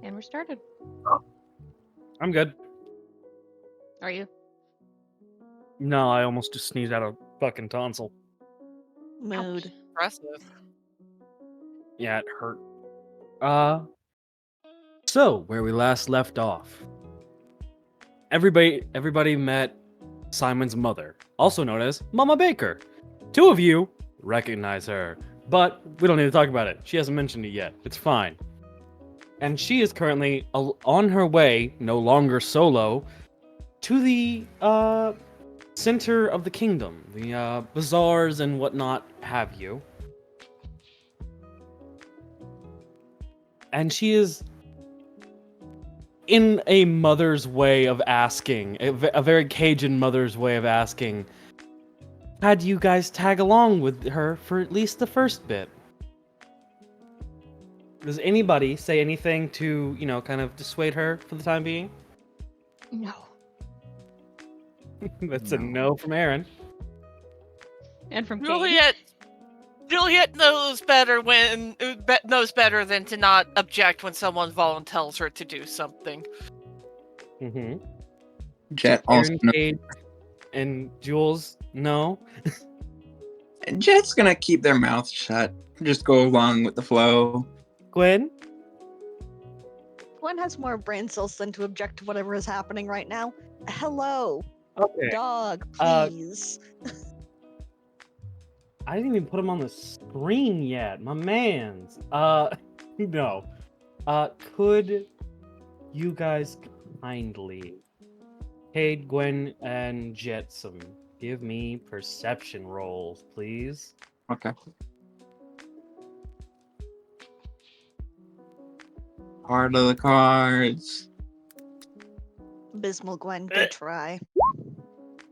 And we're started. I'm good. Are you? No, I almost just sneezed out a fucking tonsil. Mood. Impressive. Yeah, it hurt. So where we last left off, everybody met Simon's mother, also known as Mama Baker. Two of you recognize her, but we don't need to talk about it. She hasn't mentioned it yet. It's fine. And she is currently on her way, no longer solo, to the center of the kingdom, the bazaars and whatnot have you. And she is in a mother's way of asking, a very Cajun mother's way of asking, had you guys tag along with her for at least the first bit? Does anybody say anything to, kind of dissuade her for the time being? No. That's a no from Aaron. And from Kate. Juliet knows better knows better than to not object when someone tells her to do something. Mm-hmm. Jet So also Aaron, Cade, and Jules, no. Jet's gonna keep their mouth shut. Just go along with the flow. Gwen? Gwen has more brain cells than to object to whatever is happening right now. Hello, Okay. dog, Uh, please. I didn't even put him on the screen yet. My mans. No. Could you guys kindly, Cade, Gwen, and Jetsam, give me perception rolls, please? Okay. Part of the cards. Abysmal Gwen, good try.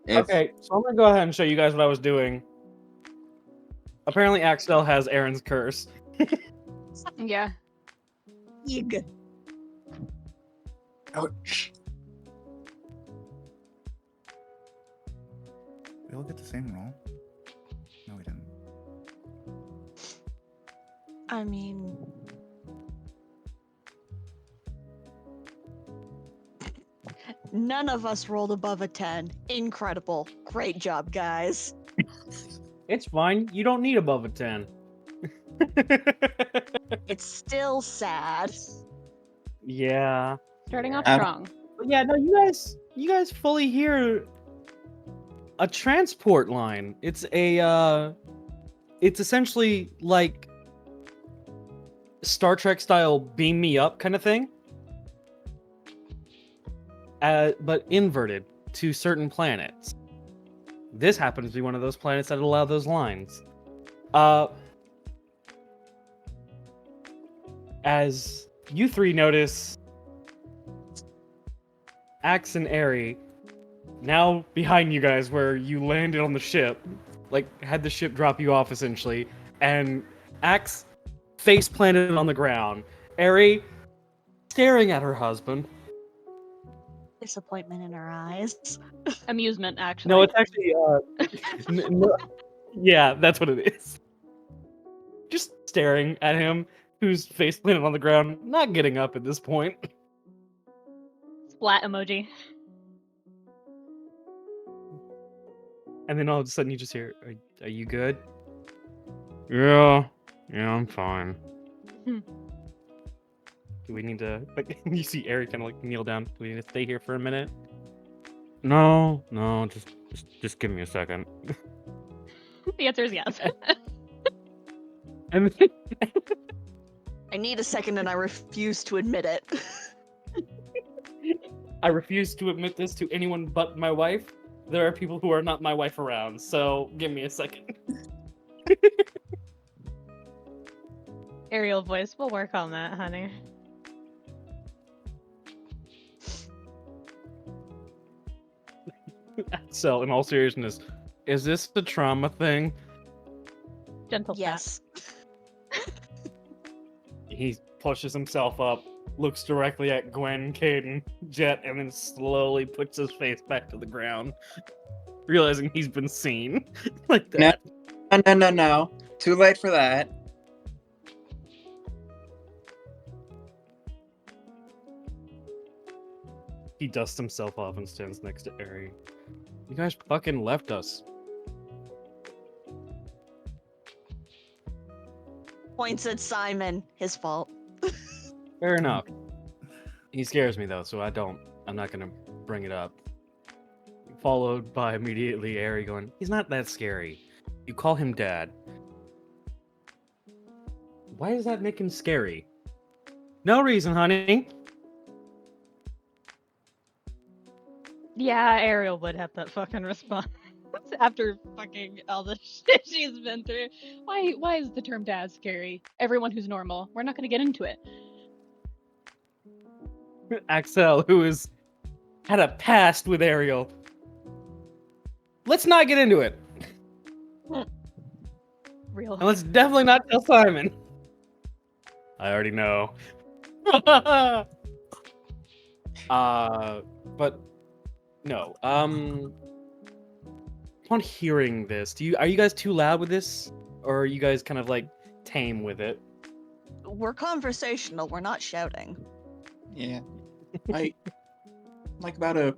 If Okay, so I'm gonna go ahead and show you guys what I was doing. Apparently, Axel has Aaron's curse. Yeah. Yig. ouch. We all get the same roll? No, we didn't. I mean... None of us rolled above a 10. Incredible. Great job, guys. It's fine. You don't need above a 10. It's still sad. Yeah. Starting off Yeah. strong. But yeah, no, you guys fully hear a transport line. It's it's essentially like Star Trek style beam me up kind of thing. But inverted to certain planets. This happens to be one of those planets that allow those lines. As you three notice, Axe and Airy, now behind you guys where you landed on the ship, like had the ship drop you off essentially, and Axe face planted on the ground. Airy staring at her husband. Disappointment in her eyes. Amusement, actually. No, it's actually yeah, that's what it is. Just staring at him, who's face planted on the ground, not getting up at this point. Splat emoji. And then all of a sudden you just hear, are you good? Yeah, I'm fine. Hmm. Do we need to, like, you see Eric kind of like kneel down. Do we need to stay here for a minute? No, just give me a second. The answer is yes. And then, I need a second and I refuse to admit it. I refuse to admit this to anyone but my wife. There are people who are not my wife around, so give me a second. Aerial voice. We'll work on that, honey. So, in all seriousness, is this the trauma thing? Gentle Yes. He pushes himself up, looks directly at Gwen, Caden, Jet, and then slowly puts his face back to the ground, realizing he's been seen. Like that. No. Too late for that. He dusts himself off and stands next to Ari. You guys fucking left us. Points at Simon. His fault. Fair enough. He scares me though, so I'm not gonna bring it up. Followed by immediately Ari going, he's not that scary. You call him dad. Why does that make him scary? No reason, honey. Yeah, Ariel would have that fucking response after fucking all the shit she's been through. Why is the term dad scary? Everyone who's normal. We're not gonna get into it. Axel, who has had a past with Ariel. Let's not get into it. Real. And let's definitely not tell Simon. I already know. But no. Upon hearing this, are you guys too loud with this? Or are you guys kind of like tame with it? We're conversational. We're not shouting. Yeah. Like about a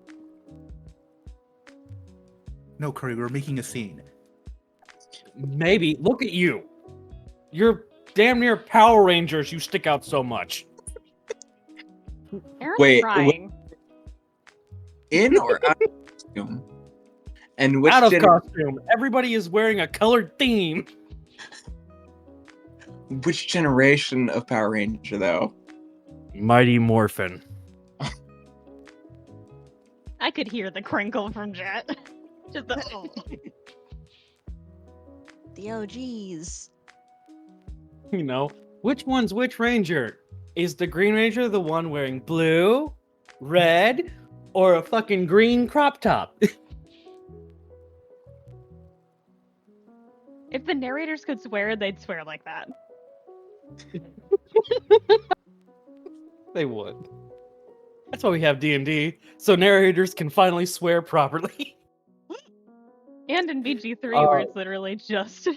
No, Kuri, we're making a scene. Maybe. Look at you. You're damn near Power Rangers. You stick out so much. Aaron's Wait, trying. in or out of costume? And which Out of gen- costume. Everybody is wearing a colored theme. which generation of Power Ranger though? Mighty Morphin. I could hear the crinkle from Jet. Just the The OGs. You know, which one's which ranger? Is the Green Ranger the one wearing blue, red, or a fucking green crop top? If the narrators could swear, they'd swear like that. They would. That's why we have D&D, so narrators can finally swear properly. And in BG3, where it's literally just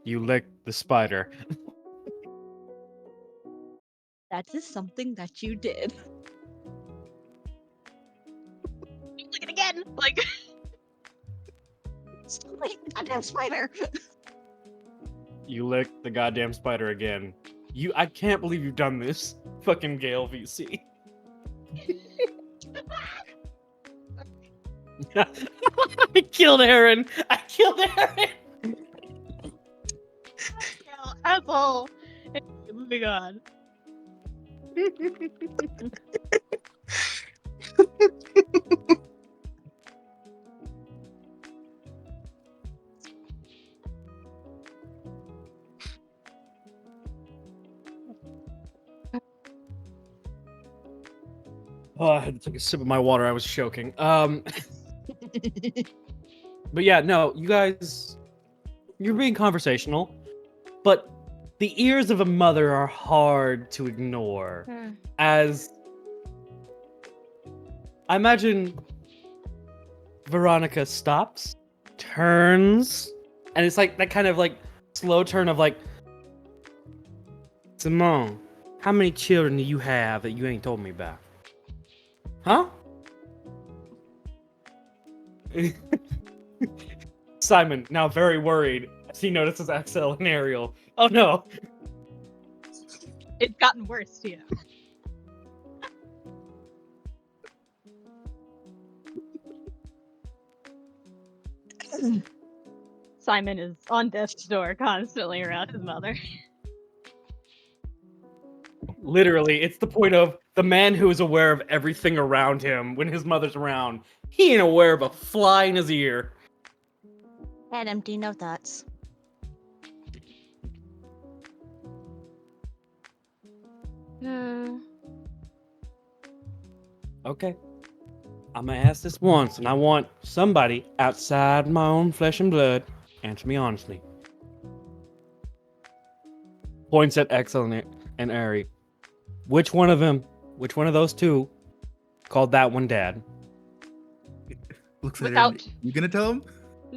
You licked the spider. That is something that you did. look at it again. Like Stop it, goddamn spider. You licked the goddamn spider again. I can't believe you've done this. Fucking Gale VC. I killed Aaron. asshole. Moving on. Oh, I had to take a sip of my water. I was choking. But yeah, no, you guys, you're being conversational, but the ears of a mother are hard to ignore. As I imagine Veronica stops, turns, and it's like that kind of like slow turn of like, Simone, how many children do you have that you ain't told me about? Huh? Simon, now very worried, as he notices Axel and Ariel. Oh no! It's gotten worse, yeah. Simon is on death's door constantly around his mother. Literally, it's the point of the man who is aware of everything around him when his mother's around. He ain't aware of a fly in his ear. And empty, no thoughts. Okay. I'm gonna ask this once, and I want somebody outside my own flesh and blood answer me honestly. Points at Axel and Ari. Which one of those two called that one dad? Looks at Without- him. You gonna tell him?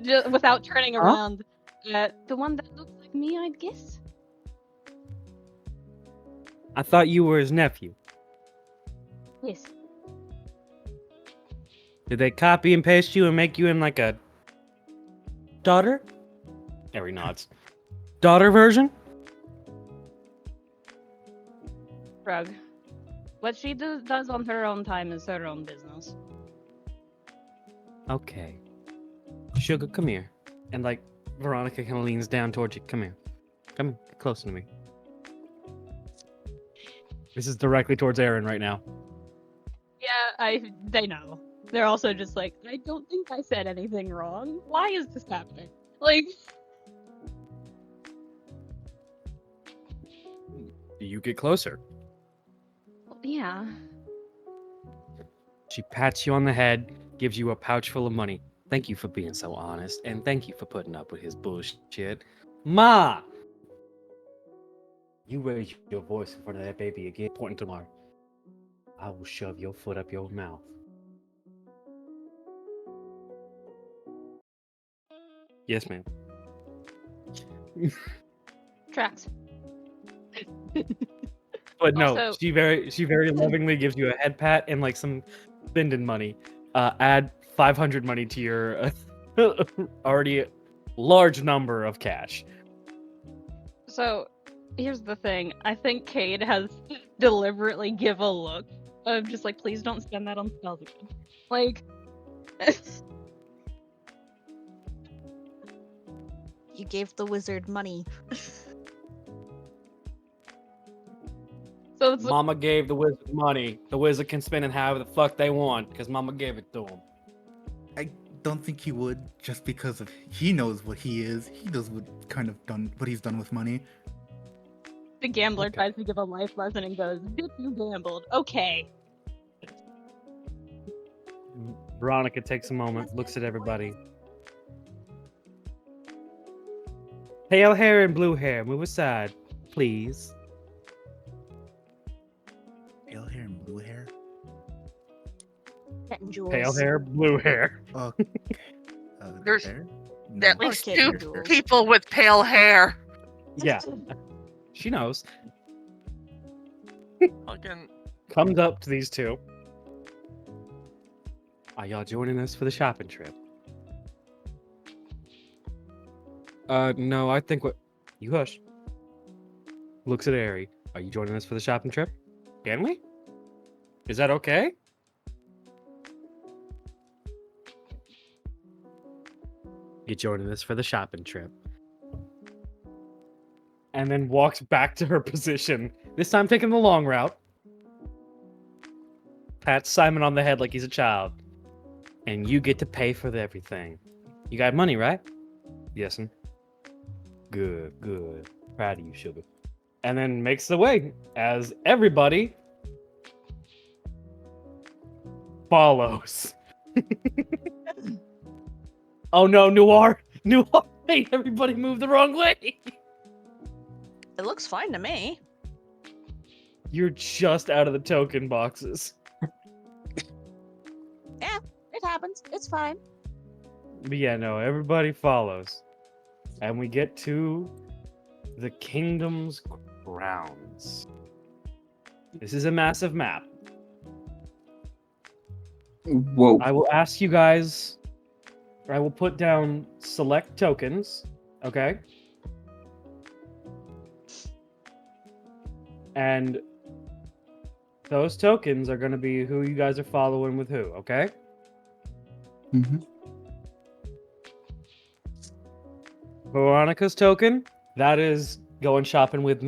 Just without turning around. The one that looks like me, I'd guess. I thought you were his nephew. Yes, Did they copy and paste you and make you in like a daughter? Harry nods. Daughter version? Rug. What she does on her own time is her own business. Okay. Sugar, come here. And like Veronica kind of leans down towards you. Come here. Come here. Get closer to me. This is directly towards Aaron right now. Yeah, they know. They're also just like, I don't think I said anything wrong. Why is this happening? Like, You get closer. yeah. She pats you on the head, gives you a pouch full of money. Thank you for being so honest, and thank you for putting up with his bullshit. Ma! You raise your voice in front of that baby again, pointing to Mar. I will shove your foot up your mouth. Yes, ma'am. Tracks. But no, Also- she very lovingly gives you a head pat and like some spending money. Add 500 money to your already large number of cash. So, here's the thing. I think Cayde has deliberately give a look of just like, please don't spend that on spells again. Like, You gave the wizard money. so it's Mama gave the wizard money. The wizard can spend it however the fuck they want because Mama gave it to him. I don't think he would, just because of he knows what he is. He knows what what he's done with money. the gambler Okay. tries to give a life lesson and goes, "Bitch, you gambled." Okay. Veronica takes a moment, looks at everybody. Pale hair and blue hair, move aside, please. Pale hair and blue hair. Getting jewels. Pale hair, blue hair. Okay. There's there? At No. least Okay, two jewels. people with pale hair. Yeah, she knows. Fucking Comes up to these two. Are y'all joining us for the shopping trip? No, I think what... You hush. Looks at Ari. Are you joining us for the shopping trip? Can we? Is that okay? You're joining us for the shopping trip. And then walks back to her position. This time taking the long route. Pats Simon on the head like he's a child. And you get to pay for everything. You got money, right? Yes, sir. Good, good. Proud of you, sugar. And then makes the way as everybody follows. Oh no, Noir! Noir! Hey, everybody move the wrong way! It looks fine to me. You're just out of the token boxes. It happens. It's fine. But yeah, no, everybody follows. And we get to the kingdom's grounds. This is a massive map. Whoa. I will ask you guys, or I will put down select tokens, okay? And those tokens are going to be who you guys are following with who, okay? hmm Veronica's token, that is going shopping with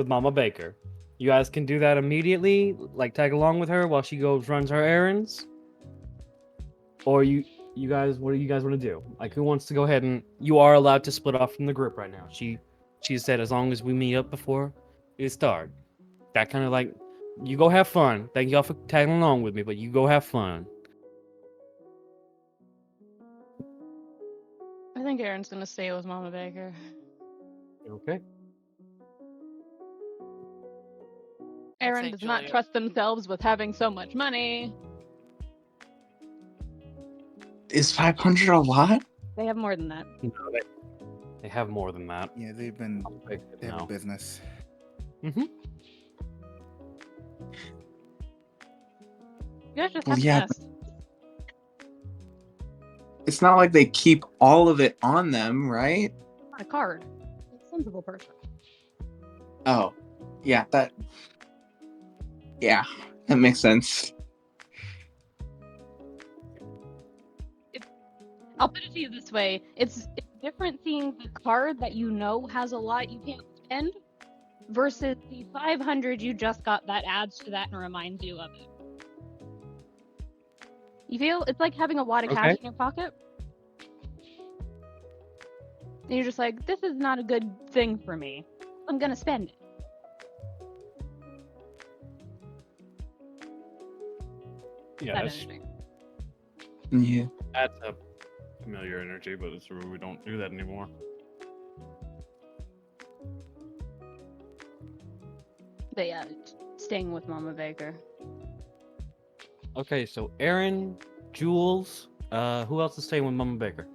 Mama Baker. You guys can do that immediately, like tag along with her while she goes runs her errands. Or you guys, what do you guys want to do? Like, who wants to go ahead and you are allowed to split off from the group right now. She said as long as we meet up before it starts. That kind of like, you go have fun. Thank y'all for tagging along with me, but you go have fun. I think Aaron's gonna stay with Mama Baker. Okay. Aaron think does not Julia- trust themselves with having so much money. Is 500 a lot? They have more than that. No, they have more than that. Yeah, they have a No. business. Mm-hmm. You guys just Well, have yeah, to ask. It's not like they keep all of it on them, right? Not a card. It's a sensible person. Oh, yeah, that makes sense. I'll put it to you this way: it's different seeing the card that you know has a lot you can't spend versus the 500 you just got that adds to that and reminds you of it. You feel it's like having a wad of cash Okay. in your pocket. And you're just like, this is not a good thing for me. I'm gonna spend it. Yeah, That that's, energy. Yeah. that's a familiar energy, but it's we don't do that anymore. But yeah, staying with Mama Baker. Okay, so Aaron, Jules, who else is staying with Mama Baker?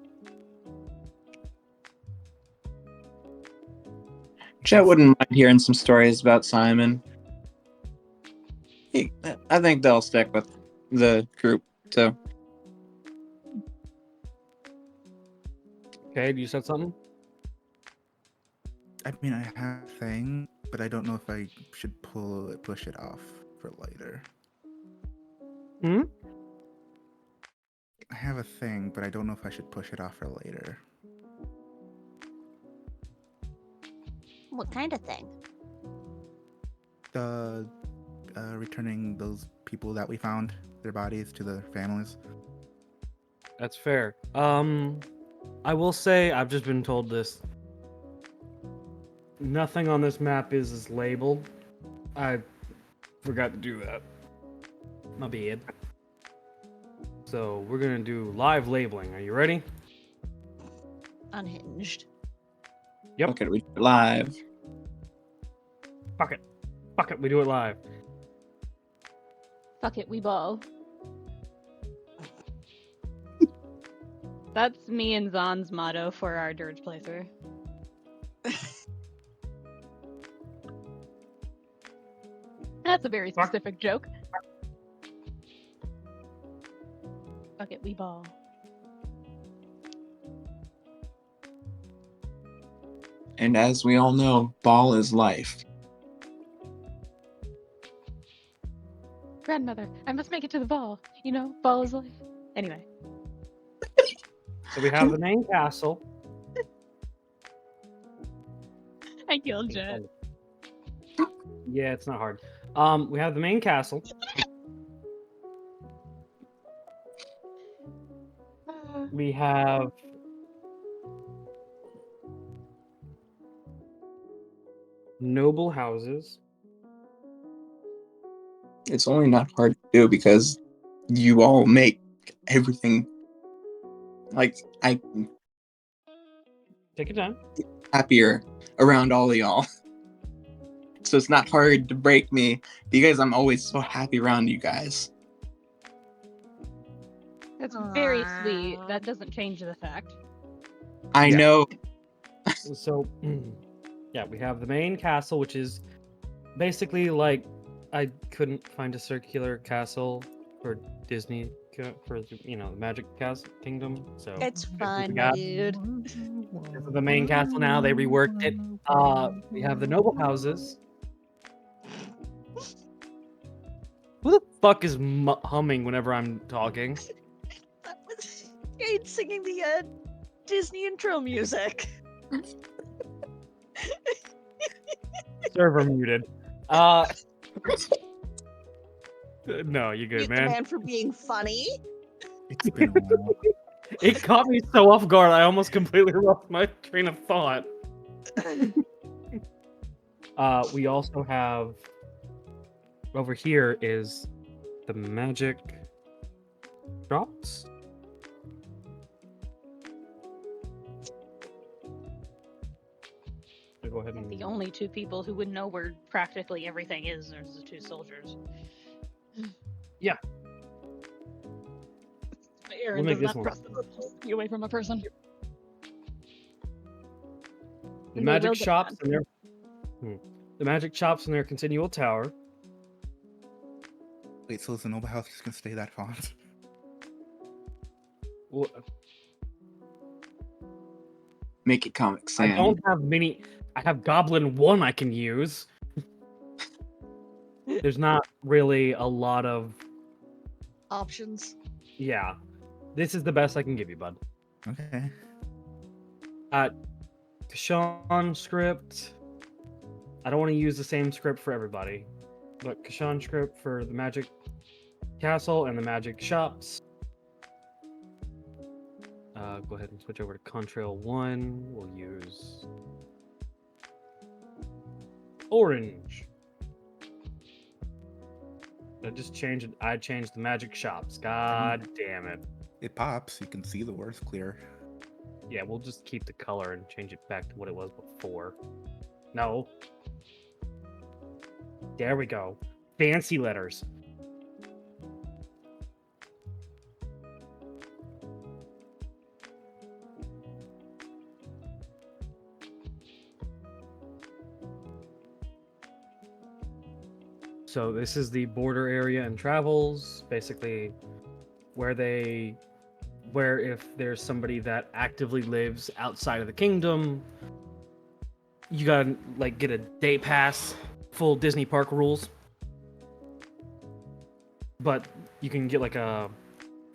Chet wouldn't mind hearing some stories about Simon. I think they'll stick with the group too. Okay, you said something? I mean, I have a thing, but I don't know if I should push it off for later. Hmm? I have a thing, but I don't know if I should push it off for later. What kind of thing? The returning those people that we found, their bodies to their families. That's fair. I will say I've just been told this. Nothing on this map is labeled. I forgot to do that. My bad. So we're gonna do live labeling. Are you ready? Unhinged. Yep. Okay, we do it live. Fuck it. Fuck it. We do it live. Fuck it, we ball. That's me and Zon's motto for our Dirge playthrough. That's a very specific joke. Fuck it, we ball. And as we all know, ball is life. Grandmother, I must make it to the ball. You know, ball is life. Anyway. So we have the main castle. I killed Jet. Yeah, it's not hard. We have the main castle. We have noble houses. It's only not hard to do because you all make everything like I'm Take your time. happier around all of y'all. So it's not hard to break me because I'm always so happy around you guys. That's very sweet. That doesn't change the fact. I Yeah. know. So, yeah, we have the main castle, which is basically like I couldn't find a circular castle for Disney for the Magic Castle Kingdom. So It's we fun, got dude. this is the main castle now. They reworked it. We have the noble houses. Who the fuck is humming whenever I'm talking? That was Cayde singing the Disney intro music. Server muted. No, you good, Mute the man. man for being funny. It's been a while. It caught me so off guard. I almost completely lost my train of thought. We also have over here is the magic shops. Go ahead and The only two people who would know where practically everything is are the two soldiers. Yeah. Aaron make does this not one. trust the be away from a person. the They magic will get shops mad. and the magic shops in their continual tower. Wait, so is the noble house just gonna stay that font? Well, Make it Comic I Sans. don't have many. I have Goblin 1 I can use. There's not really a lot of. Options. Yeah. This is the best I can give you, bud. Okay. Kashan script. I don't want to use the same script for everybody, but Kashan script for the Magic Castle and the Magic Shops. Go ahead and switch over to Contrail 1. We'll use orange. I just changed it. I changed the Magic Shops. God damn it. It pops. You can see the words clear. Yeah, we'll just keep the color and change it back to what it was before. No. There we go. Fancy letters. So this is the border area and travels, basically where if there's somebody that actively lives outside of the kingdom, you gotta like get a day pass, full Disney park rules. But you can get like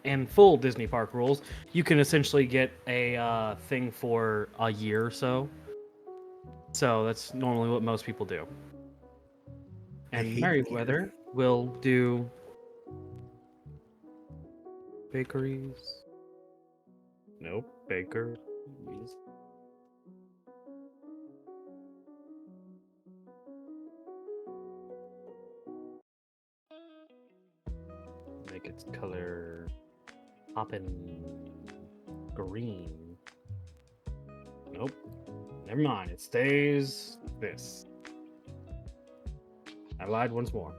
and full Disney park rules, you can essentially get a thing for a year or so. So that's normally what most people do. I And hate Merryweather will do bakeries. Nope, bakeries. Make its color poppin' green. Nope. Never mind. It stays this. I lied once more.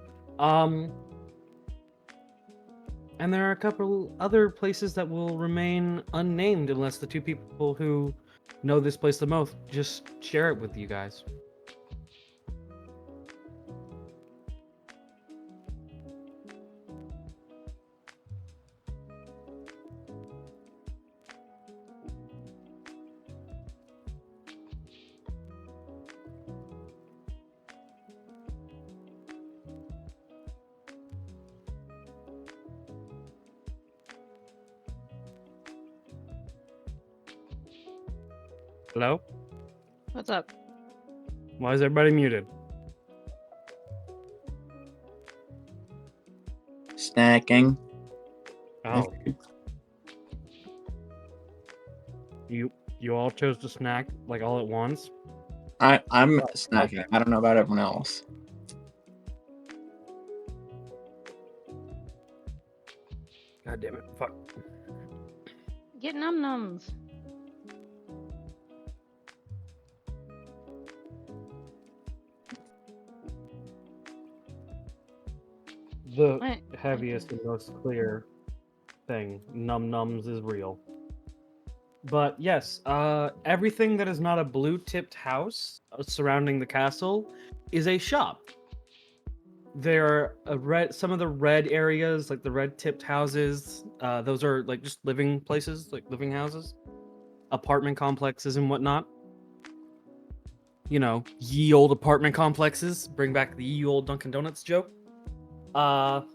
And there are a couple other places that will remain unnamed unless the two people who know this place the most just share it with you guys. Hello? What's up? Why is everybody muted? Snacking. Oh, you all chose to snack like all at once? I'm snacking. I don't know about everyone else. God damn it. Fuck. Get num-nums. The What? heaviest and most clear thing. Num nums is real. But yes, everything that is not a blue-tipped house surrounding the castle is a shop. There are some of the red areas, like the red-tipped houses. Those are like just living places, like living houses, apartment complexes and whatnot. You know, ye old apartment complexes. Bring back the ye old Dunkin' Donuts joke. But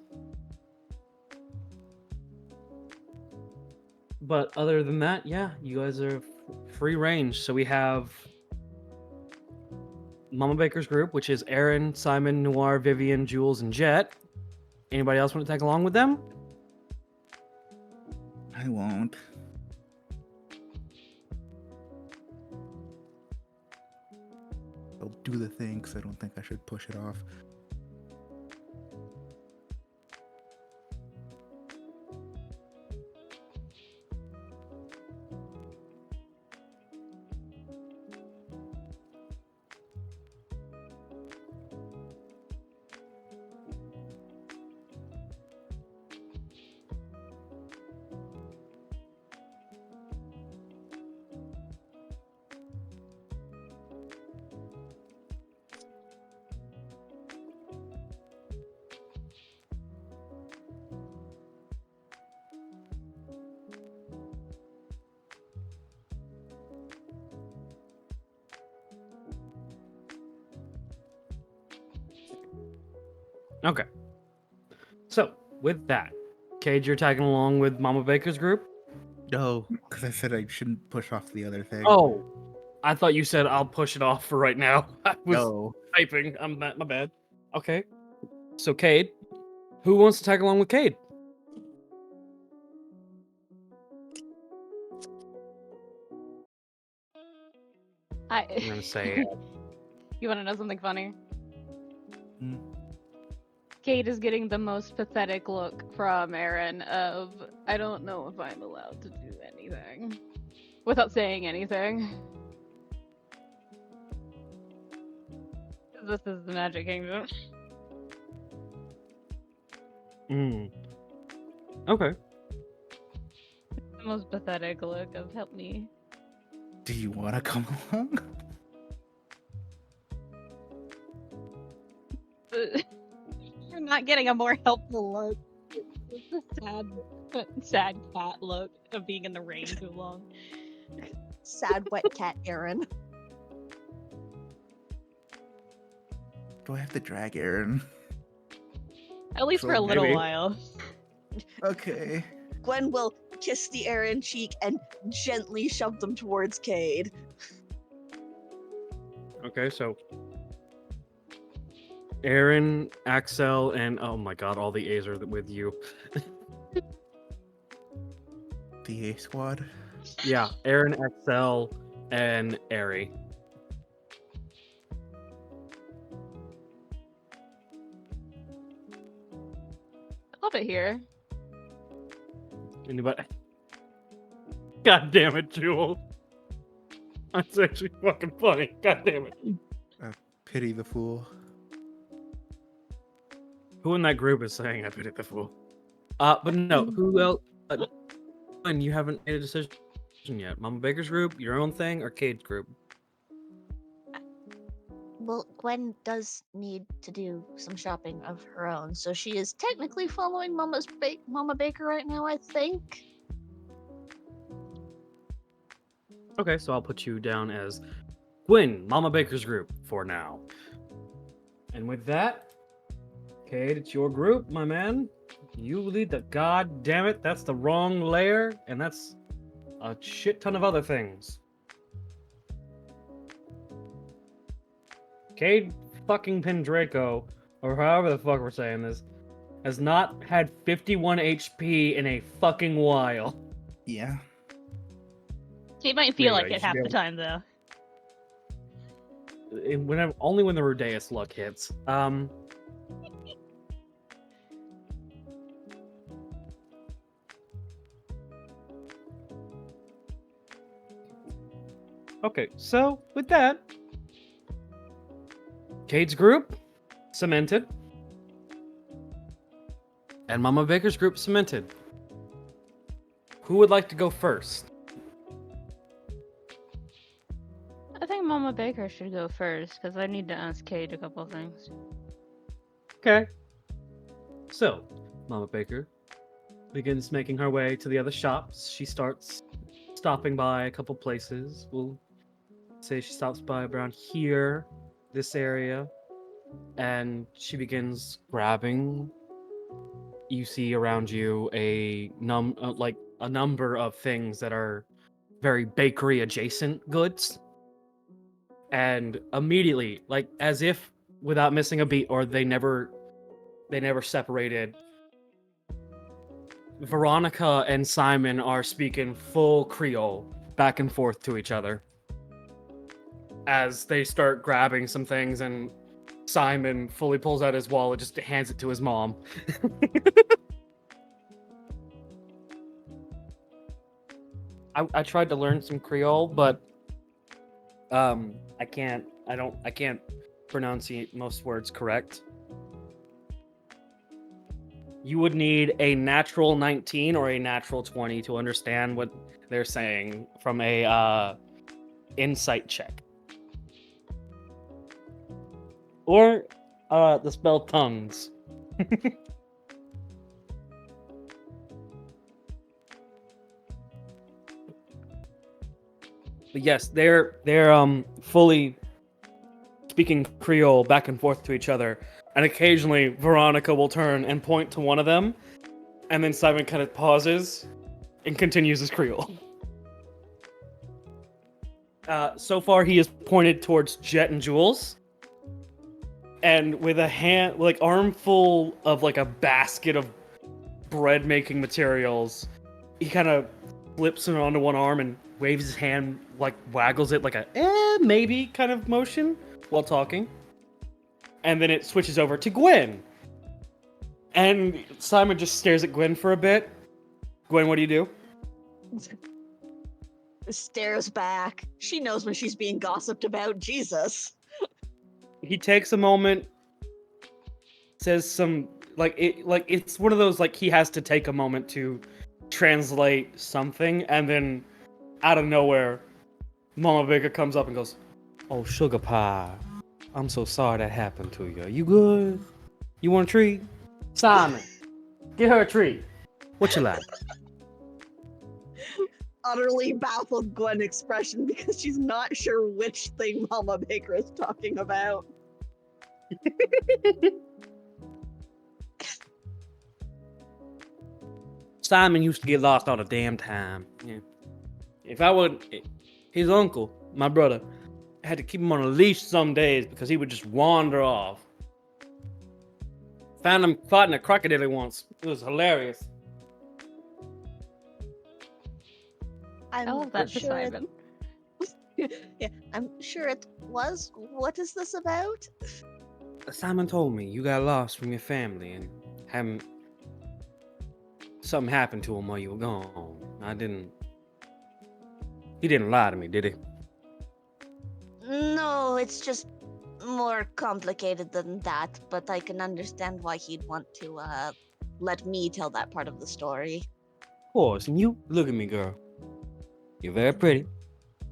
other than that, yeah, you guys are free range. So we have Mama Baker's group, which is Aaron, Simon, Noir, Vivian, Jules, and Jet. Anybody else want to tag along with them? I won't. I'll do the thing because I don't think I should push it off. Okay. So, with that, Cade, you're tagging along with Mama Baker's group? No, because I said I shouldn't push off the other thing. Oh, I thought you said I'll push it off for right now. I was No. typing. My bad. Okay. So, Cade, who wants to tag along with Cade? I'm gonna say You want to know something funny? Hmm. Kate is getting the most pathetic look from Aaron of, I don't know if I'm allowed to do anything. Without saying anything. This is the Magic Kingdom. Okay. The most pathetic look of, help me. Do you want to come along? You're not getting a more helpful look. It's a sad cat look of being in the rain too long. Sad wet cat Aaron. Do I have to drag Aaron? At least So for a little maybe. while. Okay. Gwen will kiss the Aaron cheek and gently shove them towards Cade. Okay, so Aaron, Axel, and oh my god, all the A's are with you. The A squad. Yeah, Aaron, Axel, and Ari. I love it here. Anybody? God damn it, Jewel. That's actually fucking funny. God damn it. Pity the fool. Who in that group is saying I pity the fool? But no, who else? And you haven't made a decision yet. Mama Baker's group, your own thing, or Cade's group? Well, Gwen does need to do some shopping of her own, so she is technically following Mama Baker right now, I think. Okay, so I'll put you down as Gwen, Mama Baker's group for now. And with that, Cade, it's your group, my man. You lead the god damn it. That's the wrong layer, and that's a shit ton of other things. Cade fucking Pendraco, or however the fuck we're saying this, has not had 51 HP in a fucking while. Yeah. She might feel Anyway, like you it should half be the able- time though. Only when the Rudeus luck hits. Okay, so with that, Cade's group cemented, and Mama Baker's group cemented. Who would like to go first? I think Mama Baker should go first, because I need to ask Kate a couple things. Okay. So, Mama Baker begins making her way to the other shops. She starts stopping by a couple places. We'll say she stops by around here, this area, and she begins grabbing. You see around you a number of things that are very bakery adjacent goods, and immediately, like as if without missing a beat, or they never separated, Veronica and Simon are speaking full Creole back and forth to each other as they start grabbing some things, and Simon fully pulls out his wallet, just hands it to his mom. I tried to learn some Creole, but I can't pronounce most words correct. You would need a natural 19 or a natural 20 to understand what they're saying from a insight check. Or the spell tongues. But yes, they're fully speaking Creole back and forth to each other and occasionally Veronica will turn and point to one of them, and then Simon kind of pauses and continues his Creole. So far, he is pointed towards Jet and Jules, and with a hand, like armful of like a basket of bread making materials, he kind of flips it onto one arm and waves his hand, like waggles it like a maybe kind of motion while talking. And then it switches over to Gwen. And Simon just stares at Gwen for a bit. Gwen, what do you do? Stares back. She knows when she's being gossiped about. Jesus. He takes a moment, says some it's one of those like he has to take a moment to translate something, and then out of nowhere, Mama Baker comes up and goes, "Oh, sugar pie, I'm so sorry that happened to you. You good? You want a treat? Simon, get her a treat. What you like?" Utterly baffled Gwen expression because she's not sure which thing Mama Baker is talking about. Simon used to get lost all the damn time. Yeah. If I would, his uncle, my brother, had to keep him on a leash some days because he would just wander off. Found him fighting a crocodile once. It was hilarious. I love that for Simon. Yeah, I'm sure it was. What is this about? Simon told me you got lost from your family and haven't. Something happened to him while you were gone. He didn't lie to me, did he? No, it's just more complicated than that, but I can understand why he'd want to let me tell that part of the story. Of course, and you look at me, girl. You're very pretty.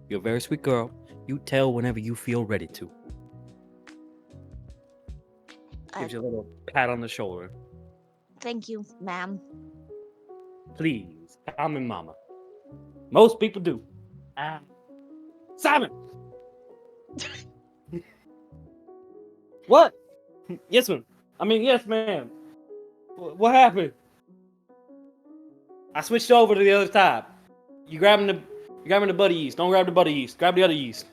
You're a very sweet girl. You tell whenever you feel ready to. Gives you a little pat on the shoulder. Thank you, ma'am. Please, call me mama. Most people do. Simon! What? Yes, ma'am. Yes, ma'am. What happened? I switched over to the other tab. You're grabbing the buddy yeast. Don't grab the buddy yeast. Grab the other yeast.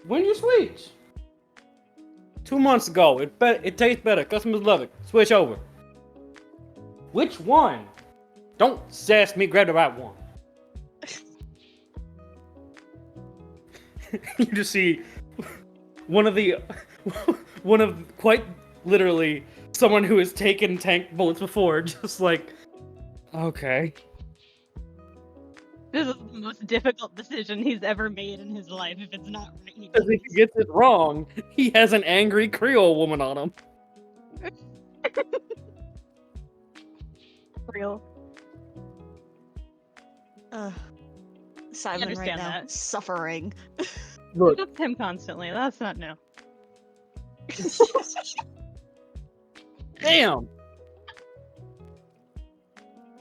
When did you switch? 2 months ago. It tastes better. Customers love it. Switch over. Which one? Don't sass me. Grab the right one. You just see one of quite literally someone who has taken tank bullets before, just like, okay. This is the most difficult decision he's ever made in his life. If it's not right, Because if he gets it wrong, he has an angry Creole woman on him. real. Simon right understand now that. suffering. Look, That's him constantly. That's not new. damn.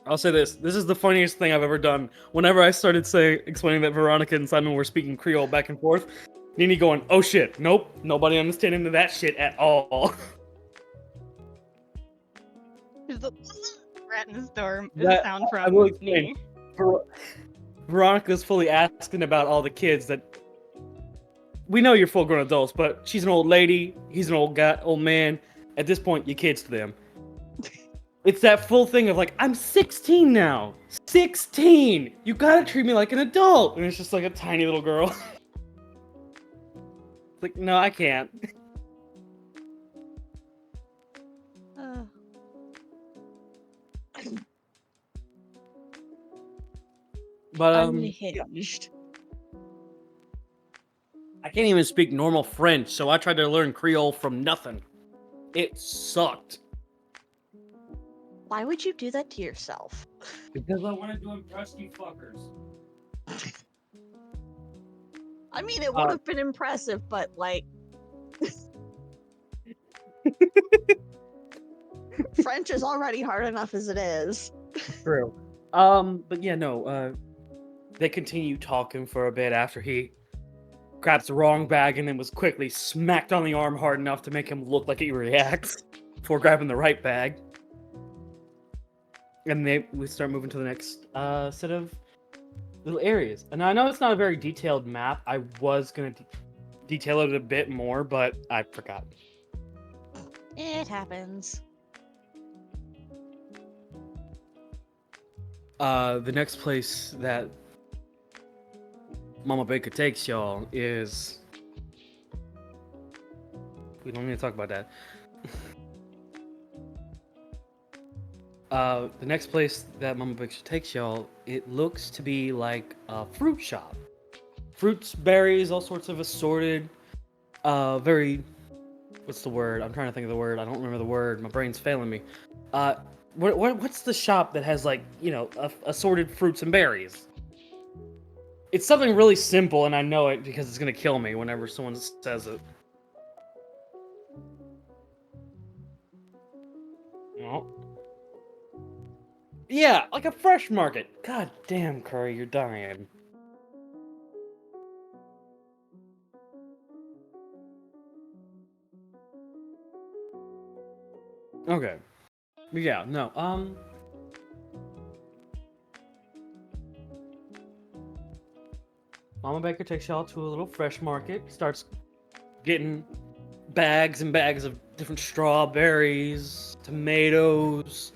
I'll say this. This is the funniest thing I've ever done. Whenever I started explaining that Veronica and Simon were speaking Creole back and forth, Nini going, "Oh shit, nope, nobody understanding that shit at all." There's a rat in the store. That- Sound I from will explain. Nini. Veronica's fully asking about all the kids that we know you're full-grown adults, but she's an old lady, he's an old man. At this point, you're kids to them. It's that full thing of like, I'm 16 now. 16! You gotta treat me like an adult! And it's just like a tiny little girl. Like, no, I can't. But, Unhinged. I can't even speak normal French, so I tried to learn Creole from nothing. It sucked. Why would you do that to yourself? Because I wanted to impress you fuckers. I mean, it would have been impressive, but like... French is already hard enough as it is. True. But yeah, no, they continue talking for a bit after he grabs the wrong bag and then was quickly smacked on the arm hard enough to make him look like he reacts before grabbing the right bag. And we start moving to the next set of little areas. And I know it's not a very detailed map. I was going to detail it a bit more, but I forgot. It happens. The next place that Mama Baker takes y'all is... We don't need to talk about that. The next place that Mama Baker takes y'all, it looks to be like a fruit shop. Fruits, berries, all sorts of assorted, very... What's the word? I'm trying to think of the word. I don't remember the word. My brain's failing me. What's the shop that has, like, you know, assorted fruits and berries? It's something really simple, and I know it because it's gonna kill me whenever someone says it. No. Yeah, like a fresh market. God damn, Kuri, you're dying. Okay. Yeah, no, Mama Baker takes y'all to a little fresh market, starts getting bags and bags of different strawberries, tomatoes,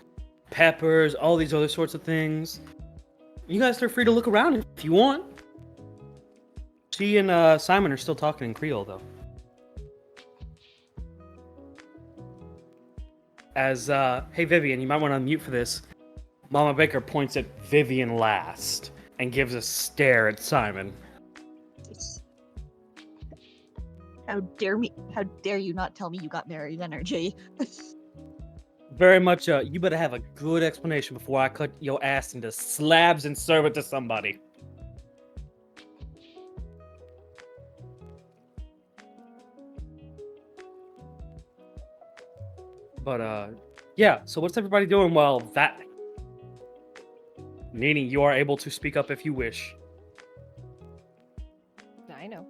peppers, all these other sorts of things. You guys are free to look around if you want. She and Simon are still talking in Creole, though. As, hey Vivian, you might want to unmute for this. Mama Baker points at Vivian last and gives a stare at Simon. How dare you not tell me you got married energy. Very much, you better have a good explanation before I cut your ass into slabs and serve it to somebody. But, yeah, so what's everybody doing while that... Nini, you are able to speak up if you wish. I know.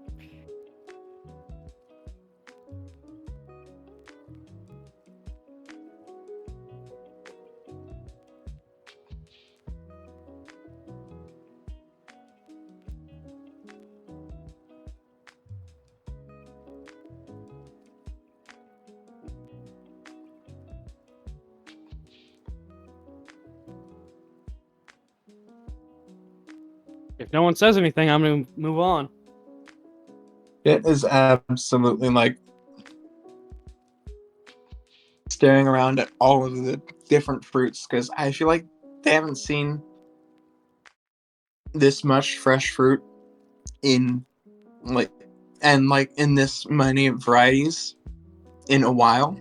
If no one says anything, I'm gonna move on. It is absolutely like staring around at all of the different fruits because I feel like they haven't seen this much fresh fruit in in this many varieties in a while.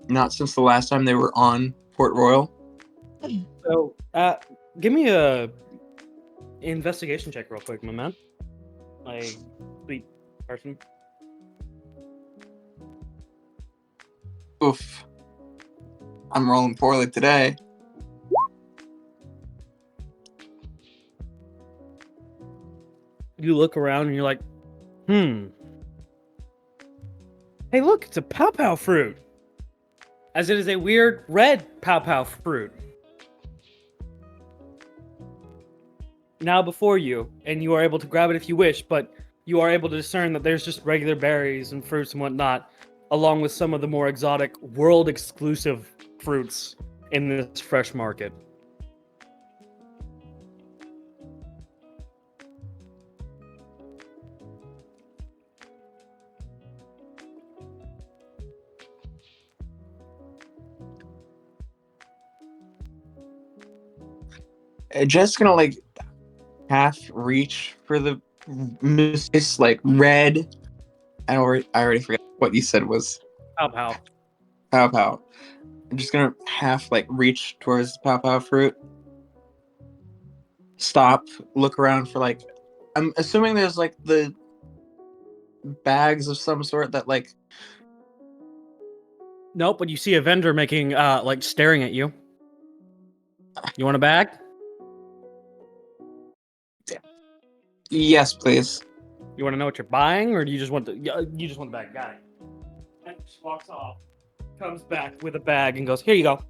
Not since the last time they were on Port Royal. So, give me a investigation check real quick, my man. Like, sweet person. Oof. I'm rolling poorly today. You look around and you're like, Hey, look, it's a pow-pow fruit. As it is a weird red pow-pow fruit. Now before you, and you are able to grab it if you wish, but you are able to discern that there's just regular berries and fruits and whatnot, along with some of the more exotic, world-exclusive fruits in this fresh market. Just gonna like half reach for the this like red. I already forgot what you said was Pow-pow. pow pow. I'm just gonna half like reach towards the pow pow fruit. Stop, look around for like. I'm assuming there's like the bags of some sort that like. Nope, but you see a vendor making, like, staring at you. You want a bag? Yes, please. You want to know what you're buying, or do you just want the bag? Got it. And she walks off, comes back with a bag, and goes, "Here you go."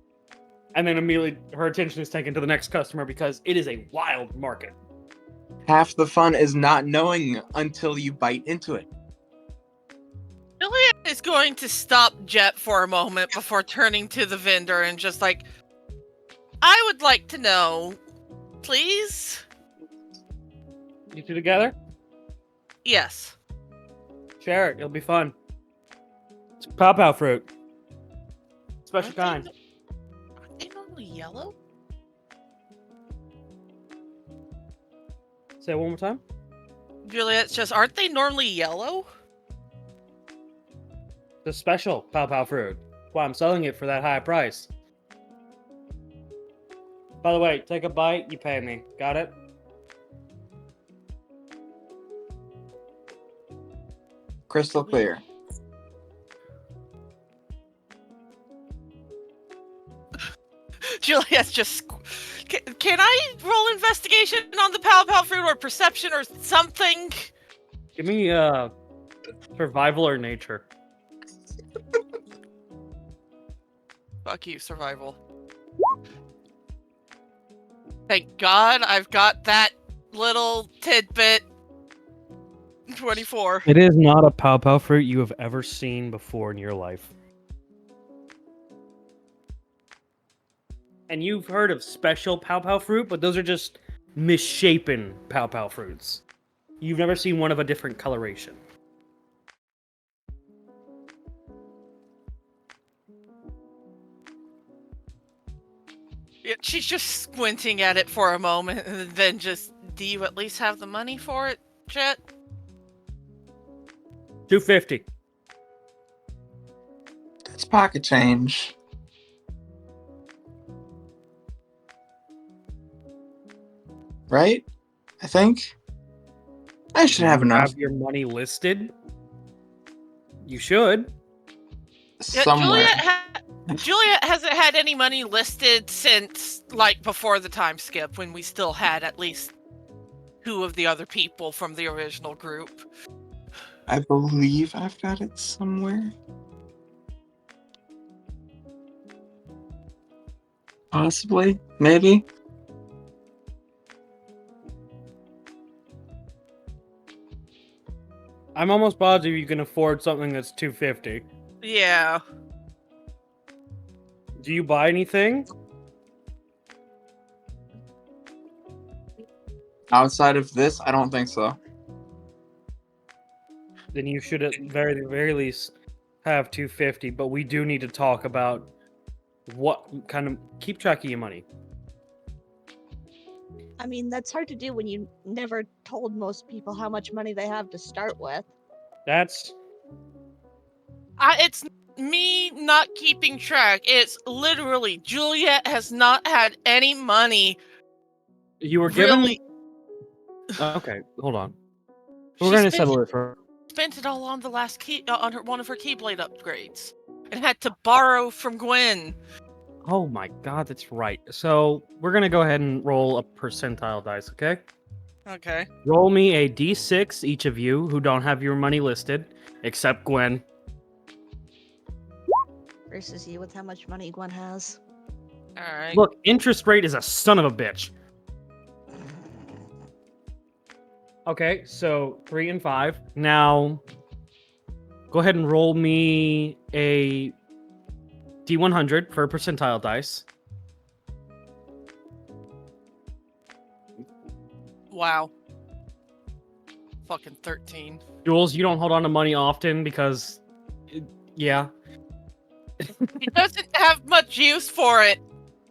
And then immediately her attention is taken to the next customer because it is a wild market. Half the fun is not knowing until you bite into it. Juliet is going to stop Jet for a moment before turning to the vendor and just like, I would like to know, please? You two together? Yes. Share it. It'll be fun. It's pow fruit. Special kind. Aren't they normally yellow? Say it one more time. Juliet's just, aren't they normally yellow? The special pow fruit. That's why I'm selling it for that high price. By the way, take a bite, you pay me. Got it? Crystal clear. Juliet's just, can I roll investigation on the pow fruit or perception or something? Give me survival or nature. Fuck you, survival. Thank God I've got that little tidbit. 24. It is not a pow fruit you have ever seen before in your life. And you've heard of special pow fruit, but those are just misshapen pow fruits. You've never seen one of a different coloration. Yeah, she's just squinting at it for a moment and then just, do you at least have the money for it, Jet? $250. That's pocket change. Right? I think. I should have enough. Have your money listed? You should. Yeah, Somewhere. Juliet hasn't had any money listed since, like, before the time skip, when we still had at least 2 of the other people from the original group. I believe I've got it somewhere. Possibly. Maybe. I'm almost positive you can afford something that's $250. Yeah. Do you buy anything? Outside of this, I don't think so. Then you should at very least have $250. But we do need to talk about what kind of keep track of your money. I mean, that's hard to do when you never told most people how much money they have to start with. That's It's me not keeping track. It's literally, Juliet has not had any money. you were given. Really? Okay, hold on. She We're gonna spent settle it for. Spent it all on the last key, on one of her Keyblade upgrades. And had to borrow from Gwen. Oh my god, that's right. So we're gonna go ahead and roll a percentile dice, okay? Okay. Roll me a d6, each of you who don't have your money listed, except Gwen. Versus you with how much money Gwen has. Alright. Look, interest rate is a son of a bitch. Okay, so 3 and 5. Now, go ahead and roll me a d100 for percentile dice. Wow. Fucking 13. Jules, you don't hold on to money often because, yeah, He doesn't have much use for it.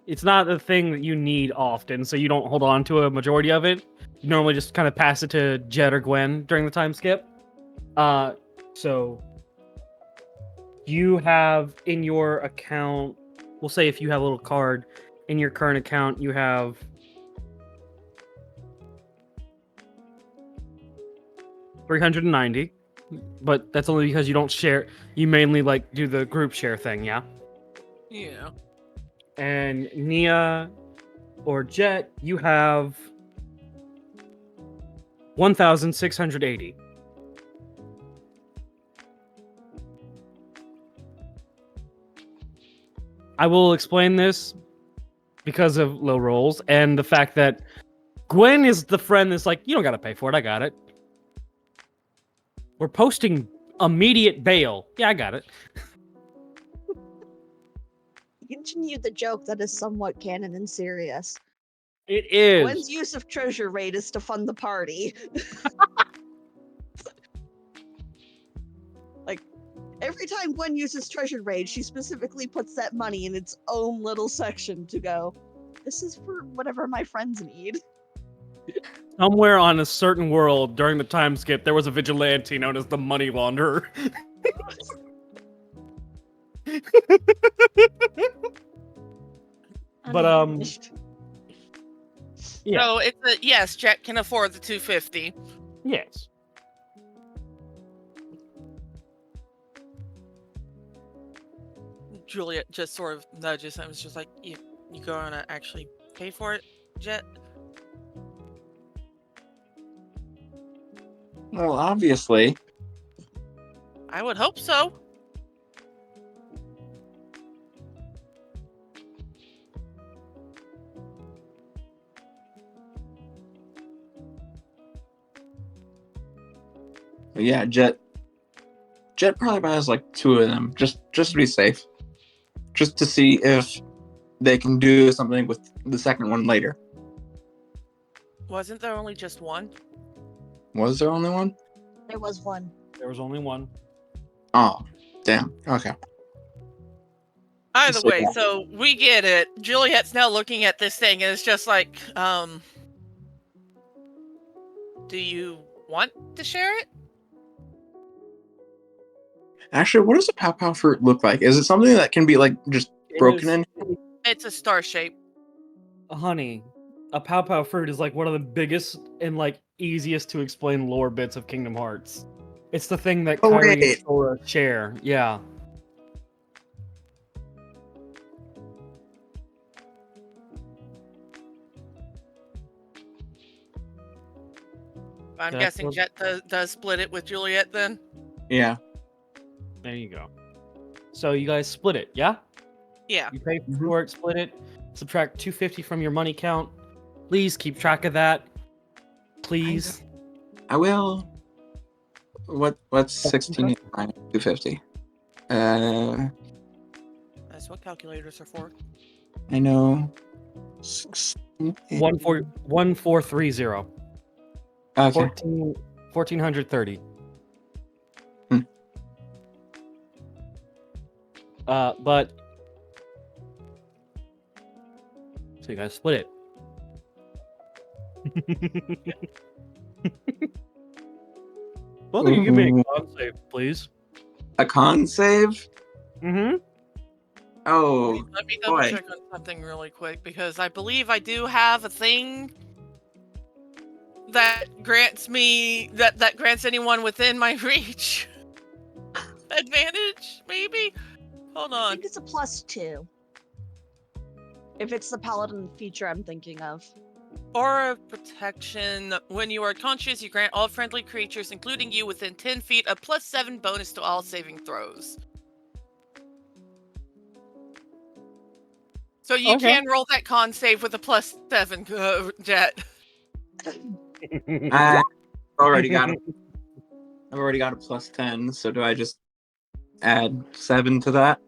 it's not a thing that you need often, so you don't hold on to a majority of it. You normally just kind of pass it to Jet or Gwen during the time skip. So you have in your account, we'll say if you have a little card in your current account, you have $390, but that's only because you don't share. You mainly like do the group share thing, yeah. Yeah. And Nia or Jet, you have 1,680. I will explain this because of low rolls and the fact that Gwen is the friend that's like, you don't gotta pay for it, I got it. We're posting immediate bail. Yeah, I got it. Continue the joke that is somewhat canon and serious. It is. Gwen's use of treasure raid is to fund the party. Like, every time Gwen uses treasure raid, she specifically puts that money in its own little section to go, this is for whatever my friends need. Somewhere on a certain world during the time skip, there was a vigilante known as the Money Launderer. But Unhinged. yeah. So it's a yes. Jet can afford the 250. Yes. Juliet just sort of nudges him. It's just like, you gonna actually pay for it, Jet? Well, obviously. I would hope so. But yeah, Jet probably buys like 2 of them, just to be safe. Just to see if they can do something with the second one later. Wasn't there only just one? Was there only one? There was one. There was only one. Oh, damn. Okay. Either So, way, yeah. so we get it. Juliet's now looking at this thing and it's just like, do you want to share it? Actually, what does a pow pow fruit look like? Is it something that can be like just broken in? It's a star shape. Honey, a pow pow fruit is like one of the biggest and like easiest to explain lore bits of Kingdom Hearts. It's the thing that Oh, carries wait. Sora chair. Yeah. I'm That's guessing what- Jet does split it with Juliet then? Yeah. There you go. So you guys split it, yeah? Yeah. You pay for it, split it, subtract 250 from your money count. Please keep track of that. Please. I will. What's 16 minus 250? That's what calculators are for. I know. 1430. Okay. 1430. Hmm. But so you guys split it. Both of you give me a con save, please. A con save? Mm-hmm. Oh, Let me double boy. check on something really quick because I believe I do have a thing that grants me that grants anyone within my reach advantage, maybe? Hold I on. think it's a +2. If it's the paladin feature I'm thinking of. Aura of protection. When you are conscious, you grant all friendly creatures, including you within 10 feet, a +7 bonus to all saving throws. So you Okay. can roll that con save with a +7, Jet. I already got it. I've already got a +10, so do I just add 7 to that?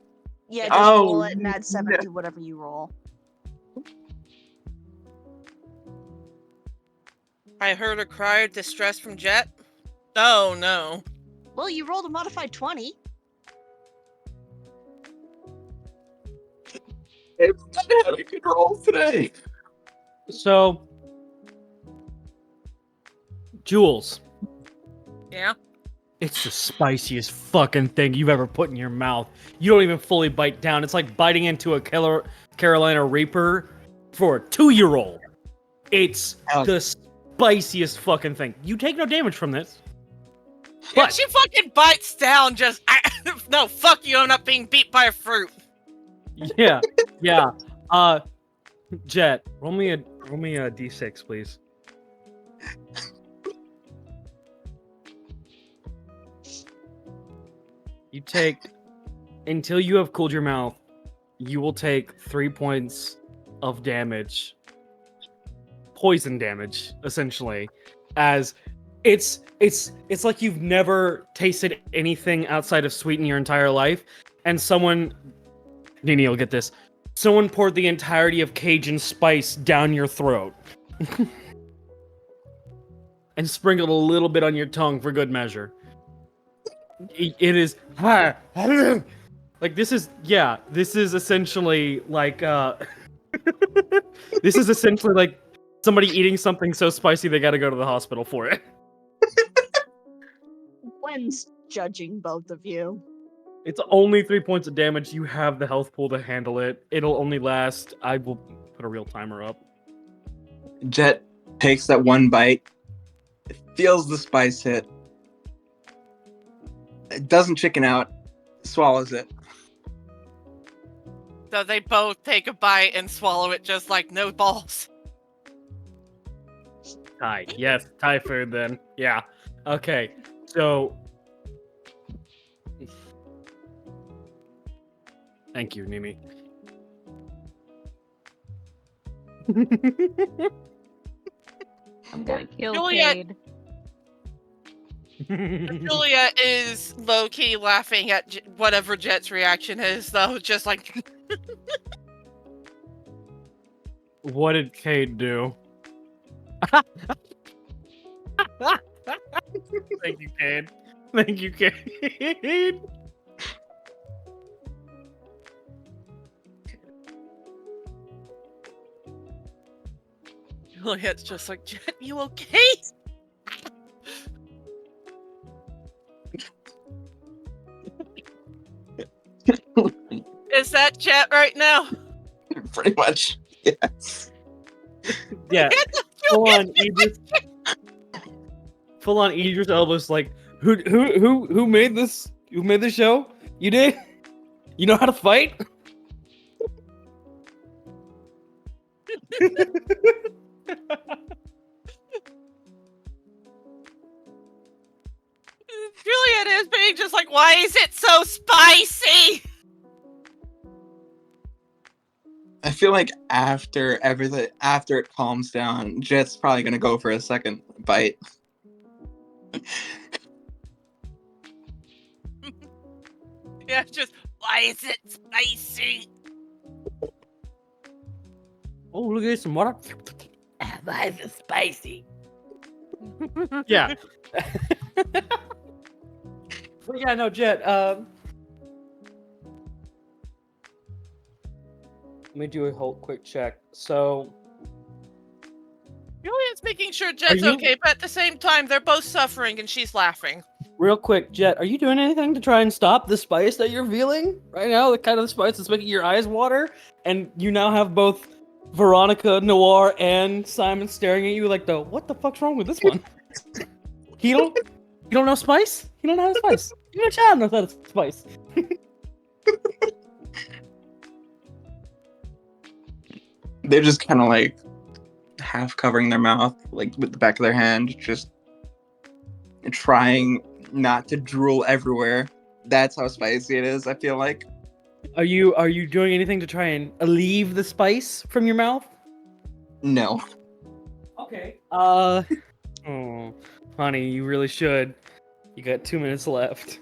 Yeah, just Oh, roll it and add 7 no. to whatever you roll. I heard a cry of distress from Jet. Oh no. Well, you rolled a modified 20. It's not having good rolls today. So, Jules, Yeah? it's the spiciest fucking thing you've ever put in your mouth. You don't even fully bite down. It's like biting into a Carolina Reaper for a 2-year-old. It's the spiciest fucking thing. You take no damage from this. And But she fucking bites down just no, fuck you, I'm not being beat by a fruit. yeah. Jet, roll me a d6, please. You take, until you have cooled your mouth, you will take 3 points of damage. Poison damage, essentially. As it's like you've never tasted anything outside of sweet in your entire life, and someone, Nini will get this, someone poured the entirety of Cajun spice down your throat. And sprinkled a little bit on your tongue for good measure. It is like this is essentially like this is essentially like somebody eating something so spicy they gotta go to the hospital for it. Gwen's judging both of you. It's only 3 points of damage. You have the health pool to handle it. It'll only last. I will put a real timer up. Jet takes that one bite, feels the spice hit, it doesn't chicken out, swallows it. So they both take a bite and swallow it just like no balls. Thai. Yes, Thai food then. Yeah. Okay. So thank you, Nini. I'm gonna kill Juliet. Cayde. Juliet is low-key laughing at whatever Jet's reaction is, though, just like... What did Cade do? Thank you, Cade. Thank you, Cade. Juliet's just like, Jet, you okay? Is that Jet right now? Pretty much, yes. Yeah. Full on Idris Elba's like, who made this? Who made the show? You did? You know how to fight? Juliet is being just like, why is it so spicy? I feel like after everything, after it calms down, Jet's probably gonna go for a second bite. Yeah, just, why is it spicy? Oh, look at some water. Why is it spicy? Yeah. But yeah, no, Jet. Let me do a whole quick check. So, Juliet's making sure Jet's you- okay, but at the same time, they're both suffering and she's laughing. real quick, Jet, are you doing anything to try and stop the spice that you're feeling right now? The kind of spice that's making your eyes water, and you now have both Veronica, Noir, and Simon staring at you like, what the fuck's wrong with this one? You don't know spice? You don't know how to spice? Even a child knows how to spice. They're just kind of like half covering their mouth, like with the back of their hand, just trying not to drool everywhere. That's how spicy it is, I feel like. Are you doing anything to try and alleviate the spice from your mouth? No. Okay. Oh, honey, you really should. You got 2 minutes left.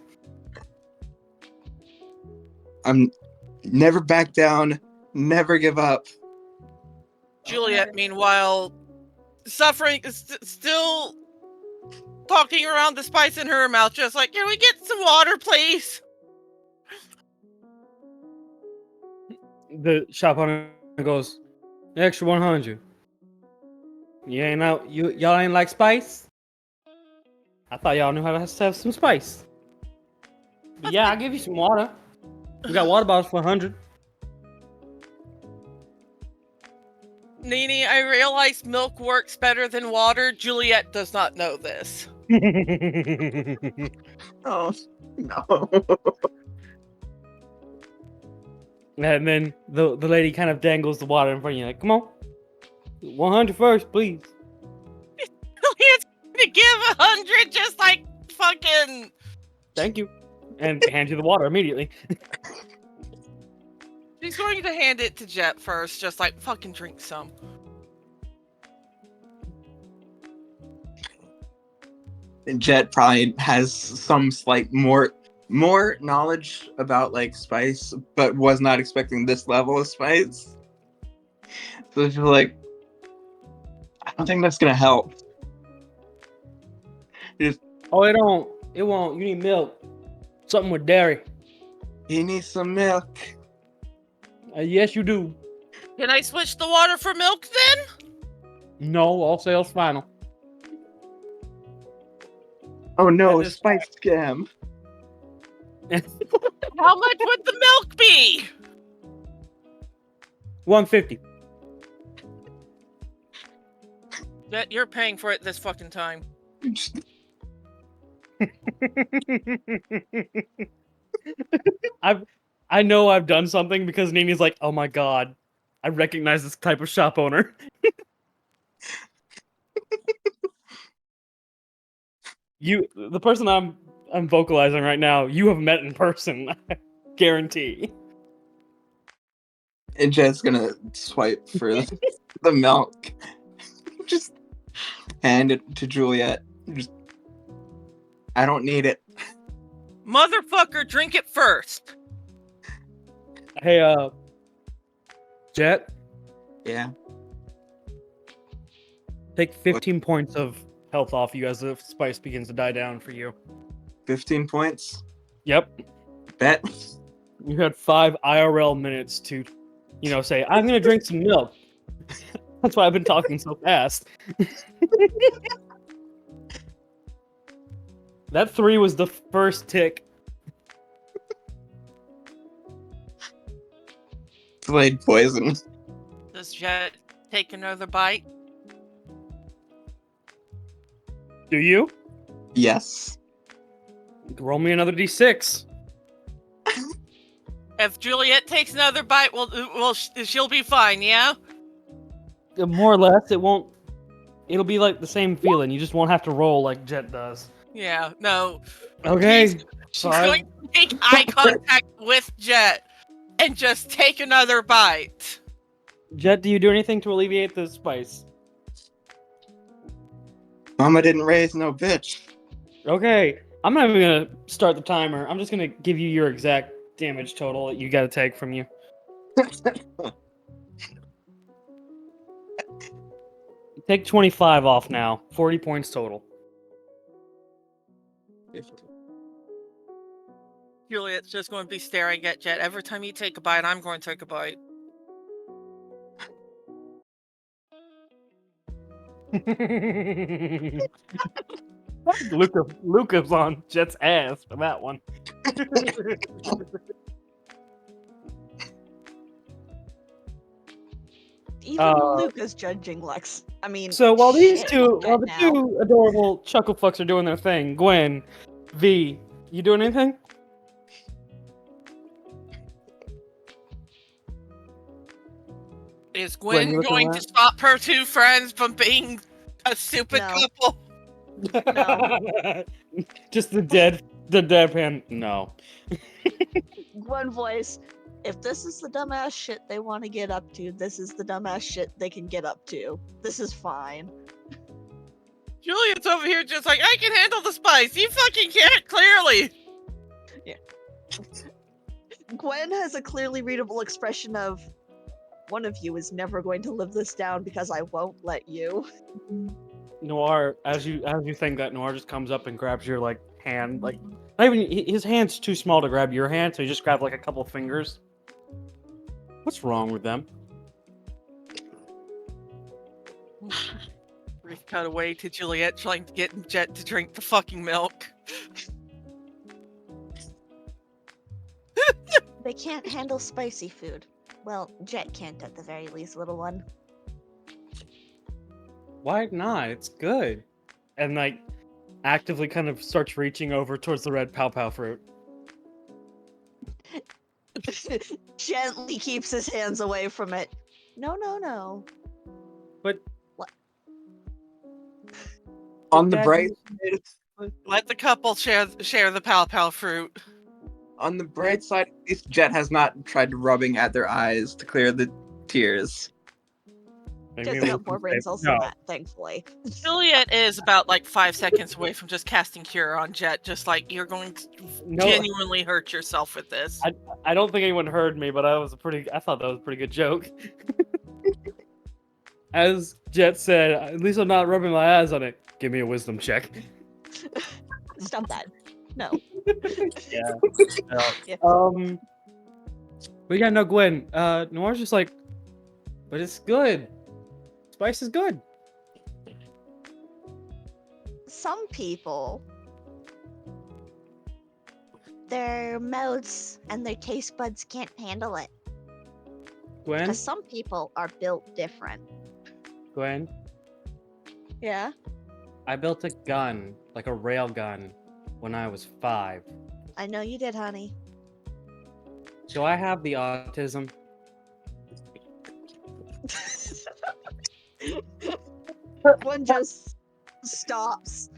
I'm never back down, never give up. Juliet, meanwhile, suffering, still talking around the spice in her mouth, just like, can we get some water, please? The shop owner goes, extra 100. Y'all ain't like spice? I thought y'all knew how to have some spice. But yeah, I'll give you some water. We got water bottles for 100. Nini, I realize milk works better than water. Juliet does not know this. Oh, no. And then the lady kind of dangles the water in front of you, like, come on. 100 first, please. Juliet's gonna give 100 just like fucking... Thank you. and hand you the water immediately. She's going to hand it to Jet first, just like, fucking drink some. Jet probably has some slight more knowledge about like spice, but was not expecting this level of spice. So she's like, I don't think that's gonna help. Oh, it don't. It won't. You need milk. Something with dairy. He needs some milk. Yes, you do. Can I switch the water for milk then? No, all sales final. Oh no, That is- spice scam. How much would the milk be? 150. Jet, you're paying for it this fucking time. I know I've done something because Nini's like, oh my god, I recognize this type of shop owner. The person I'm vocalizing right now, you have met in person. I guarantee. And Jet's gonna swipe for the milk. Just hand it to Juliet. Just, I don't need it. Motherfucker, drink it first. Hey, Jet, Yeah. take 15 points of health off you as the spice begins to die down for you. 15 points. Yep. Bet. You had 5 IRL minutes to, say, I'm gonna drink some milk. That's why I've been talking so fast. That 3 was the first tick. Blade poison. Does Jet take another bite? Do you? Yes. Roll me another d6. If Juliet takes another bite, she'll be fine, yeah? More or less, it won't. It'll be like the same feeling. You just won't have to roll like Jet does. Yeah, no. Okay. She's Five. going to make eye contact with Jet and just take another bite. Jet, do you do anything to alleviate the spice? Mama didn't raise no bitch. Okay. I'm not even gonna start the timer. I'm just gonna give you your exact damage total that you gotta take from you. Take 25 off now. 40 points total. Juliet's just going to be staring at Jet. Every time you take a bite, I'm going to take a bite. Luca's on Jet's ass for that one. Even Luca's judging Lex. I mean, So while these shit, two, not while the now. two adorable chuckle fucks are doing their thing, Gwen, V, you doing anything? Is Gwen, Gwen you looking going to around? stop her two friends from being a stupid No. couple? No. Just the deadpan. No. One voice. If this is the dumbass shit they want to get up to, this is the dumbass shit they can get up to. This is fine. Juliet's over here just like, I can handle the spice. You fucking can't, clearly. Gwen has a clearly readable expression of, one of you is never going to live this down because I won't let you. Noir, as you think that, Noir just comes up and grabs your like hand, like not even his hand's too small to grab your hand, so he just grabs like a couple fingers. What's wrong with them? Brief cut away to Juliet trying to get Jet to drink the fucking milk. They can't handle spicy food. Well, Jet can't at the very least, little one. Why not? It's good. And like actively kind of starts reaching over towards the red pow pow fruit. Gently keeps his hands away from it. No. But On the Dad, bright Let the couple share the pal pal fruit. On the bright side, at least Jet has not tried rubbing at their eyes to clear the tears. Maybe Jet's we got more can brain say cells no. than that, thankfully. Juliet is about like 5 seconds away from just casting Cure on Jet, just like you're going to No. genuinely hurt yourself with this. I don't think anyone heard me, but I thought that was a pretty good joke. As Jet said, at least I'm not rubbing my eyes on it. Give me a wisdom check. Stop that. No. Yeah. Yeah. But yeah, no, Gwen. Noir's just like, but it's good. Spice is good. Some people, their mouths and their taste buds can't handle it. Gwen, Because some people are built different. Gwen, Yeah? I built a gun, like a rail gun, when I was 5. I know you did, honey. Do I have the autism? One just stops,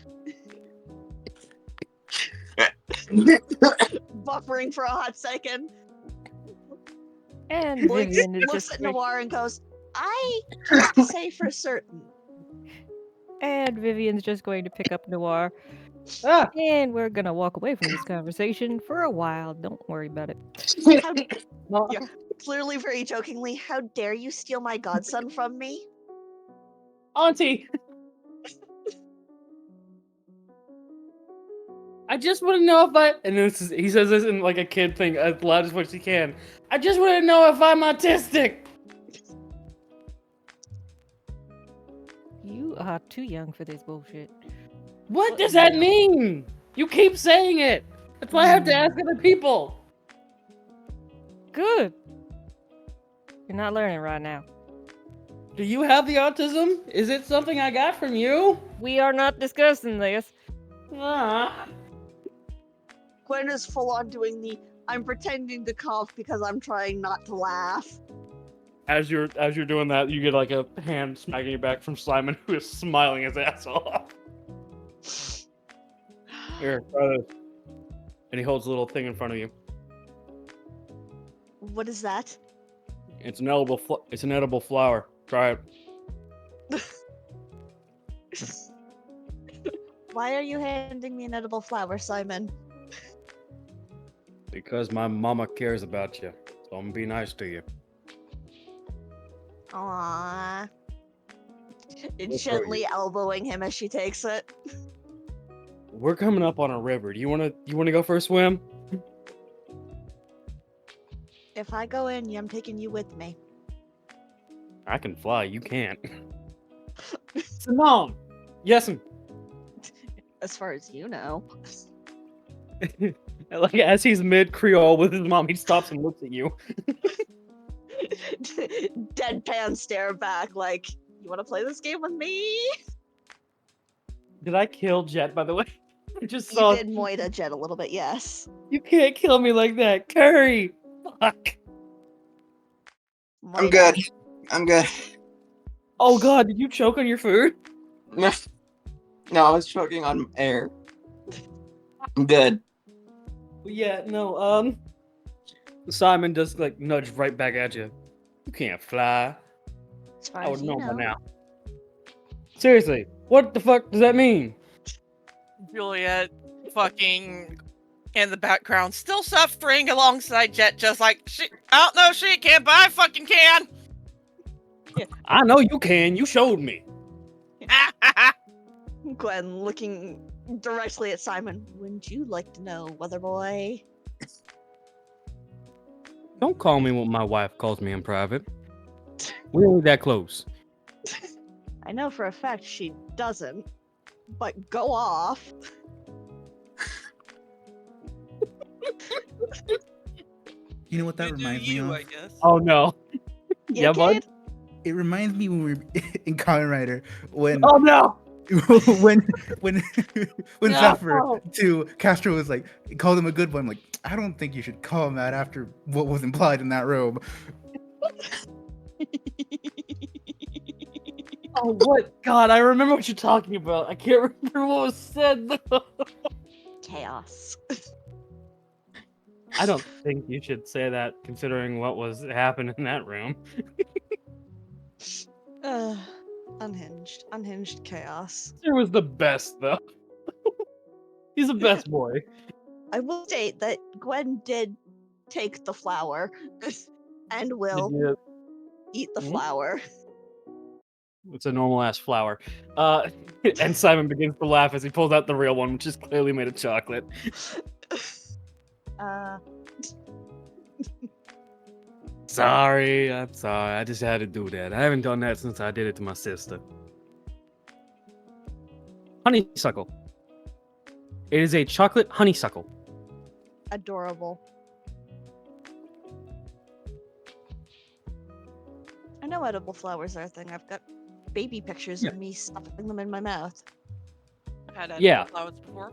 buffering for a hot second, And Vivian is looks just at Noir and goes, I can't say for certain. and Vivian's just going to pick up Noir, Ah! and we're gonna walk away from this conversation for a while. Don't worry about it. How, No. yeah, clearly very jokingly, how dare you steal my godson from me? Auntie! I just want to know if he says this in like a kid thing as loud as much he can. I just want to know if I'm autistic! You are too young for this bullshit. What does that mean? You keep saying it! That's why I have to ask other people! Good. You're not learning right now. Do you have the autism? Is it something I got from you? We are not discussing this. Ah. Gwen is full on doing the I'm pretending to cough because I'm trying not to laugh. As you're doing that, you get like a hand smacking your back from Simon, who is smiling his ass off. Here, try this. And he holds a little thing in front of you. What is that? It's an edible flower. Try it. Why are you handing me an edible flower, Simon? Because my mama cares about you. So I'm gonna be nice to you. Aww. Good for Gently elbowing him as she takes it. We're coming up on a river. Do you wanna go for a swim? If I go in, I'm taking you with me. I can fly. You can't. Simone. Yes. As far as you know. Like as he's mid Creole with his mom, he stops and looks at you. Deadpan stare back like, you want to play this game with me? Did I kill Jet, by the way? I just You saw. did Moida Jet a little bit, yes. You can't kill me like that, Curry. Fuck. I'm good. I'm good. Oh God, did you choke on your food? No, I was choking on air. I'm good. Yeah, no. Simon does like nudge right back at you. You can't fly. As far I would as you know by know. now. Seriously, what the fuck does that mean? Juliet fucking in the background, still suffering alongside Jet, just like, I don't know, she can't, but I fucking can. I know you can. You showed me. Gwen looking directly at Simon. Wouldn't you like to know, weather boy? Don't call me what my wife calls me in private. We ain't that close. I know for a fact she doesn't, but go off. You know what that You do reminds me you, of? I guess. Oh no. Yeah, bud. kid? It reminds me when we were in Kamen Rider when Oh no. when when No. Zephyr to Castro was like called him a good one. Like, I don't think you should call him that after what was implied in that robe. Oh what? God, I remember what you're talking about. I can't remember what was said though. Chaos. I don't think you should say that, considering what was happening in that room. Unhinged chaos. Sir was the best, though. He's the best boy. I will state that Gwen did take the flower and will Yeah, eat the Mhm. flower. it's a normal ass flower. And Simon begins to laugh as he pulls out the real one, which is clearly made of chocolate. Sorry, I'm sorry. I just had to do that. I haven't done that since I did it to my sister. Honeysuckle. It is a chocolate honeysuckle. Adorable. I know edible flowers are a thing. I've got baby pictures Yeah. of me stuffing them in my mouth. I've had edible Yeah. flowers before.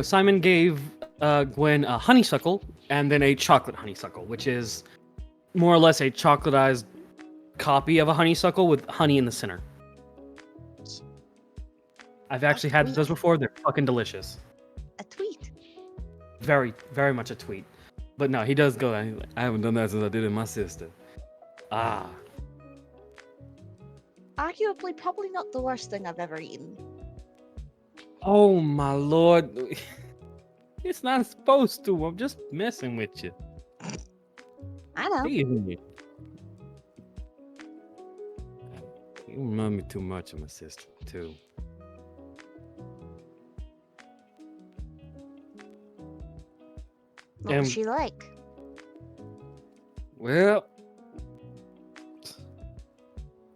Simon gave Gwen a honeysuckle and then a chocolate honeysuckle, which is more or less a chocolatized copy of a honeysuckle with honey in the center. I've actually had those before. They're fucking delicious. A tweet. Very, very much a tweet. But no, he does go. I haven't done that since I did it with my sister. Ah. Arguably, probably not the worst thing I've ever eaten. Oh my lord. It's not supposed to. I'm just messing with you. I know. You remind me too much of my sister, too. What was she like? Well,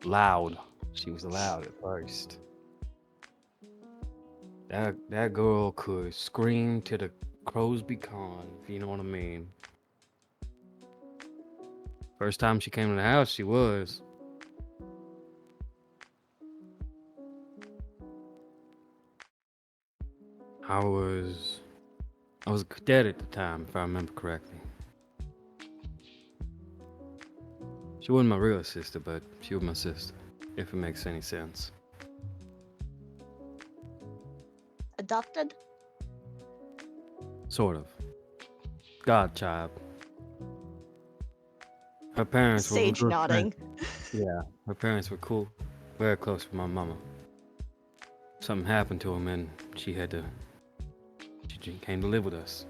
loud. She was loud at first. That girl could scream to the crows be gone, if you know what I mean. First time she came to the house, she was. I was a cadet at the time, if I remember correctly. She wasn't my real sister, but she was my sister, if it makes any sense. Adopted? Sort of. Godchild. Her parents were Sage good nodding. friends. Yeah, her parents were cool, very close with my mama. Something happened to him and she came to live with us.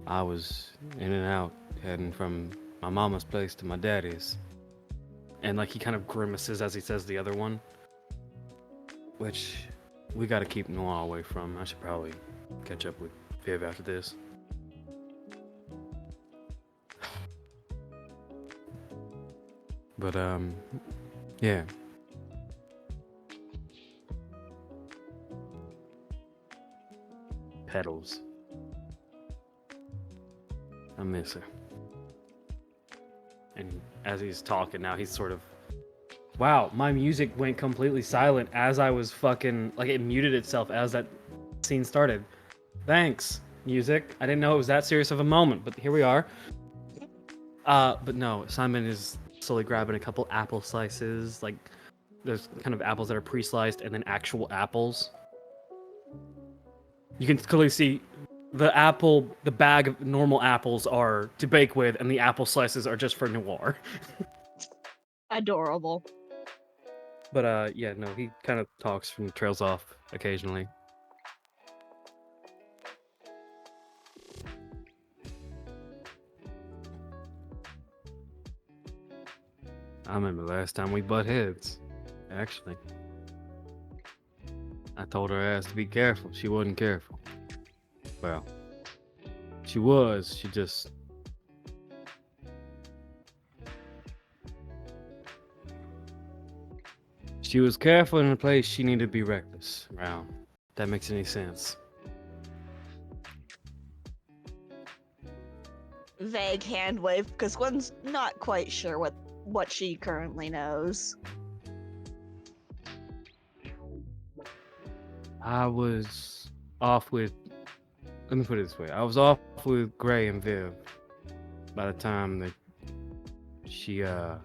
I was in and out, heading from my mama's place to my daddy's. And like he kind of grimaces as he says the other one, which we gotta keep Noir away from. I should probably catch up with Viv after this. But yeah. Petals. I miss her. And as he's talking now, he's sort of, wow, my music went completely silent as I was fucking, like it muted itself as that scene started. Thanks, music. I didn't know it was that serious of a moment, but here we are. But no, Simon is slowly grabbing a couple apple slices, like there's kind of apples that are pre-sliced and then actual apples. You can clearly see the bag of normal apples are to bake with, and the apple slices are just for Noir. Adorable. But yeah, no, he kind of talks and trails off occasionally. I remember last time we butt heads, actually. I told her ass to be careful. She wasn't careful. Well, she was. She just... She was careful in a place she needed to be reckless around. If that makes any sense. Vague hand wave, because Gwen's not quite sure what she currently knows. I was off with... Let me put it this way. I was off with Gray and Viv by the time that she got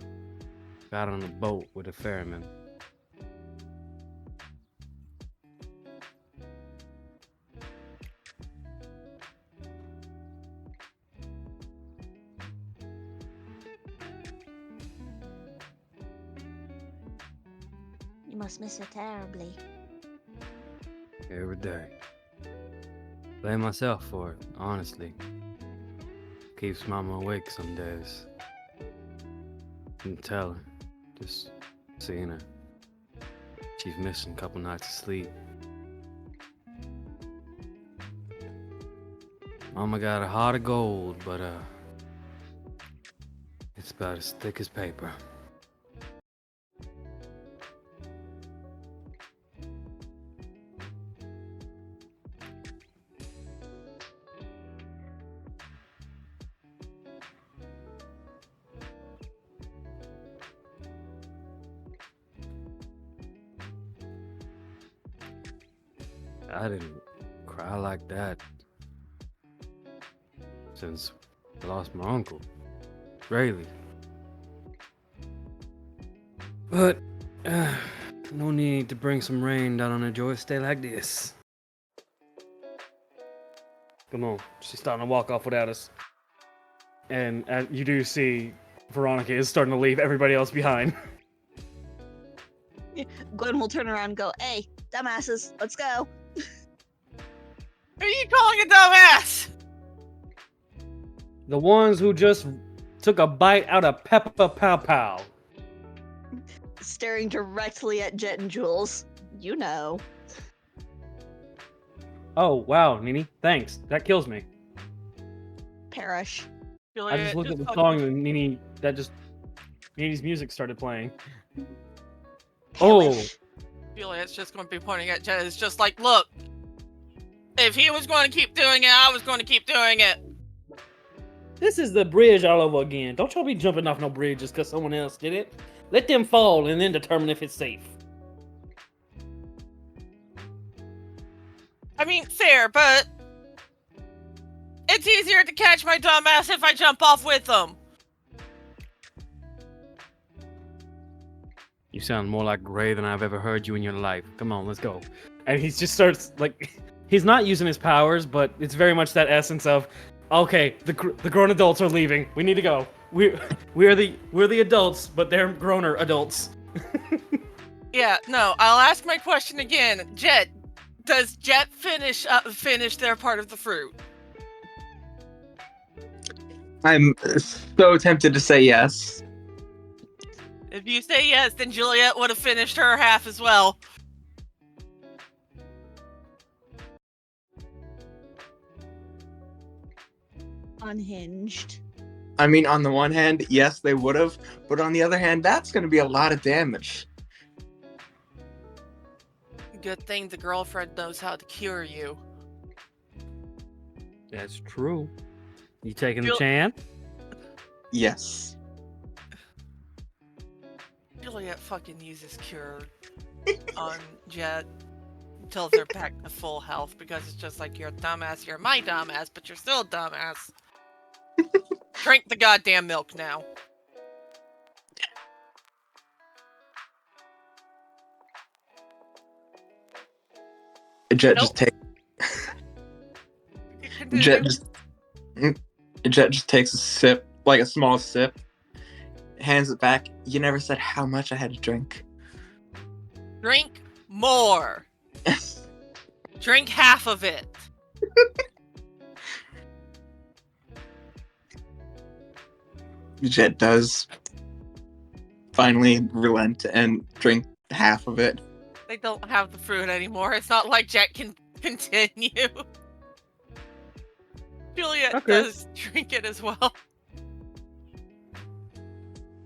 on a boat with a ferryman. You must miss her terribly. Every day. Blame myself for it, honestly. Keeps Mama awake some days. Didn't tell her. Just seeing her. She's missing a couple nights of sleep. Mama got a heart of gold, but it's about as thick as paper. I didn't cry like that since I lost my uncle, Rayleigh. But no need to bring some rain down on a joyous day like this. Come on, she's starting to walk off without us. And you do see Veronica is starting to leave everybody else behind. Gwen will turn around and go, "Hey, dumbasses, let's go." Who are you calling a dumbass? The ones who just took a bite out of Peppa Pow Pow. Staring directly at Jet and Jules. You know. Oh, wow, Nini, thanks. That kills me. Perish. I just looked at the song and Nini's music started playing. Perish. Juliet's just going to be pointing at Jet. It's just like, look, if he was going to keep doing it, I was going to keep doing it. This is the bridge all over again. Don't y'all be jumping off no bridge just because someone else did it. Let them fall and then determine if it's safe. I mean, fair, but it's easier to catch my dumbass if I jump off with them. You sound more like Gray than I've ever heard you in your life. Come on, let's go. And he just starts, like, he's not using his powers, but it's very much that essence of, okay, the grown adults are leaving. We need to go. We're the adults, but they're growner adults. Yeah, no, I'll ask my question again. Jet, does Jet finish their part of the fruit? I'm so tempted to say yes. If you say yes, then Juliet would have finished her half as well. Unhinged. I mean, on the one hand, yes, they would have, but on the other hand, that's going to be a lot of damage. Good thing the girlfriend knows how to cure you. That's true. You taking the chance? Yes. Juliet fucking uses cure on Jet until they're back to full health because it's just like, you're a dumbass, you're my dumbass, but you're still a dumbass. Drink the goddamn milk now. Jet Nope. just take. Continue. Jet just takes a sip, like a small sip, hands it back. You never said how much I had to drink. Drink more. Drink half of it. Jet does finally relent and drink half of it. They don't have the fruit anymore. It's not like Jet can continue. Juliet does drink it as well.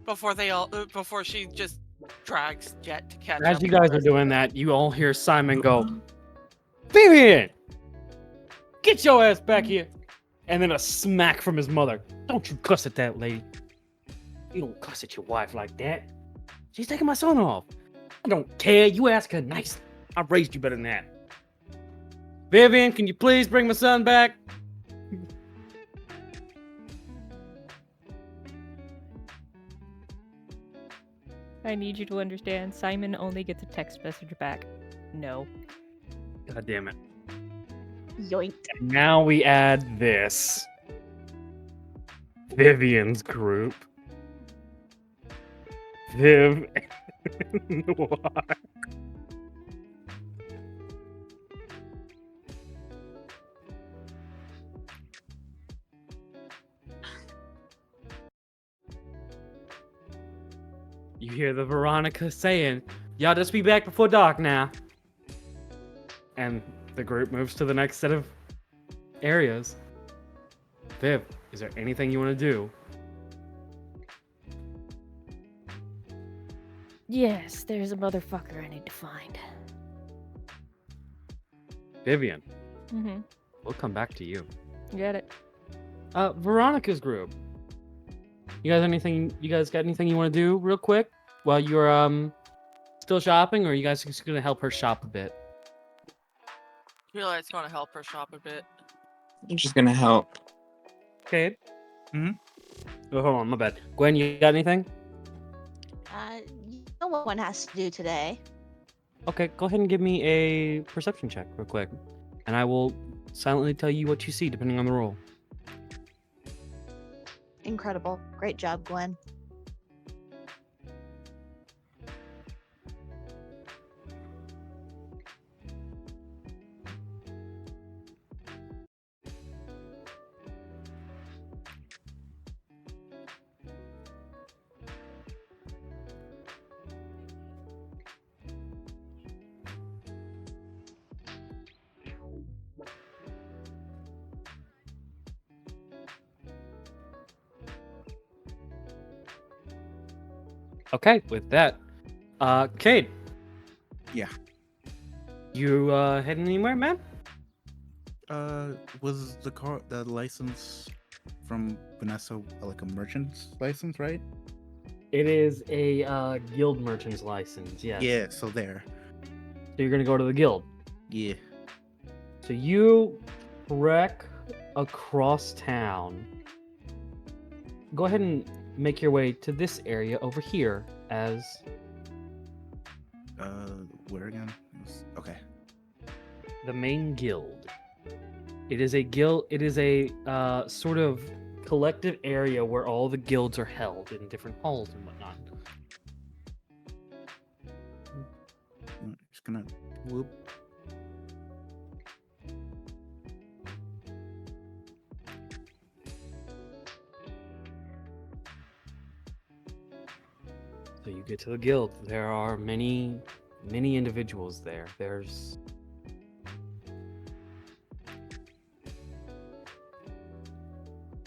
Before she just drags Jet to catch up. As you guys are doing that, you all hear Simon go, Vivian! Get your ass back here! And then a smack from his mother. Don't you cuss at that lady. You don't cuss at your wife like that. She's taking my son off. I don't care. You ask her nicely. I raised you better than that. Vivian, can you please bring my son back? I need you to understand, Simon only gets a text message back. No. God damn it. Yoink. Now we add this. Vivian's group. Viv and Noir. you hear the Veronica saying, "Y'all just be back before dark now." And the group moves to the next set of areas. Viv, is there anything you want to do? Yes, there's a motherfucker I need to find. Vivian, Mm-hmm. we'll come back to you. Get it. Veronica's group. You guys got anything you want to do real quick while you're still shopping, or are you guys just gonna help her shop a bit? I feel like it's going to help her shop a bit. I'm just gonna help. Okay. Mhm. Oh, hold on, my bad. Gwen, you got anything? No one has to do today. Okay, go ahead and give me a perception check real quick, and I will silently tell you what you see depending on the roll. Incredible. Great job, Gwen. Okay, with that, Cade. Yeah. You heading anywhere, man? Was the license from Vanessa like a merchant's license, right? It is a guild merchant's license. Yes. Yeah, so there. So you're gonna go to the guild. Yeah. So you trek across town. Go ahead and make your way to this area over here as Where again? Okay. the main guild. It is a guild. It is a sort of collective area where all the guilds are held in different halls and whatnot. Just gonna whoop. So you get to the guild. There are many individuals there.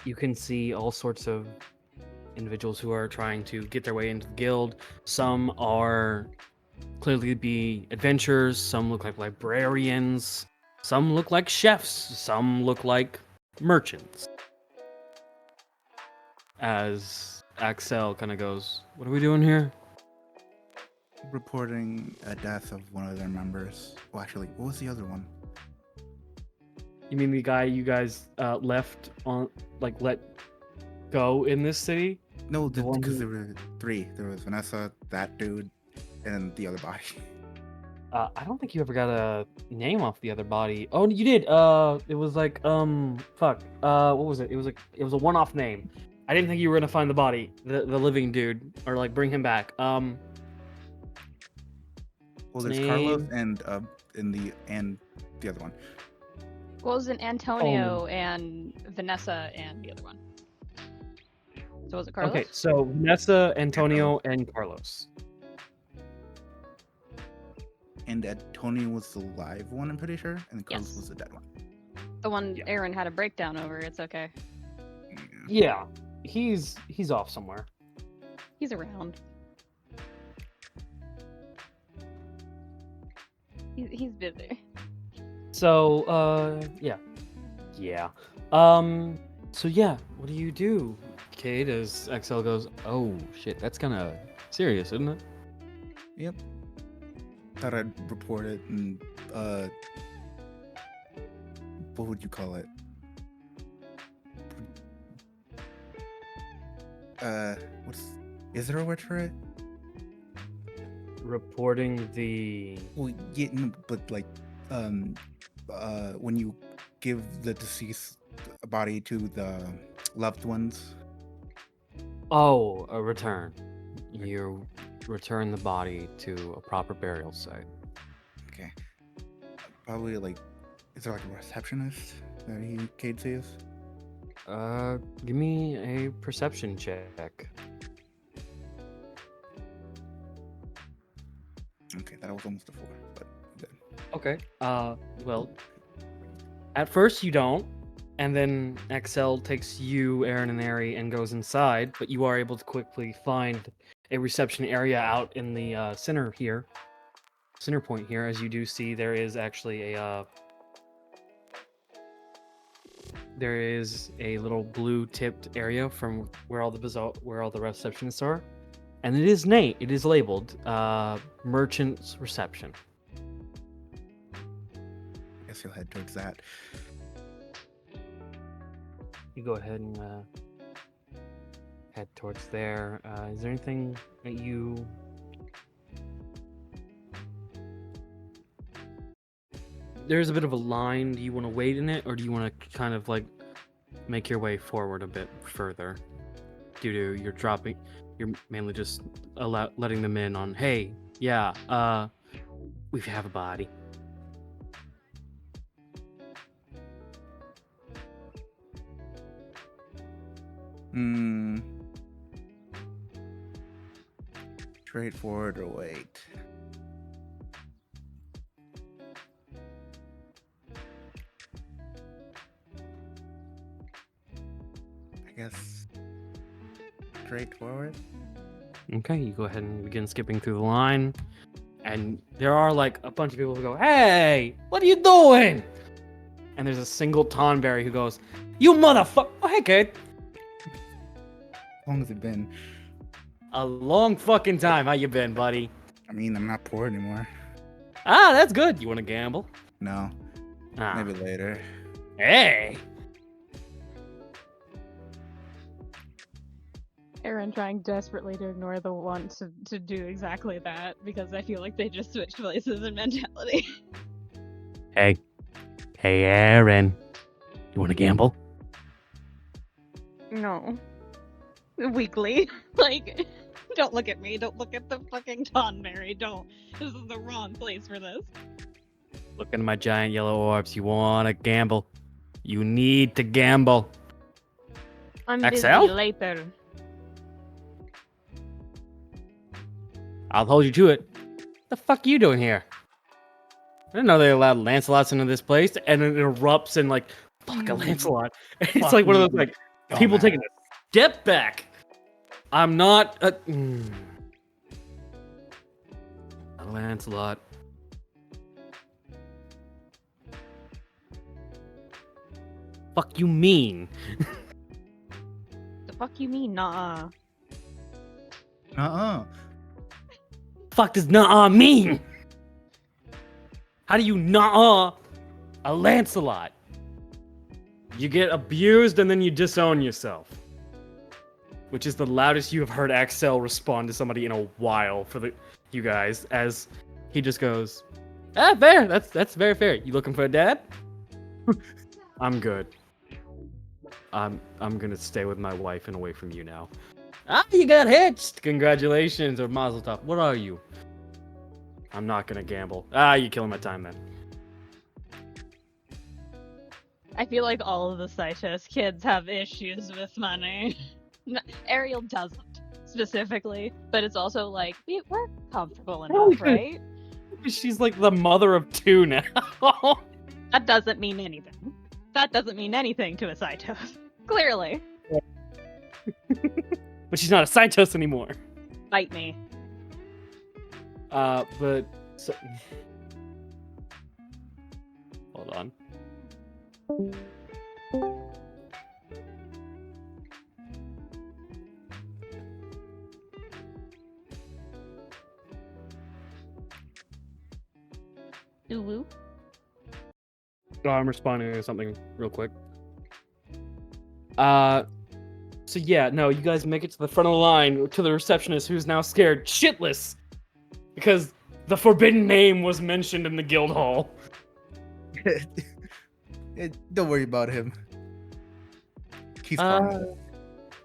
You can see all sorts of individuals who are trying to get their way into the guild. Some are clearly be adventurers, some look like librarians, some look like chefs, some look like merchants. As Axel kind of goes, "What are we doing here?" Reporting a death of one of their members. Well, actually, what was the other one? You mean the guy you guys left on, like, let go in this city? No, The one because who- there were three. There was Vanessa, that dude, and the other body. I don't think you ever got a name off the other body. Oh, you did. It was like fuck. What was it? It was a one-off name. I didn't think you were gonna find the body, the living dude, or like bring him back. Well, there's name- Carlos and the other one. What was it? Antonio and Vanessa and the other one. So was it Carlos? Okay, so Vanessa, Antonio, and Carlos. And Antonio was the live one, I'm pretty sure, and Carlos Yes. was the dead one. The one Yeah. Aaron had a breakdown over. It's okay. Yeah, he's off somewhere. He's around. He's busy. So, yeah. So yeah, what do you do, Cade? As XL goes, "Oh shit, that's kind of serious, isn't it?" Yep. Thought I'd report it and what would you call it? Is there a word for it? Reporting the. Well, yeah, no, but like, when you give the deceased body to the loved ones. Oh, a return. You return the body to a proper burial site. Okay. Probably like, is there like a receptionist that Cade sees? Give me a perception check. Okay, that was almost a 4, but good. Okay. Well, at first you don't, and then Excel takes you, Aaron, and Ari and goes inside, but you are able to quickly find a reception area out in the center point here. As you do see, there is actually a little blue tipped area from where all the receptionists are, and it is labeled merchant's reception. I guess you'll head towards that. You go ahead and head towards there. Is there anything that you... There's a bit of a line. Do you want to wait in it, or do you want to kind of like make your way forward a bit further? Due to you're mainly just letting them in on, hey, yeah, we have a body. Straightforward or wait? I guess straightforward. Okay, you go ahead and begin skipping through the line, and there are like a bunch of people who go, "Hey, what are you doing?" And there's a single Tonberry who goes, "You motherfucker!" Oh, hey, kid. How long has it been? A long fucking time. How you been, buddy? I mean, I'm not poor anymore. Ah, that's good. You want to gamble? No, Ah. maybe later. Hey. Aaron trying desperately to ignore the want to do exactly that because I feel like they just switched places in mentality. Hey, Aaron. You want to gamble? No. Weekly. Like, don't look at me. Don't look at the fucking Tonberry. Don't. This is the wrong place for this. Look at my giant yellow orbs. You want to gamble? You need to gamble. I'm XL? busy later. I'll hold you to it. What the fuck are you doing here? I didn't know they allowed Lancelots into this place, and it erupts in like, fuck a Lancelot. It's Fuck like one of me, those like people dumbass. taking a step back. I'm not a Lancelot. Fuck you mean? The fuck you mean, nah? Fuck does nah mean? How do you nah a Lancelot? You get abused and then you disown yourself. Which is the loudest you have heard Axel respond to somebody in a while for you guys, as he just goes, fair, that's very fair. You looking for a dad? I'm good. I'm gonna stay with my wife and away from you now. Ah, you got hitched! Congratulations, or mazel tov. What are you? I'm not gonna gamble. Ah, you're killing my time then. I feel like all of the Cytos kids have issues with money. Ariel doesn't, specifically, but it's also like, we're comfortable enough, right? She's like the mother of 2 now. That doesn't mean anything. That doesn't mean anything to a Cytos. Clearly. But she's not a Cytos anymore. Bite me. But so... Hold on. Ulu. Oh, I'm responding to something real quick. So yeah, no, you guys make it to the front of the line to the receptionist, who's now scared shitless because the forbidden name was mentioned in the guild hall. Don't worry about him. He's fine.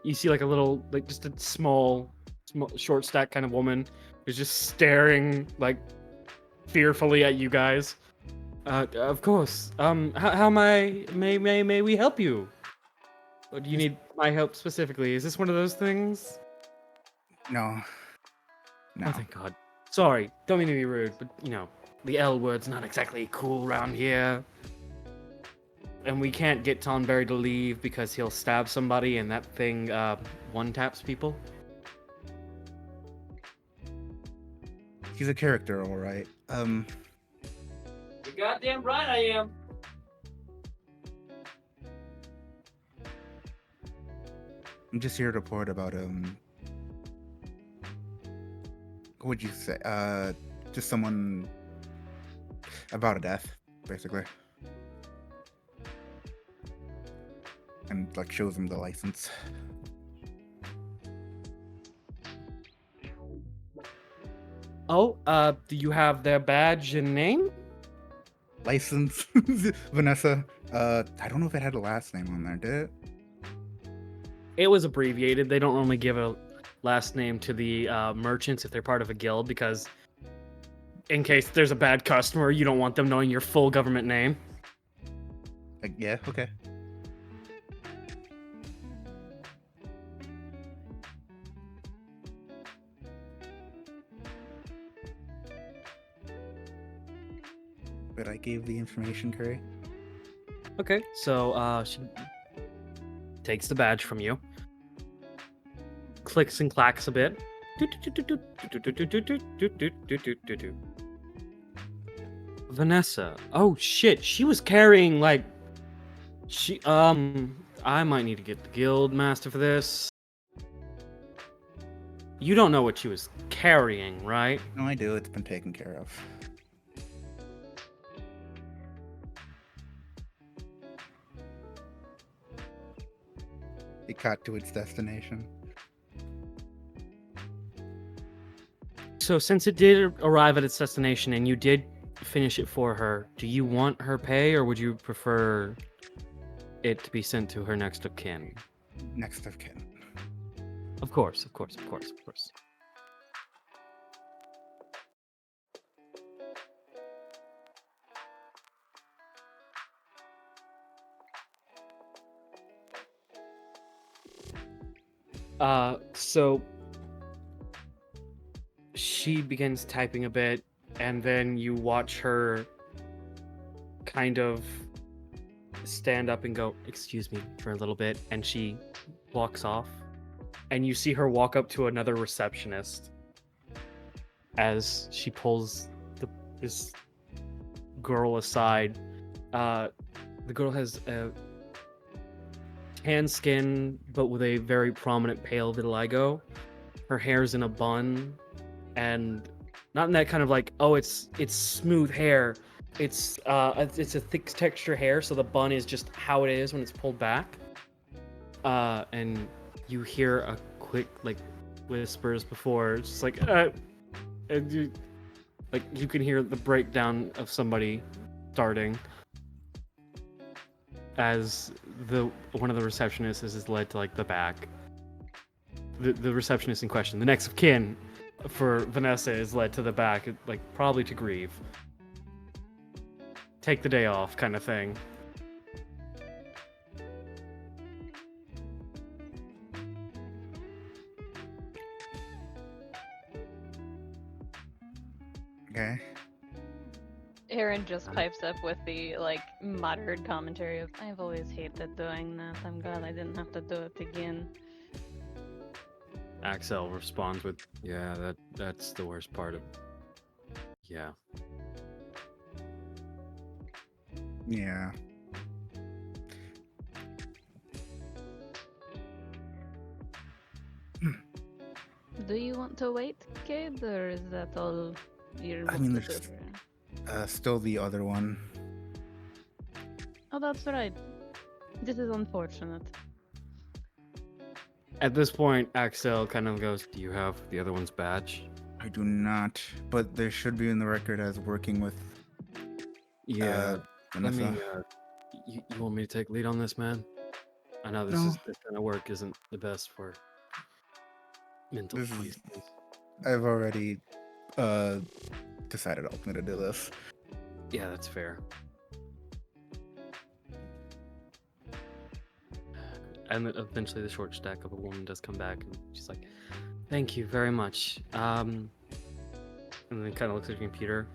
You see like a little, like just a small short stack kind of woman who's just staring like fearfully at you guys. Of course. How may we help you? Or do you need my help specifically? Is this one of those things? No. Oh, thank God. Sorry, don't mean to be rude, but the L word's not exactly cool around here. And we can't get Tonberry to leave because he'll stab somebody and that thing one-taps people. He's a character, all right. You're goddamn right I am. I'm just here to report about what would you say? Just someone about a death, basically. And like shows him the license. Oh, do you have their badge and name? License, Vanessa. I don't know if it had a last name on there, did it? It was abbreviated. They don't normally give a last name to the merchants if they're part of a guild because in case there's a bad customer, you don't want them knowing your full government name. Like, yeah, okay. But I gave the information, Kuri. Okay, so she takes the badge from you, clicks and clacks a bit. Vanessa. Oh shit, she was carrying like I might need to get the guild master for this. You don't know what she was carrying, right? No, I do. It's been taken care of. It got to its destination. So since it did arrive at its destination and you did finish it for her, do you want her pay or would you prefer it to be sent to her next of kin? Next of kin. Of course. So she begins typing a bit, and then you watch her kind of stand up and go, "Excuse me," for a little bit, and she walks off. And you see her walk up to another receptionist as she pulls this girl aside. The girl has a tan skin, but with a very prominent pale vitiligo. Her hair's in a bun, and not in that kind of like, oh, it's smooth hair. It's a thick texture hair, so the bun is just how it is when it's pulled back. And you hear a quick like whispers before, it's just like, and you can hear the breakdown of somebody starting as one of the receptionists is led to like the back. The receptionist in question, the next of kin for Vanessa, is led to the back, like probably to grieve, take the day off kind of thing. Okay. Aaron just pipes up with the like muttered commentary of, "I've always hated doing that. I'm glad I didn't have to do it again." Axel responds with, "Yeah, that's the worst part of." Yeah. Yeah. Do you want to wait, Cayde, or is that all you're I mean, want to there's do? still the other one. Oh, that's right. This is unfortunate. At this point, Axel kind of goes, "Do you have the other one's badge?" I do not, but there should be in the record as working with. Yeah. Let Vanessa. me. You want me to take lead on this, man? I know this No. this kind of work isn't the best for mental This is- police. I've already decided I'm gonna do this. Yeah, that's fair. And then eventually the short stack of a woman does come back and she's like, "Thank you very much. and then kind of looks at your computer.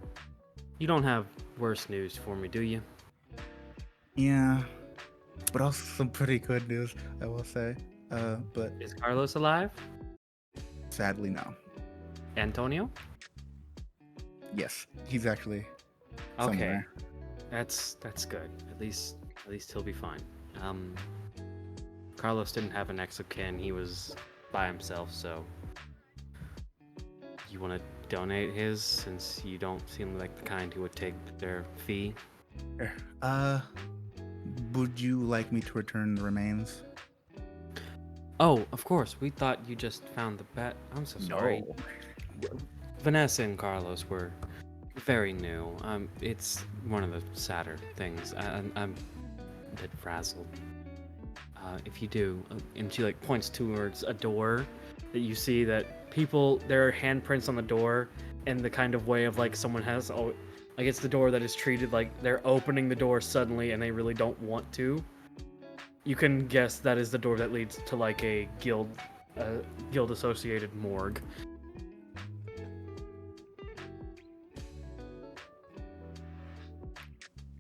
You don't have worse news for me, do you? Yeah, but also some pretty good news, I will say. But Is Carlos alive? sadly, no. Antonio? Yes, he's actually Okay, somewhere. that's good. At least he'll be fine. Carlos didn't have an ex of kin. He was by himself, so you want to donate his since you don't seem like the kind who would take their fee. Sure. Would you like me to return the remains? Oh, of course. We thought you just found the bat. I'm so sorry. Vanessa and Carlos were very new. It's one of the sadder things. I'm a bit frazzled. If you do, and she like points towards a door that you see that people, there are handprints on the door, and the kind of way of like someone has, like it's the door that is treated like they're opening the door suddenly and they really don't want to. You can guess that is the door that leads to like a guild associated morgue.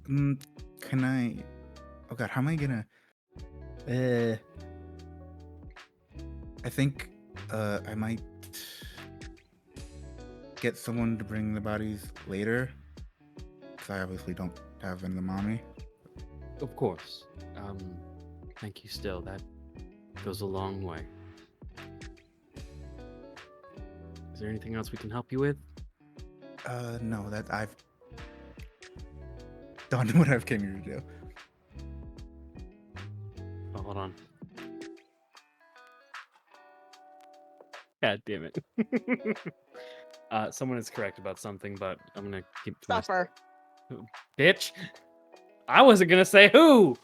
Can I? Oh God, how am I gonna? I think I might get someone to bring the bodies later, because I obviously don't have them on me. Of course. Thank you still. That goes a long way. Is there anything else we can help you with? No, that I've done what I've came here to do. Oh, hold on. God damn it. Someone is correct about something, but I'm gonna keep to myself. Suffer. Bitch! I wasn't gonna say who!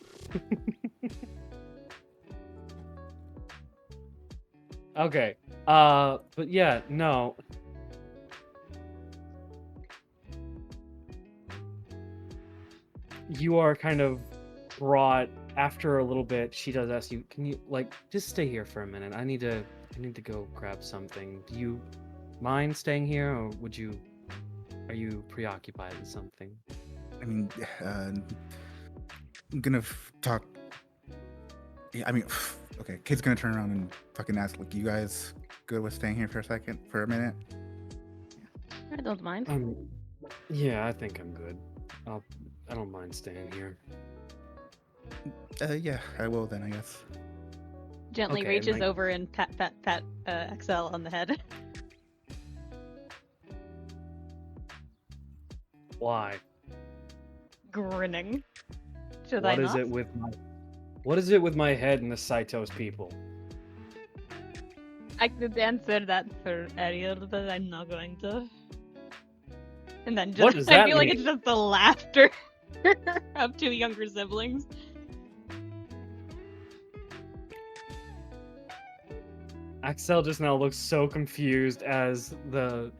Okay. But yeah, no. You are kind of brought after a little bit. She does ask you, can you like just stay here for a minute? I need to go grab something. Do you mind staying here, or are you preoccupied with something? I mean, I'm gonna talk. Yeah, I mean, okay. Kid's gonna turn around and fucking ask, like, you guys good with staying here for a minute? I don't mind. Yeah, I think I'm good. I don't mind staying here. Yeah, I will then, I guess. Gently Okay, reaches Mike. over and pat Axel on the head. Why? Grinning. Should I What is not? What is it with my head and the Saitos people? I could answer that for Ariel, but I'm not going to. And then just What does I that feel like mean? it's just the laughter of two younger siblings. Axel just now looks so confused as the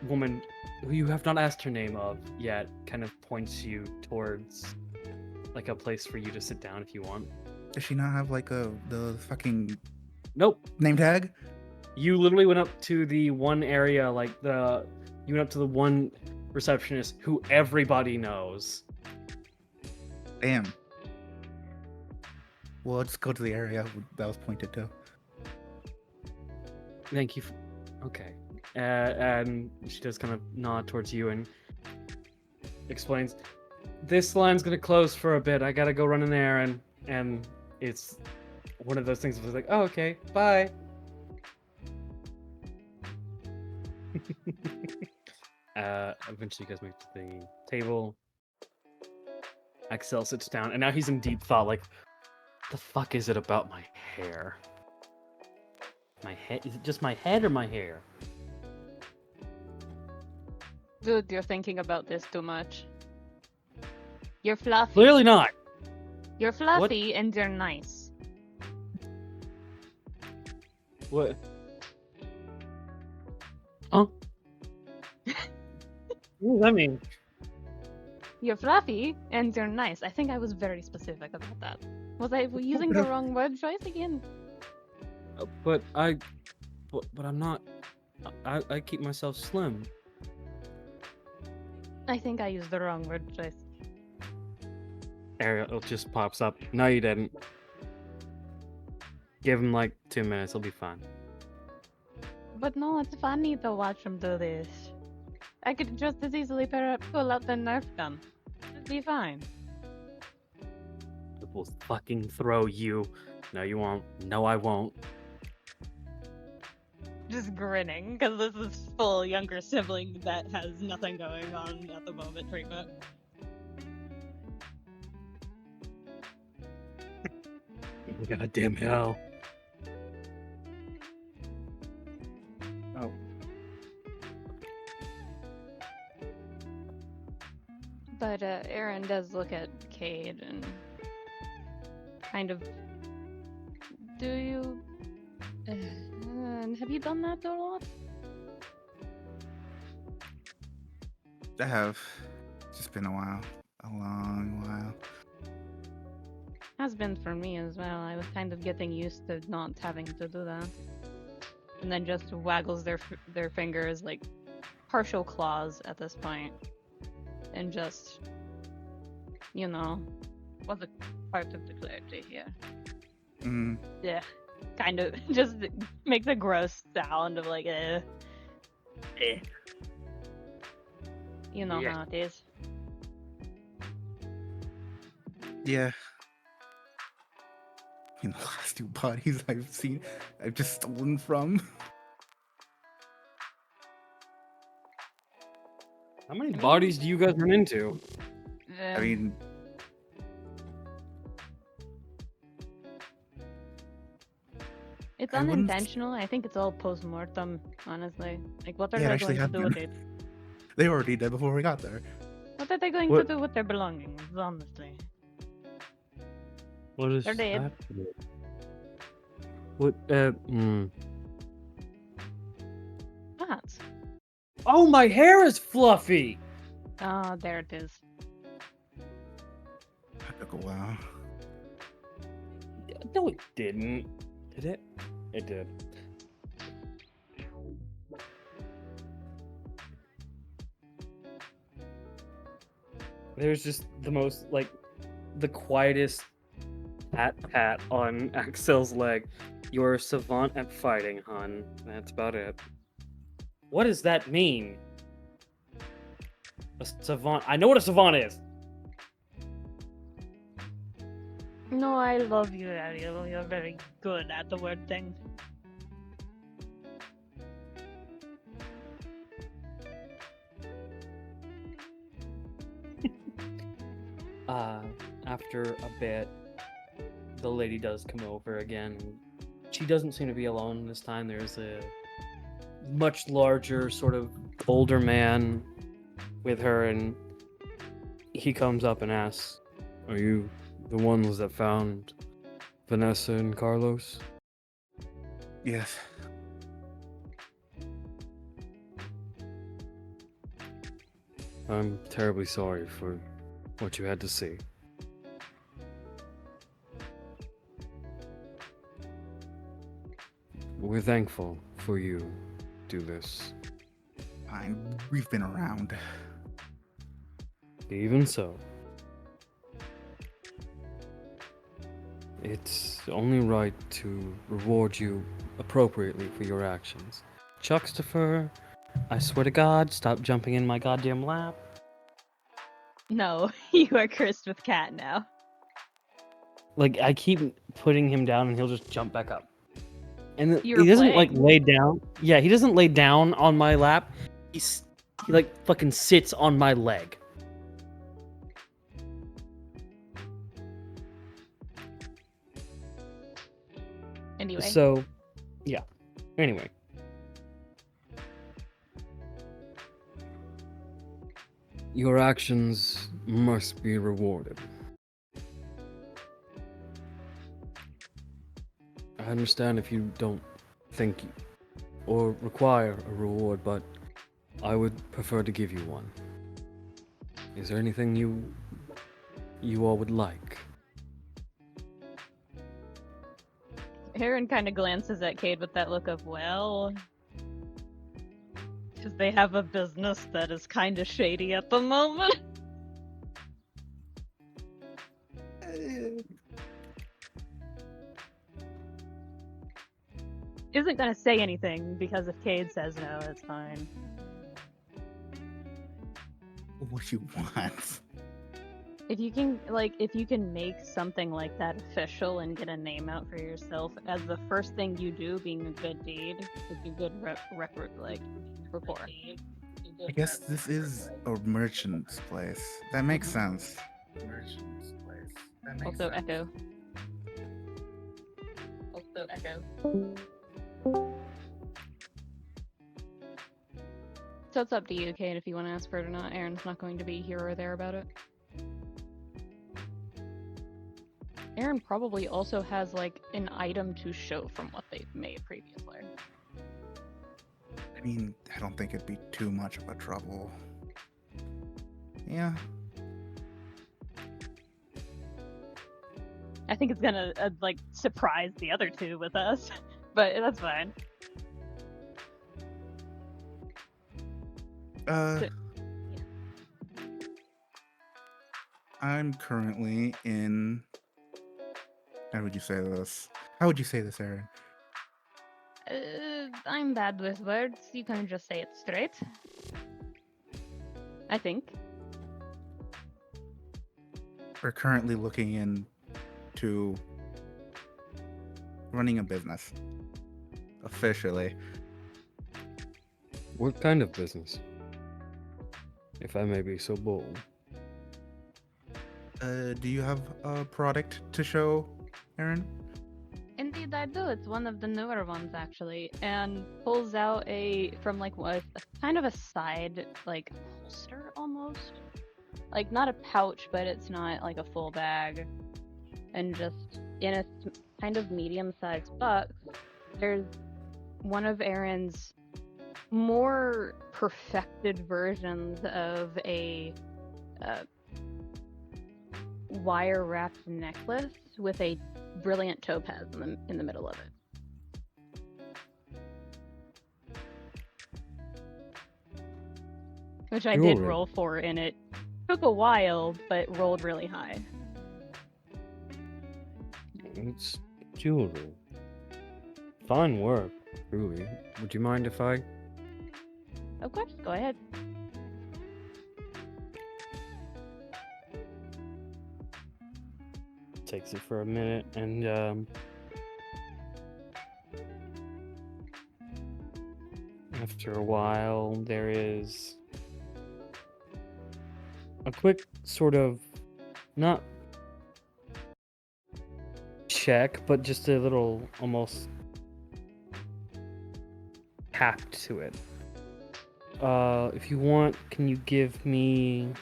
woman who you have not asked her name of yet kind of points you towards like a place for you to sit down if you want. Does she not have like the fucking Nope. name tag? You literally went up to the one area, like you went up to the one receptionist who everybody knows. Damn. Well, let's go to the area that was pointed to. Thank you. Okay. And she does kind of nod towards you and explains, this line's gonna close for a bit. I gotta go run in there, and it's one of those things that was like, oh, okay, bye. Eventually you guys move to the table. Axel sits down, and now he's in deep thought, like, the fuck is it about my hair? My head? Is it just my head or my hair? Dude, you're thinking about this too much. You're fluffy. Clearly not. You're fluffy and you're nice. What? Huh? What does that mean? You're fluffy and you're nice. I think I was very specific about that. Was I using the wrong word choice again? But I'm not. I keep myself slim. I think I used the wrong word choice. Ariel just pops up. No, you didn't. Give him like 2 minutes. He'll be fine. But no, it's funny to watch him do this. I could just as easily pull out the Nerf gun. It'd be fine. It will fucking throw you. No, you won't. No, I won't. Just grinning, because this is full younger sibling that has nothing going on at the moment treatment. Goddamn hell. Oh. But Aaron does look at Cayde and kind of... Do you... have you done that a lot? I have. It's just been a while. A long while. Has been for me as well. I was kind of getting used to not having to do that. And then just waggles their fingers like partial claws at this point. And just, you know, was a part of the clarity here. Mm. Yeah. Kind of just makes a gross sound of like, eh. You know Yeah. how it is. Yeah. I mean, the last 2 bodies I've just stolen from. How many bodies do you guys run into? I mean, It's I wouldn't- unintentional. I think it's all post-mortem, honestly. Like, what are Yeah, it they actually going to do with happened. it? they were already dead before we got there. What are they going What- to do with their belongings, honestly? What is They're dead. happening? What? What? Oh, my hair is fluffy. Oh, there it is. That took a while. No, it didn't. Did it? It did. There's just the most, like, the quietest pat on Axel's leg. You're a savant at fighting, hon. That's about it. What does that mean? A savant. I know what a savant is. No, I love you, Ariel. You're very good at the word thing. After a bit, the lady does come over again. She doesn't seem to be alone this time. There's a much larger, sort of older man with her, and he comes up and asks, "Are you the ones that found Vanessa and Carlos?" Yes. I'm terribly sorry for what you had to see. We're thankful for you do this. Fine. We've been around. Even so, it's only right to reward you appropriately for your actions. Chuckstifer, I swear to God, stop jumping in my goddamn lap. No, you are cursed with cat now. Like, I keep putting him down and he'll just jump back up. And You're he doesn't, like, playing. lay down. Yeah, he doesn't lay down on my lap. He, like, fucking sits on my leg. Anyway. So, yeah. Anyway. Your actions must be rewarded. I understand if you don't think or require a reward, but I would prefer to give you one. Is there anything you all would like? Aaron kind of glances at Cayde with that look of, well, Because they have a business that is kind of shady at the moment. Isn't gonna say anything because if Cayde says no, it's fine. What you want? If you can make something like that official and get a name out for yourself as the first thing you do, being a good deed, would be good rapport. I guess this is a merchant's place. That makes sense. Merchant's place. That makes Also, sense. Echo. So it's up to you, Cayde, if you want to ask for it or not. Aaron's not going to be here or there about it. Aaron probably also has like an item to show from what they've made previously. I mean, I don't think it'd be too much of a trouble. Yeah. I think it's gonna like surprise the other two with us, but that's fine. I'm currently in. How would you say this? How would you say this, Aaron? I'm bad with words. You can just say it straight. I think. We're currently looking into running a business. Officially. What kind of business? If I may be so bold. Do you have a product to show, Aaron? Indeed, I do. It's one of the newer ones, actually, and pulls out from like what kind of a side like holster almost, like not a pouch, but it's not like a full bag, and just in a kind of medium-sized box, there's one of Aaron's more perfected versions of a wire-wrapped necklace with a brilliant topaz in the middle of it. Which I did Jewelry. roll for, and it took a while, but rolled really high. It's jewelry. Fine work, truly. Would you mind if I... Of course, go ahead. Takes it for a minute, and after a while, there is a quick sort of, not check, but just a little almost tap to it. If you want, can you give me...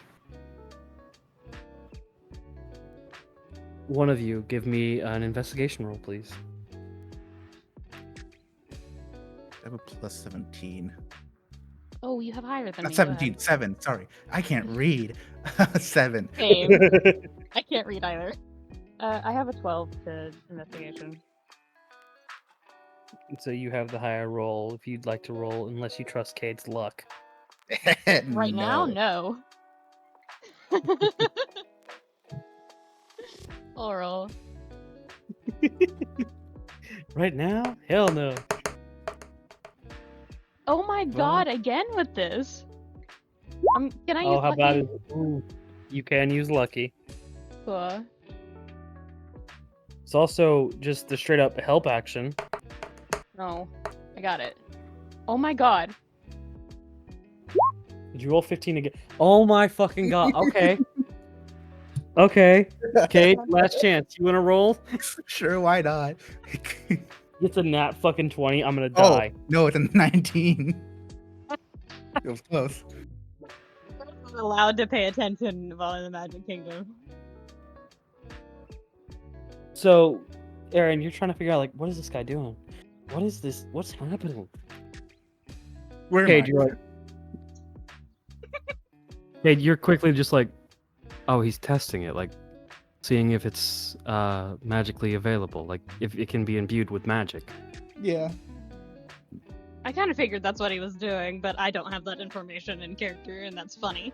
One of you, give me an investigation roll, please. I have a plus 17. Oh, you have higher than Not me. Go 17, ahead. 7. Sorry. I can't read. 7. Same. I can't read either. I have a 12 to investigation. So you have the higher roll if you'd like to roll, unless you trust Cayde's luck. Right now, no. I'll roll. Right now? Hell no. Oh my god, again with this. Can I use How lucky? about it? Ooh, you can use lucky. Cool. It's also just the straight up help action. No, I got it. Oh my god. Did you roll 15 again? Oh my fucking god. Okay. Okay. Cayde, last chance. You wanna roll? Sure, why not? It's a nat fucking 20. I'm gonna Oh, die. no, it's a 19. It was close. I'm allowed to pay attention while in the Magic Kingdom. So, Aaron, you're trying to figure out, like, what is this guy doing? What is this? What's happening? Where Cayde, am I? you're like... Cayde, you're quickly just like, oh, he's testing it, like, seeing if it's magically available, like, if it can be imbued with magic. Yeah. I kind of figured that's what he was doing, but I don't have that information in character, and that's funny.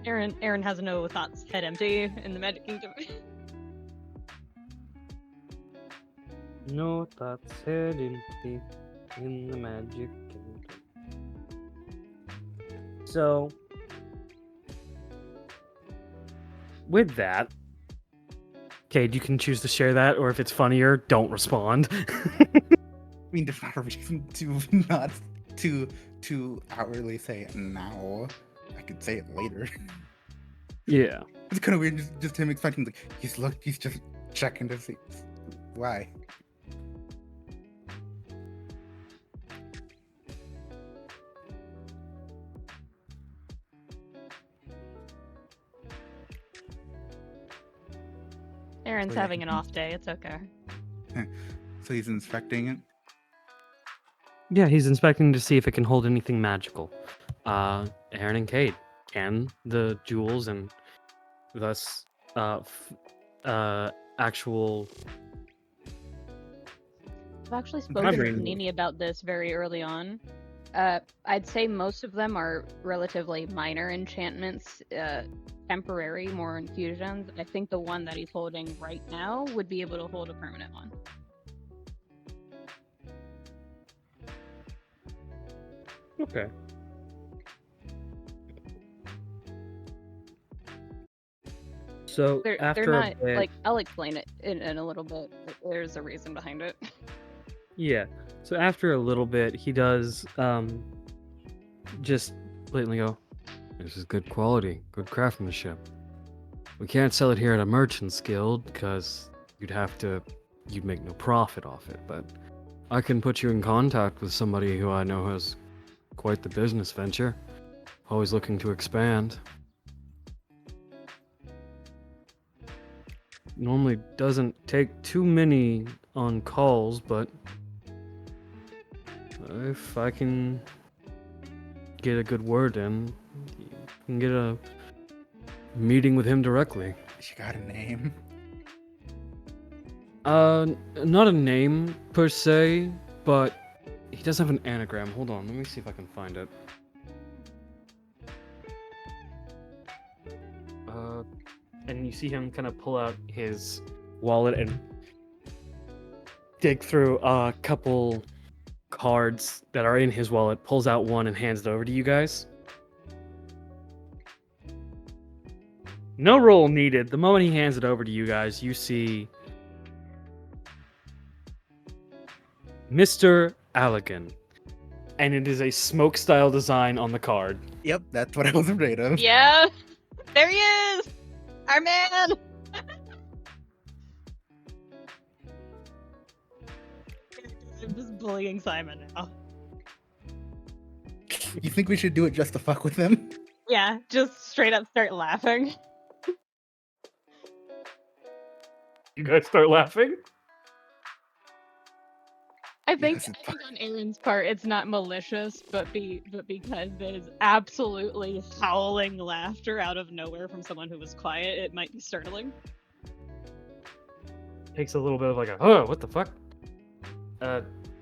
Aaron has no thoughts, head empty in the Magic Kingdom. No thoughts head empty in the Magic Kingdom. So, with that, Cayde, you can choose to share that, or if it's funnier, don't respond. I mean, there's not a reason to not to outwardly say it now. I could say it later. Yeah. It's kind of weird, just him expecting, like, he's just checking to see why. Aaron's Oh, yeah. having an off day. It's okay. So he's inspecting it. Yeah, he's inspecting to see if it can hold anything magical. Aaron and Cayde, can the jewels and thus actual I've actually spoken to brain- Nini about this very early on. I'd say most of them are relatively minor enchantments, temporary, more infusions. I think the one that he's holding right now would be able to hold a permanent one. Okay. So They're after not a bit, like, I'll explain it in a little bit. But there's a reason behind it. yeah. So after a little bit, he does just blatantly go, "This is good quality, good craftsmanship. We can't sell it here at a merchant's guild because you'd make no profit off it. But I can put you in contact with somebody who I know has quite the business venture, always looking to expand. Normally doesn't take too many on calls, but if I can get a good word in, you can get a meeting with him directly." She got a name. Not a name per se, but he does have an anagram. Hold on, let me see if I can find it. And you see him kind of pull out his wallet and dig through a couple cards that are in his wallet, pulls out one and hands it over to you guys. No roll needed. The moment he hands it over to you guys, you see Mr. Allegan. And it is a smoke style design on the card. Yep, that's what I was afraid of. Yeah, there he is, our man. I'm just bullying Simon now. You think we should do it just to fuck with him? Yeah, just straight up start laughing. You guys start laughing? I think, Yes, it's I think on Aaron's part, it's not malicious, but because there's absolutely howling laughter out of nowhere from someone who was quiet, it might be startling. Takes a little bit of like a, oh, what the fuck?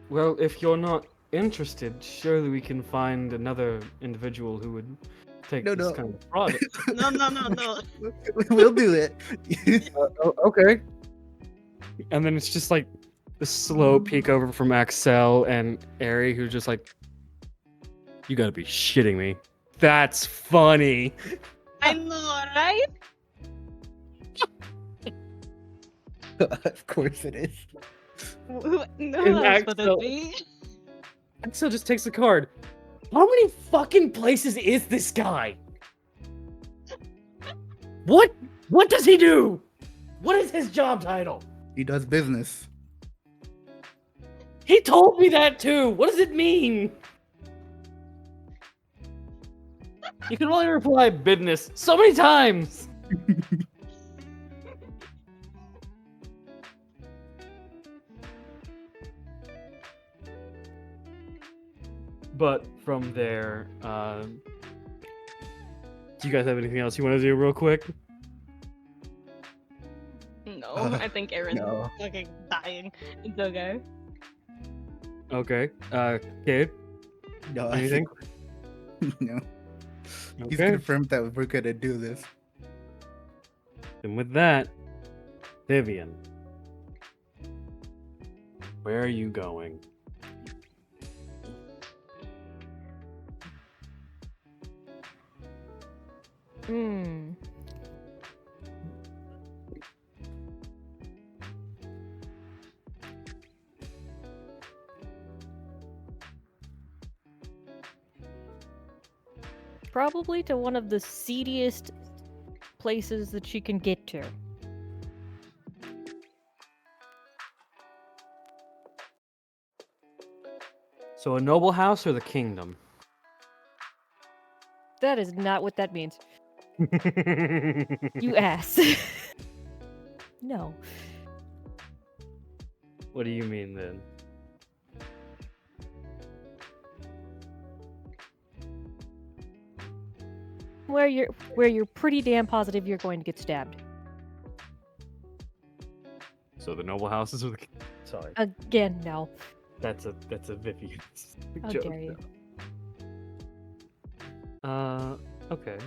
Well, if you're not interested, surely we can find another individual who would take No, this no. kind of product. No. We'll do it. Okay. And then it's just like the slow peek over from Axel and Ari, who's just like, you gotta be shitting me. That's funny. I know, right? Of course it is. Who And else would Axel- it be? Axel just takes the card. How many fucking places is this guy? What does he do? What is his job title? He does business. He told me that too. What does it mean? You can only reply business so many times. But from there, do you guys have anything else you want to do real quick? No. I think Aaron's No. fucking dying. It's okay. Okay. Kid, No, I anything? think no. He's Okay. confirmed that we're gonna do this. And with that, Vivian, where are you going? Hmm. Probably to one of the seediest places that she can get to. So a noble house or the kingdom? That is not what that means. You ass. No. What do you mean then? Where you're pretty damn positive you're going to get stabbed. So the noble houses or the sorry. Again, no. That's a Vivian How joke. dare you? Okay.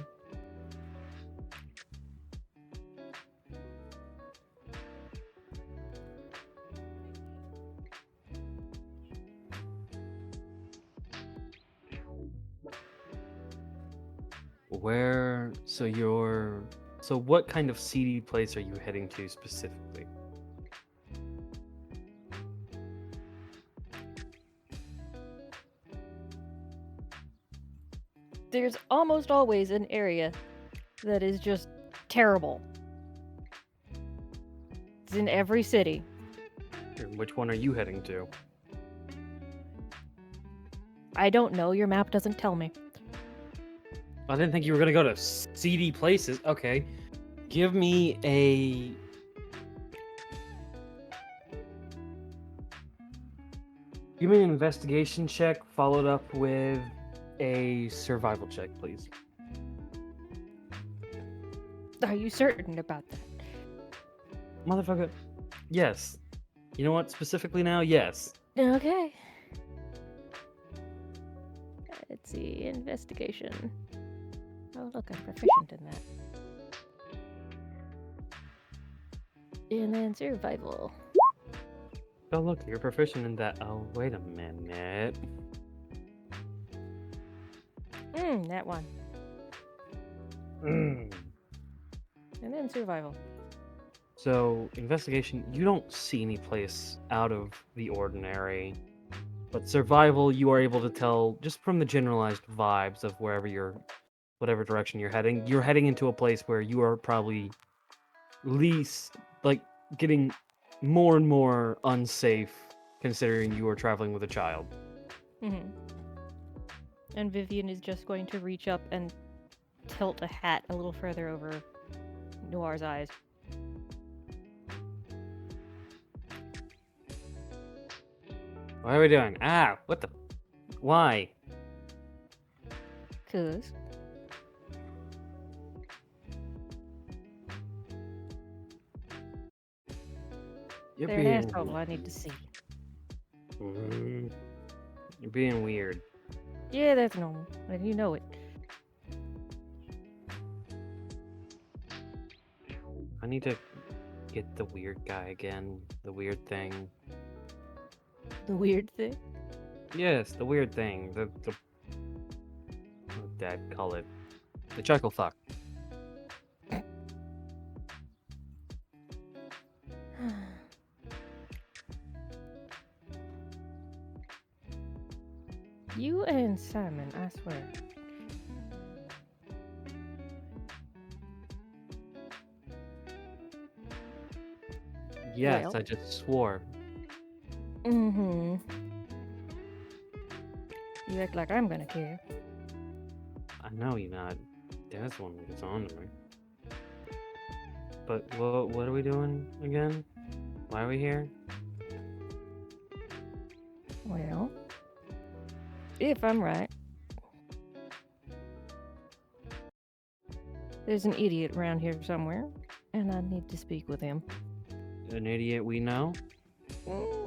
So what kind of seedy place are you heading to specifically? There's almost always an area that is just terrible. It's in every city. And which one are you heading to? I don't know, your map doesn't tell me. I didn't think you were gonna go to seedy places. Okay. Give me an investigation check followed up with a survival check, please. Are you certain about that? Motherfucker. Yes. You know what? Specifically now, yes. Okay. Let's see, investigation. Oh, look, I'm proficient in that. And then survival. Oh, look, you're proficient in that. Oh, wait a minute. That one. Mm. And then survival. So, investigation, you don't see any place out of the ordinary. But survival, you are able to tell just from the generalized vibes of whatever direction you're heading into a place where you are probably getting more and more unsafe considering you are traveling with a child. Mm-hmm. And Vivian is just going to reach up and tilt a hat a little further over Noir's eyes. What are we doing? What the? Why? 'Cause You're they're an being asshole I need to see. You're being weird. Yeah, that's normal. And you know it. I need to get the weird guy again. The weird thing. The weird thing. Yes, the weird thing. The what did Dad call it? The chuckle fuck. You and Simon, I swear. Yes, Well. I just swore. Mm-hmm. You act like I'm gonna care. I know you're not. Dad's one that's on to me. But what are we doing again? Why are we here? Well, if I'm right, there's an idiot around here somewhere, and I need to speak with him. an idiot we know?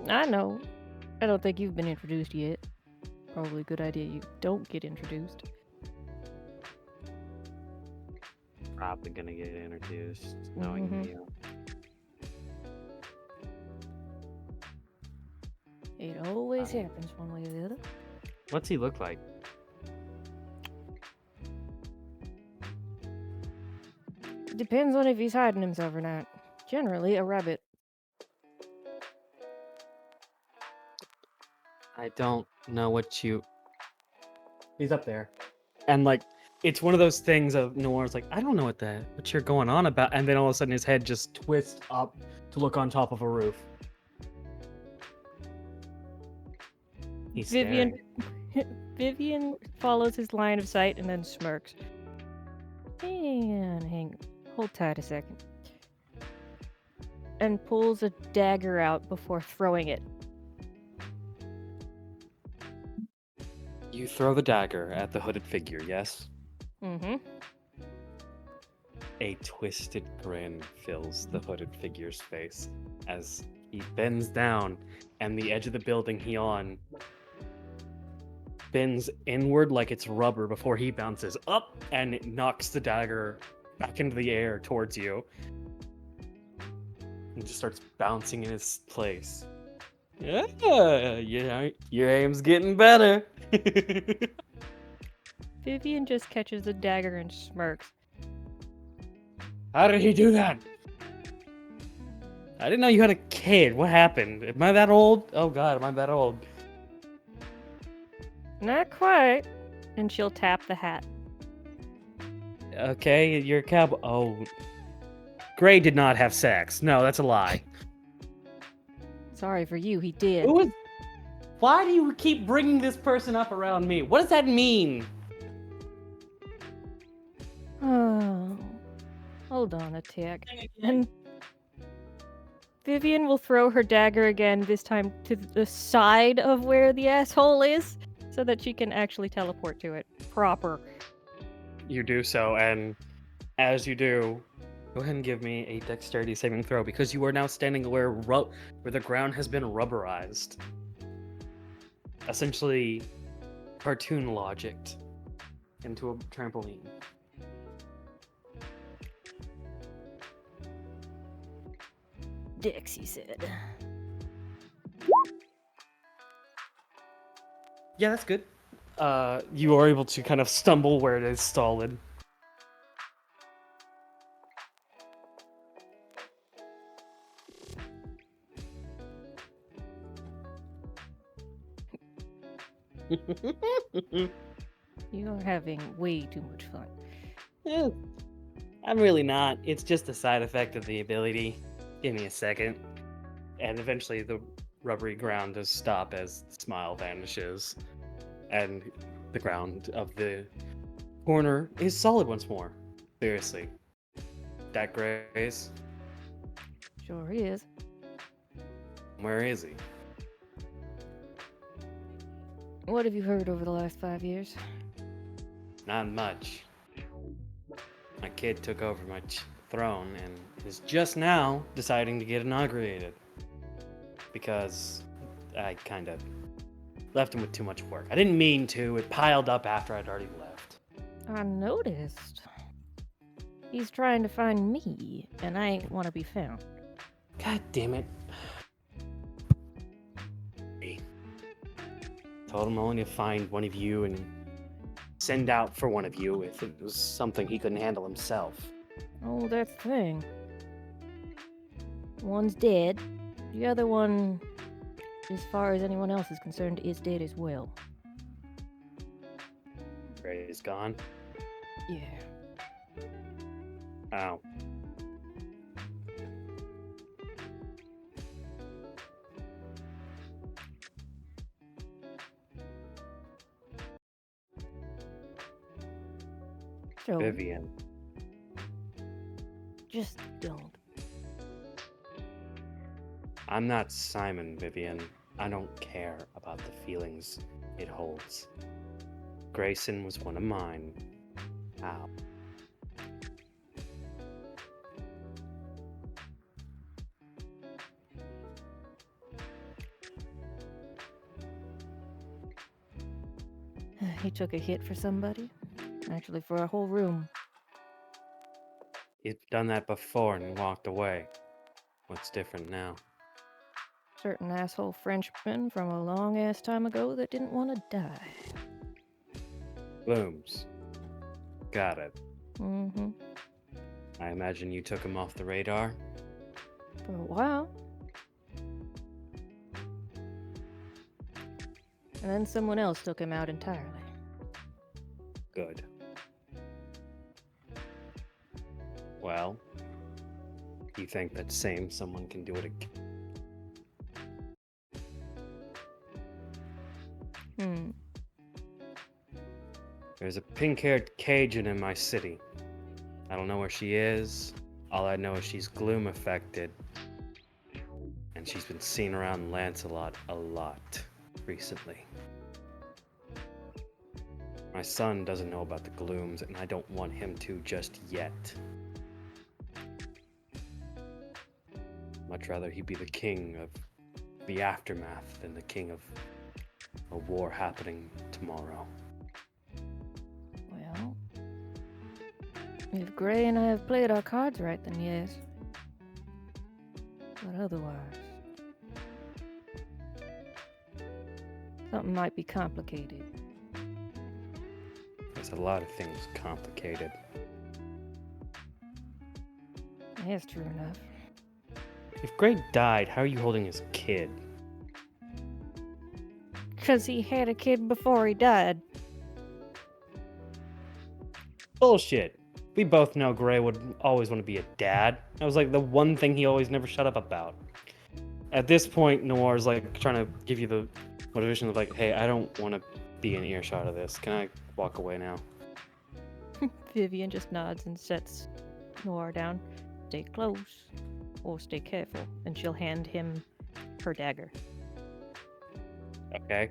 I know. I don't think you've been introduced yet. Probably a good idea you don't get introduced. Probably gonna get introduced, knowing Mhm. you. It always happens one way or the other. What's he look like? Depends on if he's hiding himself or not. Generally, a rabbit. I don't know what you. He's up there, and like it's one of those things of Noir's like, I don't know what you're going on about, and then all of a sudden his head just twists up to look on top of a roof. He's Vivian staring. Vivian follows his line of sight and then smirks. Hold tight a second. And pulls a dagger out before throwing it. You throw the dagger at the hooded figure, yes? Mm-hmm. A twisted grin fills the hooded figure's face as he bends down, and the edge of the building he on bends inward like it's rubber before he bounces up, and it knocks the dagger back into the air towards you. And just starts bouncing in his place. Yeah, your aim's getting better. Vivian just catches the dagger and smirks. How did he do that? I didn't know you had a kid. What happened? Am I that old? Oh god, am I that old? Not quite. And she'll tap the hat. Okay, you're a cowboy. Oh. Gray did not have sex. No, that's a lie. Sorry for you, he did. Who is... Why do you keep bringing this person up around me? What does that mean? Oh, hold on a tick. And Vivian will throw her dagger again, this time to the side of where the asshole is, so that she can actually teleport to it. Proper. You do so, and as you do, go ahead and give me a dexterity saving throw, because you are now standing where the ground has been rubberized. Essentially, cartoon logicked into a trampoline. Dex, he said. Yeah, that's good. You are able to kind of stumble where it is solid. You're having way too much fun. Eh, I'm really not. It's just a side effect of the ability. Give me a second. And eventually the rubbery ground does stop as the smile vanishes. And the ground of the corner is solid once more. Seriously. That Grace, Sure is. where is he? What have you heard over the last 5 years? Not much. My kid took over my throne and is just now deciding to get inaugurated. Because I kind of left him with too much work. I didn't mean to. It piled up after I'd already left. I noticed. He's trying to find me, and I ain't want to be found. God damn it. Told him only to find one of you and send out for one of you if it was something he couldn't handle himself. Oh, that's the thing. One's dead. The other one, as far as anyone else is concerned, is dead as well. Gray's gone. Yeah. Ow. So, Vivian. just don't. I'm not Simon, Vivian. I don't care about the feelings it holds. Grayson was one of mine. Ow. He took a hit for somebody. Actually, for a whole room. He's done that before and walked away. What's different now? Certain asshole Frenchman from a long ass time ago that didn't want to die. Blooms. Got it. Mm-hmm. I imagine you took him off the radar? For a while. And then someone else took him out entirely. Good. Well, you think that same someone can do it again? Hmm. There's a pink-haired Cajun in my city. I don't know where she is. All I know is she's gloom-affected. And she's been seen around Lancelot a lot recently. My son doesn't know about the glooms, and I don't want him to just yet. Much rather he be the king of the aftermath than the king of a war happening tomorrow. Well, if Gray and I have played our cards right, then yes. But otherwise, something might be complicated. There's a lot of things complicated. That's true enough. If Gray died, how are you holding his kid? 'Cause he had a kid before he died. Bullshit. We both know Gray would always want to be a dad. That was like the one thing he always never shut up about. At this point, Noir's like trying to give you the motivation of like, hey, I don't want to be in earshot of this. Can I walk away now? Vivian just nods and sets Noir down. Stay close. Or stay careful. And she'll hand him her dagger. Okay.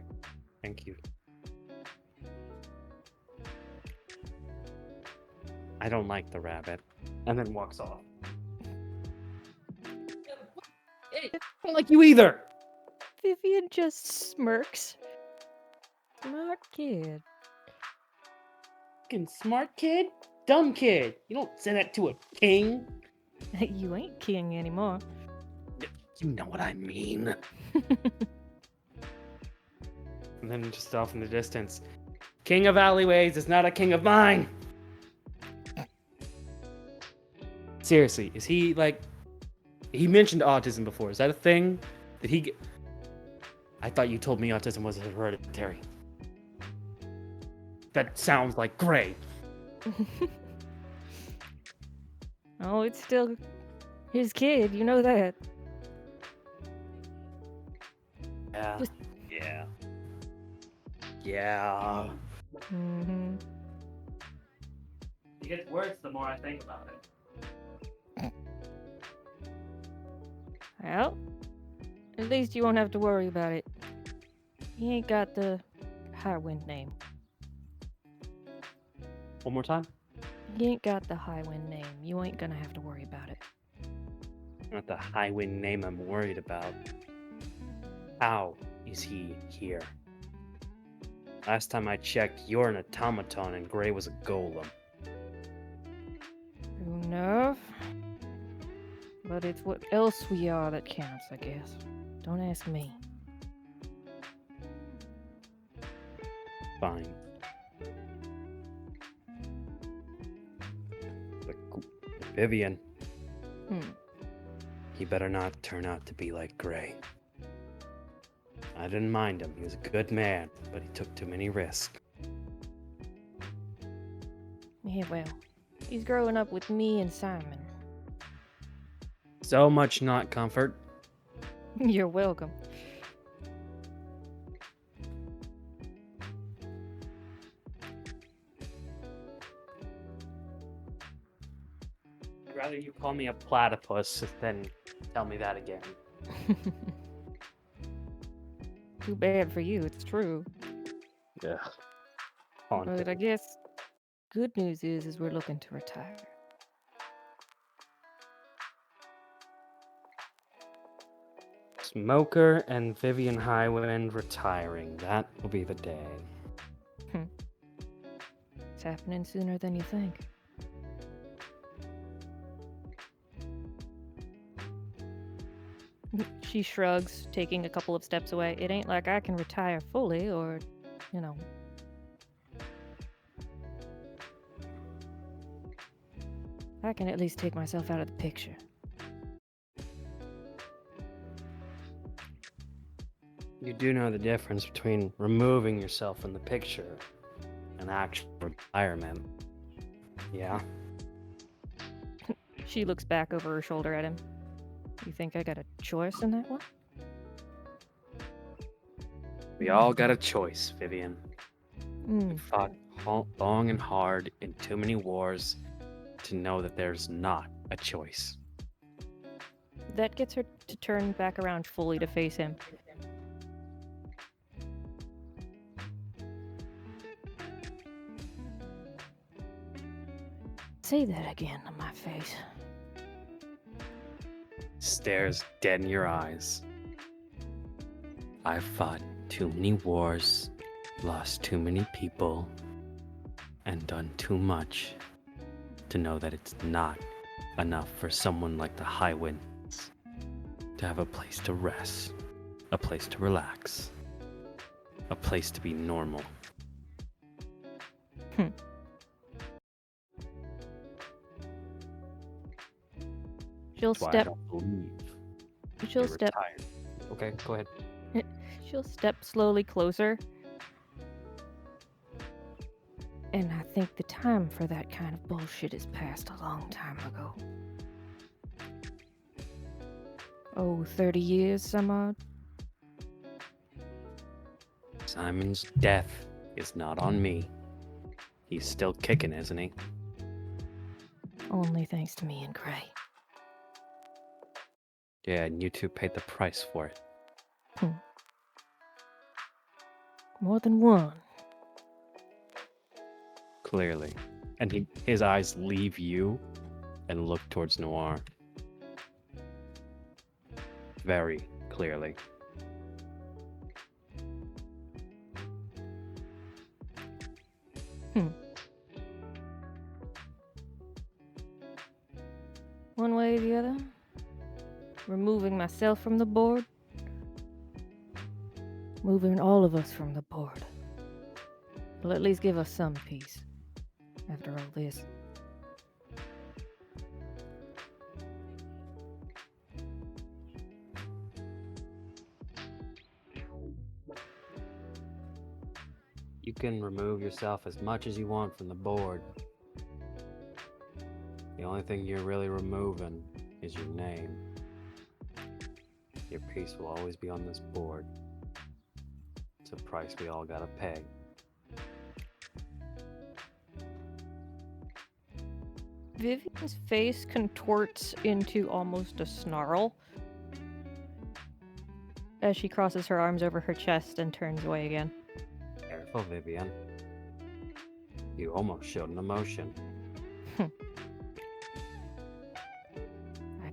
Thank you. I don't like the rabbit. And then walks off. Hey, I don't like you either! Vivian just smirks. Smart kid. Fucking smart kid? Dumb kid. You don't say that to a king. You ain't king anymore. You know what I mean. And then just off in the distance, king of alleyways is not a king of mine. Seriously, is he like... He mentioned autism before. Is that a thing? Did he get... I thought you told me autism was hereditary. That sounds like Gray. Oh, it's still his kid, you know that. Yeah. Just- Yeah. Yeah. Mm-hmm. It gets worse the more I think about it. Well, at least you won't have to worry about it. He ain't got the high wind name. One more time? He ain't got the high wind name. You ain't gonna have to worry about it. Not the high wind name I'm worried about. How is he here? Last time I checked, you're an automaton and Gray was a golem. True enough. But it's what else we are that counts, I guess. Don't ask me. Fine. But Vivian, he better not turn out to be like Gray. I didn't mind him. He was a good man, but he took too many risks. Yeah, well, he's growing up with me and Simon. So much not comfort. You're welcome. I'd rather you call me a platypus than tell me that again. Too bad for you, it's true. Yeah. But I guess good news is we're looking to retire. Smoker and Vivian Highwind retiring. That will be the day. happening sooner than you think. She shrugs, taking a couple of steps away. It ain't like I can retire fully or, you know. I can at least take myself out of the picture. You do know the difference between removing yourself from the picture and actual retirement. Yeah. She looks back over her shoulder at him. You think I got a choice in that one? We all got a choice, Vivian. Mm. We fought long and hard in too many wars to know that there's not a choice. That gets her to turn back around fully to face him. Say that again to my face. Stares dead in your eyes. I've fought too many wars, lost too many people, and done too much to know that it's not enough for someone like the High Winds to have a place to rest, a place to relax, a place to be normal. She'll That's why I step. don't believe She'll you're step. retired. Okay, go ahead. She'll step slowly closer. And I think the time for that kind of bullshit is passed a long time ago. Oh, 30 years, some odd? Simon's death is not on me. He's still kicking, isn't he? Only thanks to me and Gray. Yeah, and you two paid the price for it. More than one. Clearly. And his eyes leave you and look towards Noir. Very clearly. One way or the other. Removing myself from the board. Moving all of us from the board. Will at least give us some peace. After all this. You can remove yourself as much as you want from the board. The only thing you're really removing is your name. Your peace will always be on this board. It's a price we all gotta pay. Vivian's face contorts into almost a snarl as she crosses her arms over her chest and turns away again. Careful, Vivian. You almost showed an emotion. I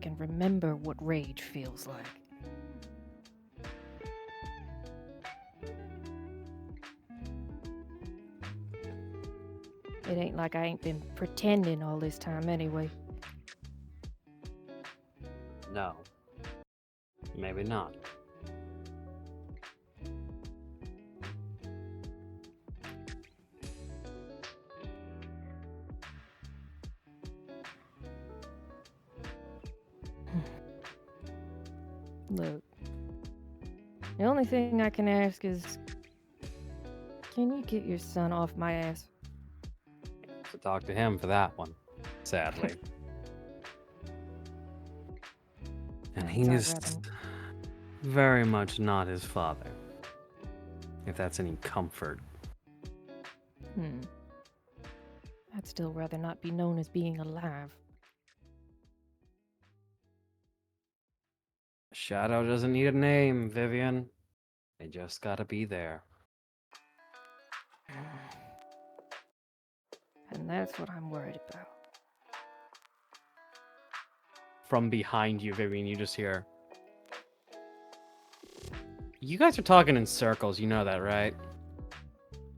can remember what rage feels like. It ain't like I ain't been pretending all this time anyway. No. Maybe not. Look, the only thing I can ask is, can you get your son off my ass? So talk to him for that one, sadly. And he Sorry, is Robin. very much not his father. If that's any comfort. I'd still rather not be known as being alive. Shadow doesn't need a name, Vivian. They just gotta be there. And that's what I'm worried about. From behind you, Vivian, you just hear. You guys are talking in circles, you know that, right?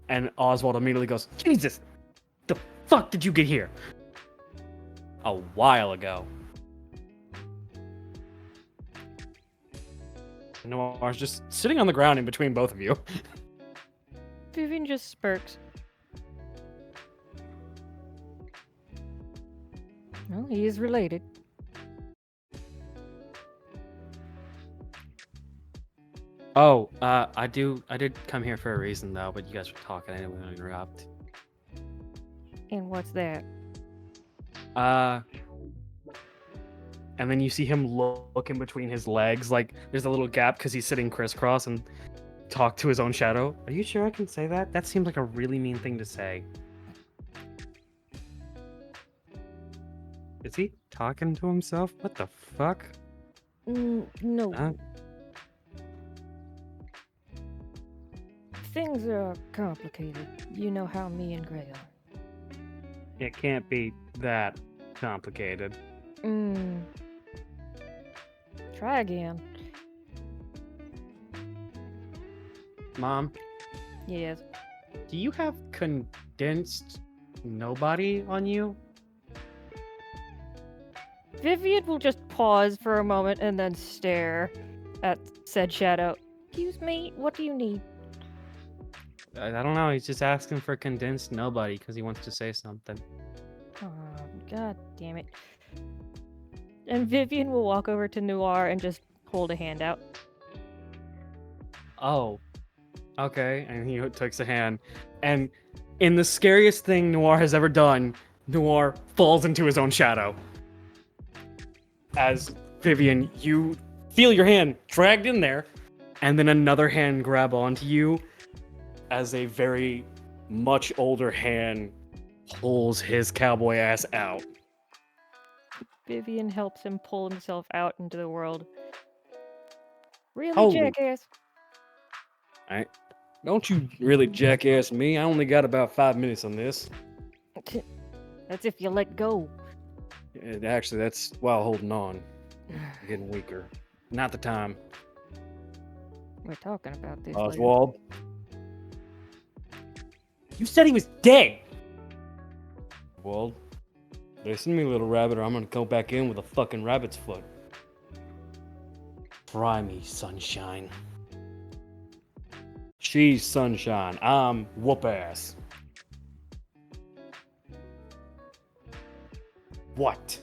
And Oswald immediately goes, Jesus! The fuck did you get here? A while ago. Noir's just sitting on the ground in between both of you. Vivian just smirks. Well, he is related. Oh, I did come here for a reason though, but you guys were talking. I didn't want to interrupt. And what's that? And then you see him look in between his legs, like there's a little gap because he's sitting crisscross and talk to his own shadow. Are you sure I can say that? That seems like a really mean thing to say. Is he talking to himself? What the fuck? No. Huh? Things are complicated. You know how me and Gray are. It can't be that complicated. Try again. Mom, Yes. do you have condensed nobody on you? Vivian will just pause for a moment and then stare at said shadow. Excuse me, what do you need? I don't know. He's just asking for condensed nobody because he wants to say something. Oh, god damn it. And Vivian will walk over to Noir and just hold a hand out. Oh, okay. And he takes a hand. And in the scariest thing Noir has ever done, Noir falls into his own shadow. As Vivian, you feel your hand dragged in there, and then another hand grab onto you as a very much older hand pulls his cowboy ass out. Vivian helps him pull himself out into the world. Really, Holy- jackass? Don't you really jackass me. I only got about 5 minutes on this. That's if you let go. Actually, that's while holding on. I'm getting weaker. Not the time. We're talking about this later. Oswald. You said he was dead! Oswald. Listen to me, little rabbit, or I'm gonna go back in with a fucking rabbit's foot. Try me, sunshine. She's sunshine. I'm whoop ass. What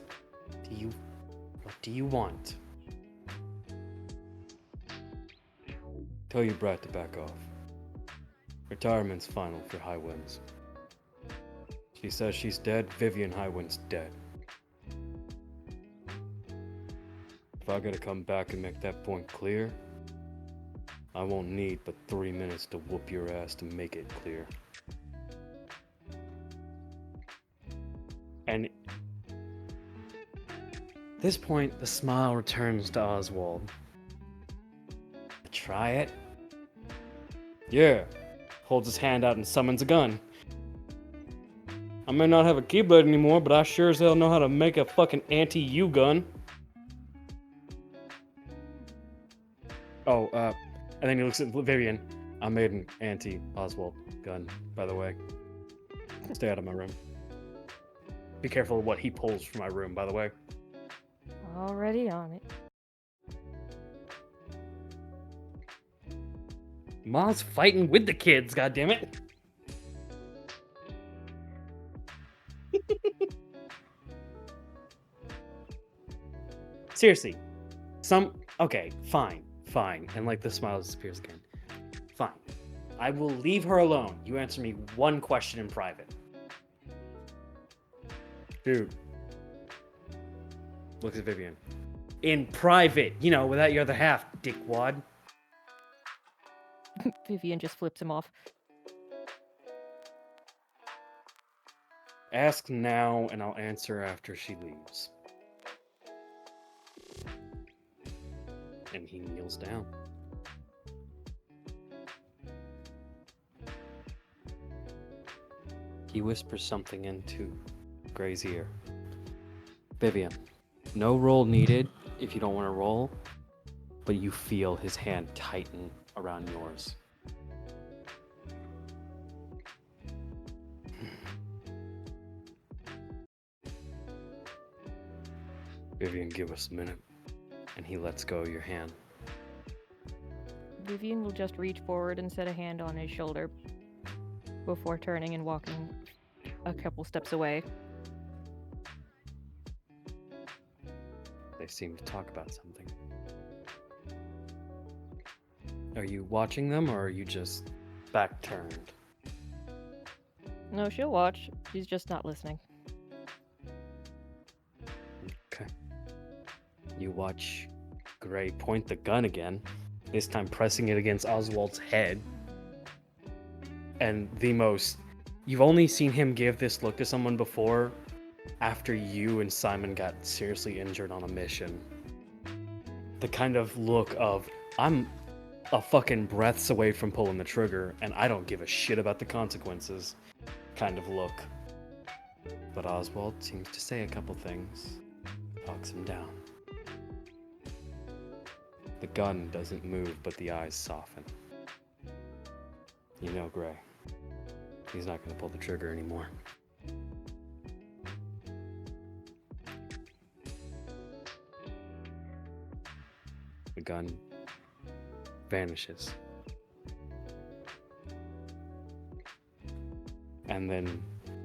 do you want? Tell your brat to back off. Retirement's final for Highwinds. She says she's dead, Vivian Highwind's dead. If I gotta come back and make that point clear, I won't need but 3 minutes to whoop your ass to make it clear. And at this point, the smile returns to Oswald. Try it? Yeah. Holds his hand out and summons a gun. I may not have a keyblade anymore, but I sure as hell know how to make a fucking anti-U gun. Oh, and then he looks at Vivian. I made an anti-Oswald gun, by the way. Stay out of my room. Be careful of what he pulls from my room, by the way. Already on it. Ma's fighting with the kids, goddammit. Seriously. Okay, fine. And like the smile disappears again. Fine. I will leave her alone. You answer me one question in private. Dude. Looks at Vivian. In private, without your other half, dickwad. Vivian just flips him off. Ask now, and I'll answer after she leaves. And he kneels down. He whispers something into Gray's ear. Vivian, no roll needed if you don't want to roll, but you feel his hand tighten around yours. Vivian, give us a minute. And he lets go of your hand. Vivian will just reach forward and set a hand on his shoulder before turning and walking a couple steps away. They seem to talk about something. Are you watching them, or are you just back turned? No, she'll watch. She's just not listening. Okay. You watch Gray point the gun again, this time pressing it against Oswald's head. And you've only seen him give this look to someone before, after you and Simon got seriously injured on a mission. The kind of look of, I'm a fucking breaths away from pulling the trigger, and I don't give a shit about the consequences kind of look. But Oswald seems to say a couple things, talks him down. The gun doesn't move, but the eyes soften. You know, Gray, he's not gonna pull the trigger anymore. The gun vanishes. And then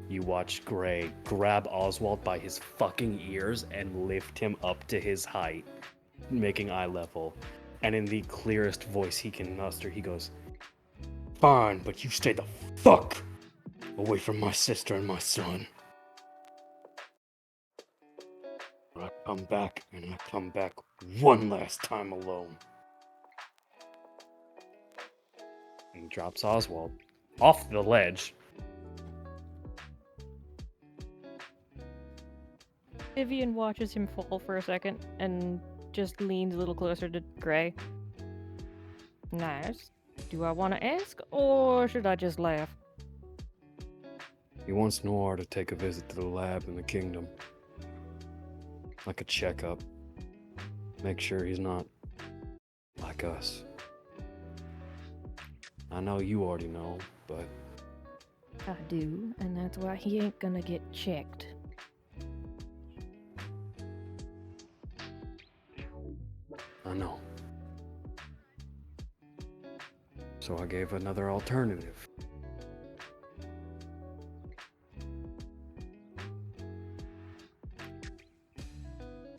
you watch Gray grab Oswald by his fucking ears and lift him up to his height, making eye level. And in the clearest voice he can muster, he goes, "Fine, but you stay the fuck away from my sister and my son. Or I come back, and I come back one last time alone." And he drops Oswald off the ledge. Vivian watches him fall for a second and just leans a little closer to Gray. Nice. Do I want to ask, or should I just laugh? He wants Noir to take a visit to the lab in the kingdom. Like a checkup. Make sure he's not like us. I know you already know, but I do, and that's why he ain't gonna get checked. I know. So I gave another alternative.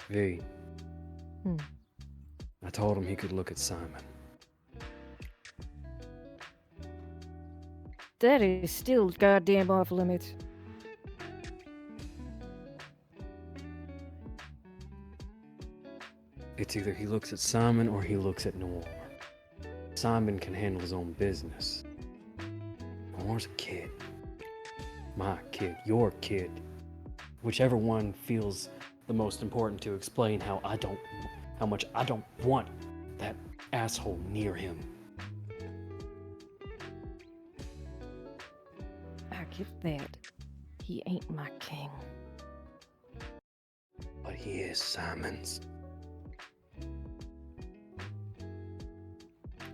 V. I told him he could look at Simon. That is still goddamn off limits. It's either he looks at Simon or he looks at Noir. Simon can handle his own business. Noir's a kid. My kid, your kid. Whichever one feels the most important to explain how much I don't want that asshole near him. I get that. He ain't my king. But he is Simon's.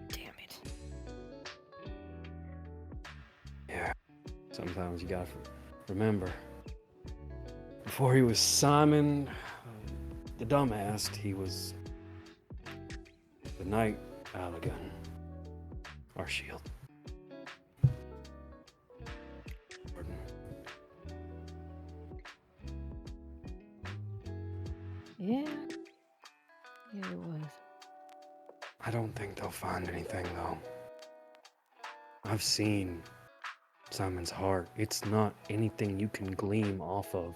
Damn it. Yeah. Sometimes you gotta remember. Before he was Simon, the dumbass, he was the knight Allagan, our shield. Yeah. Yeah, it was. I don't think they'll find anything, though. I've seen Simon's heart. It's not anything you can glean off of.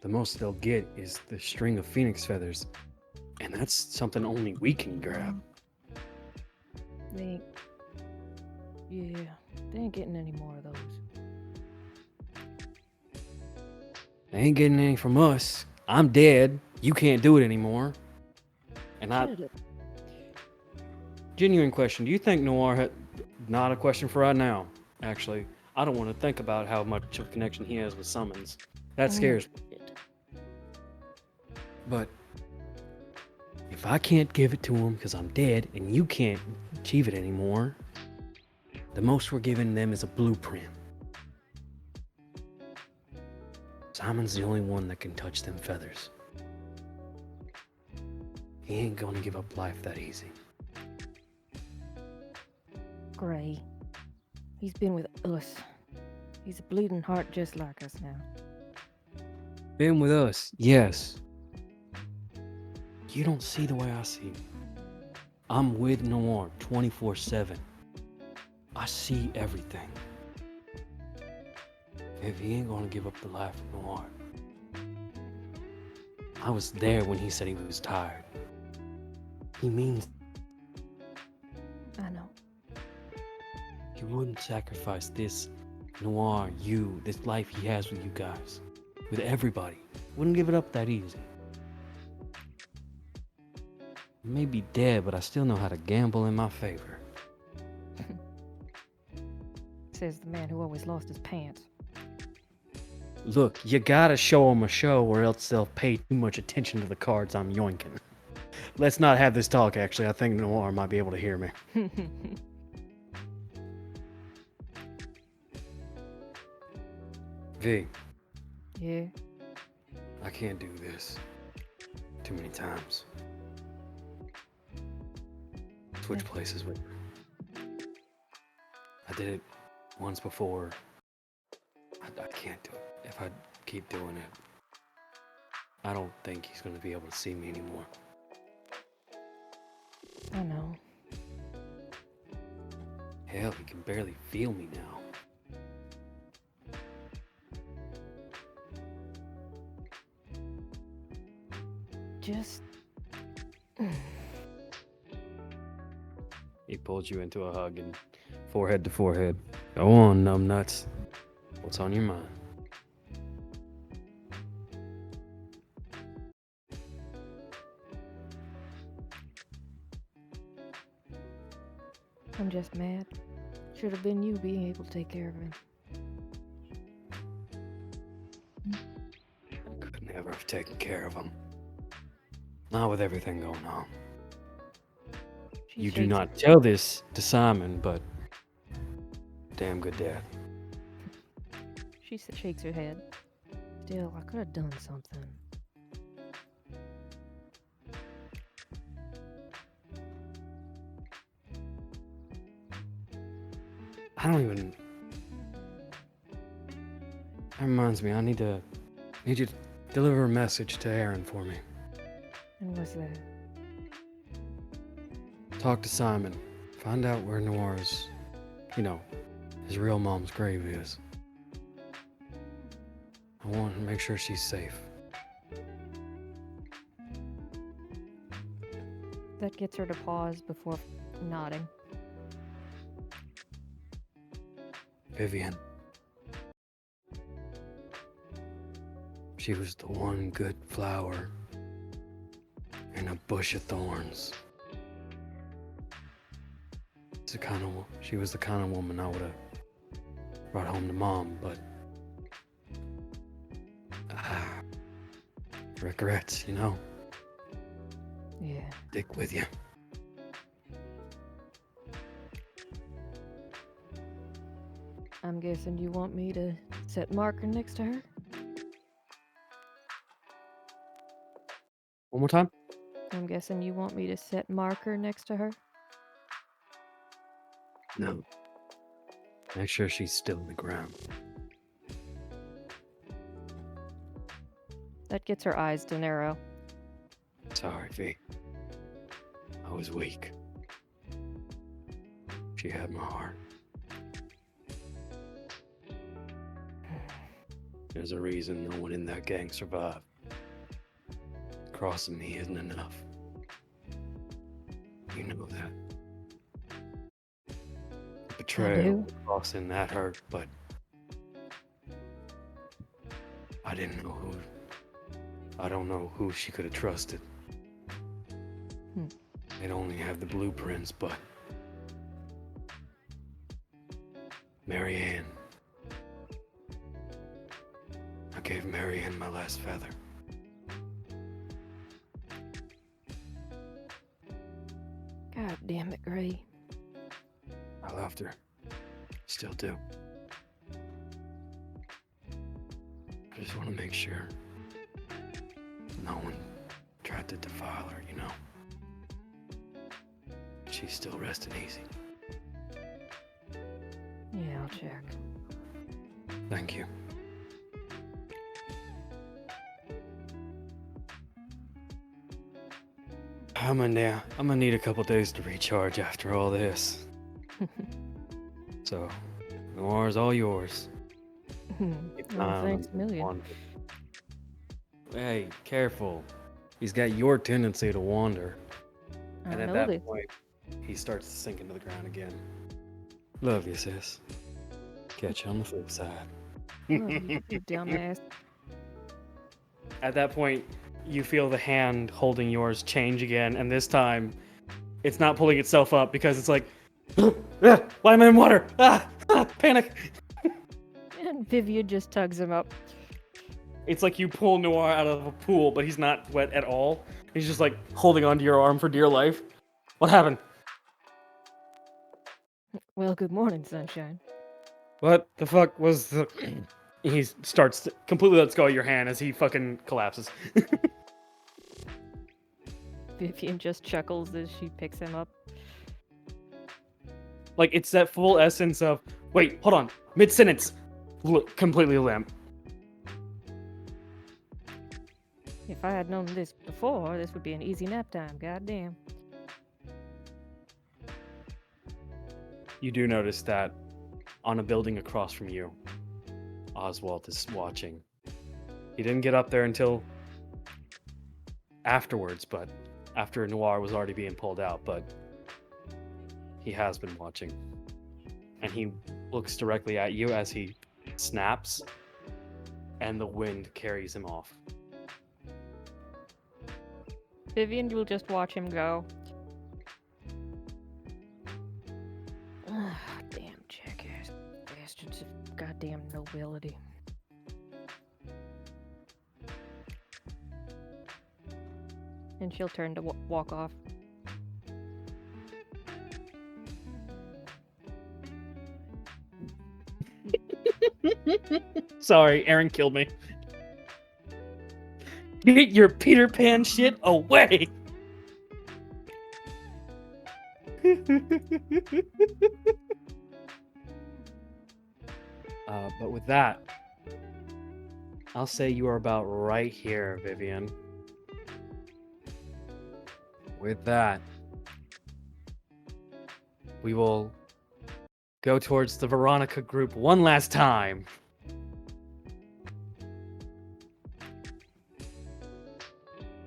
The most they'll get is the string of phoenix feathers, and that's something only we can grab. They ain't getting any more of those. They ain't getting any from us. I'm dead. You can't do it anymore. And Shut up. genuine question, do you think Noir had, not a question for right now, actually. I don't want to think about how much of a connection he has with summons. That scares me. But if I can't give it to him because I'm dead and you can't achieve it anymore, the most we're giving them is a blueprint. Simon's the only one that can touch them feathers. He ain't gonna give up life that easy. Gray. He's been with us. He's a bleeding heart just like us now. Been with us, yes. You don't see the way I see. I'm with Noir 24/7. I see everything. If he ain't gonna give up the life of Noir. I was there when he said he was tired. He means I know. he wouldn't sacrifice this Noir, you, this life he has with you guys. With everybody. Wouldn't give it up that easy. I may be dead, but I still know how to gamble in my favor. Says the man who always lost his pants. Look, you gotta show them a show or else they'll pay too much attention to the cards I'm yoinking. Let's not have this talk, actually. I think Noir might be able to hear me. V, Yeah. I can't do this. Too many times. Switch places with her. I did it once before. I can't do it. If I keep doing it, I don't think he's gonna be able to see me anymore. I know. Hell, he can barely feel me now. Just. He pulled you into a hug and forehead to forehead. Go on, numbnuts. What's on your mind? I'm just mad. Should have been you being able to take care of him. I could never have taken care of him. Not with everything going on. She You do shakes not tell this to Simon, but damn good dad. She shakes her head. Still, I could have done something. I don't even. That reminds me, I need you to deliver a message to Aaron for me. And what's that? Talk to Simon. Find out where Noir's, his real mom's grave is. I want to make sure she's safe. That gets her to pause before nodding. Vivian. She was the one good flower in a bush of thorns. She was the kind of woman I would have brought home to Mom, but regrets, Yeah. Stick with you. I'm guessing you want me to set marker next to her? One more time? I'm guessing you want me to set marker next to her? No. Make sure she's still in the ground. That gets her eyes to narrow. Sorry, V. I was weak. She had my heart. There's a reason no one in that gang survived. Crossing me isn't enough. You know that. Betrayal, crossing, that hurt, but I didn't know who. I don't know who she could have trusted. They'd only have the blueprints, but Mary Ann. I gave Mary Ann my last feather. God damn it, Gray. I loved her. Still do. I just want to make sure no one tried to defile her, she's still resting easy. Yeah, I'll check. Thank you. I'm gonna need a couple days to recharge after all this. So, Noir's all yours. Well, thanks a million. Hey, careful. He's got your tendency to wander. I And at know that this. point, he starts to sink into the ground again. Love you, sis. Catch you on the flip side. Love you, you dumbass. At that point, you feel the hand holding yours change again, and this time, it's not pulling itself up because it's like, why am I in water? Panic! And Vivian just tugs him up. It's like you pull Noir out of a pool, but he's not wet at all. He's just like holding onto your arm for dear life. What happened? Well, good morning, sunshine. What the fuck was the... He starts to completely lets go of your hand as he fucking collapses. Vivian just chuckles as she picks him up. Like, it's that full essence of, wait, hold on, mid-sentence, completely limp. If I had known this before, this would be an easy nap time, goddamn. You do notice that on a building across from you, Oswald is watching. He didn't get up there until afterwards, but after Noir was already being pulled out, but he has been watching. And he looks directly at you as he snaps, and the wind carries him off. Vivian will just watch him go. Damn jackass bastards of goddamn nobility. And she'll turn to walk off. Sorry, Aaron killed me. Get your Peter Pan shit away! But with that, I'll say you are about right here, Vivian. With that, we will go towards the Veronica group one last time.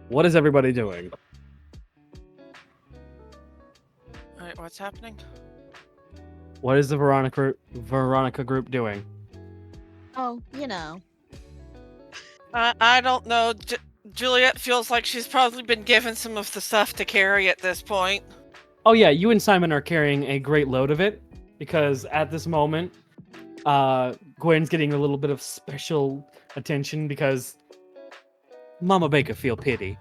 What is everybody doing? Alright, what's happening? What is the Veronica group doing? Oh, you know. I don't know. Juliet feels like she's probably been given some of the stuff to carry at this point. Oh yeah, you and Simon are carrying a great load of it, because at this moment, Gwen's getting a little bit of special attention because Mama Baker feel pity.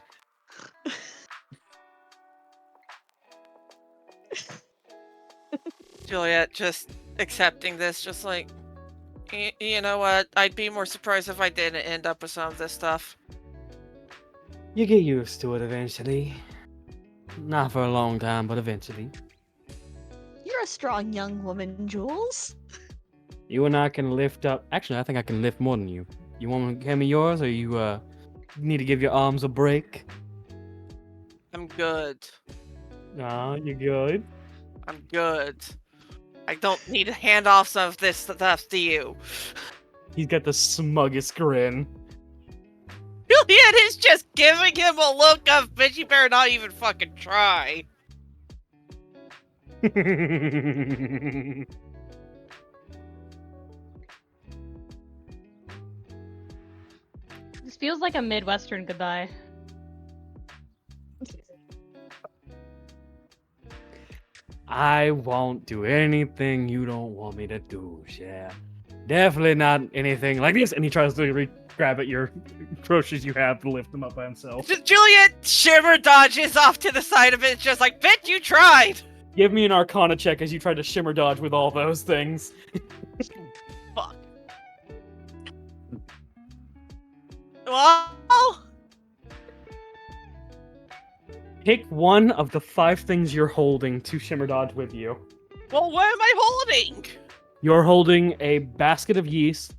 Juliet just accepting this, just like, you know what? I'd be more surprised if I didn't end up with some of this stuff. You get used to it eventually. Not for a long time, but eventually. You're a strong young woman, Jules. You and I can lift up. Actually, I think I can lift more than you. You want to hand me yours, or you need to give your arms a break? I'm good. Nah, you good? I'm good. I don't need to hand off some of this stuff to you. He's got the smuggest grin. Juliet is just giving him a look of, bitch, you better not even fucking try. This feels like a Midwestern goodbye. I won't do anything you don't want me to do, yeah. Definitely not anything like this. And he tries to grab at your groceries you have to lift them up by himself. Juliet shimmer dodges off to the side of it. It's just like, bitch, you tried. Give me an Arcana check as you try to shimmer dodge with all those things. Fuck. Well, Pick one of the 5 things you're holding to Shimmer Dodge with you. Well, what am I holding? You're holding a basket of yeast,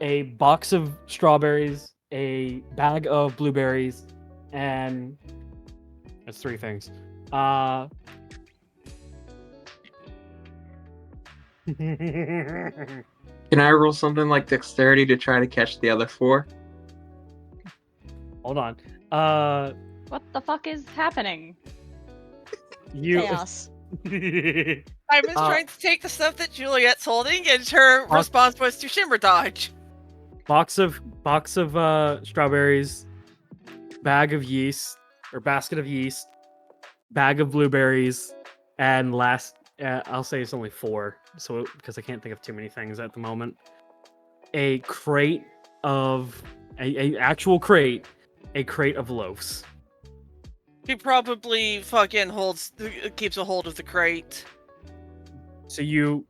a box of strawberries, a bag of blueberries, and that's 3 things. Can I roll something like dexterity to try to catch the other 4? Hold on. What the fuck is happening? You. Chaos. Simon's Uh, trying to take the stuff that Juliet's holding, and her response was to Shimmer Dodge. box of strawberries, bag of yeast or basket of yeast, bag of blueberries, and last I'll say it's only 4, so because I can't think of too many things at the moment. A crate of a actual crate, a crate of loaves. He probably fucking keeps a hold of the crate. So you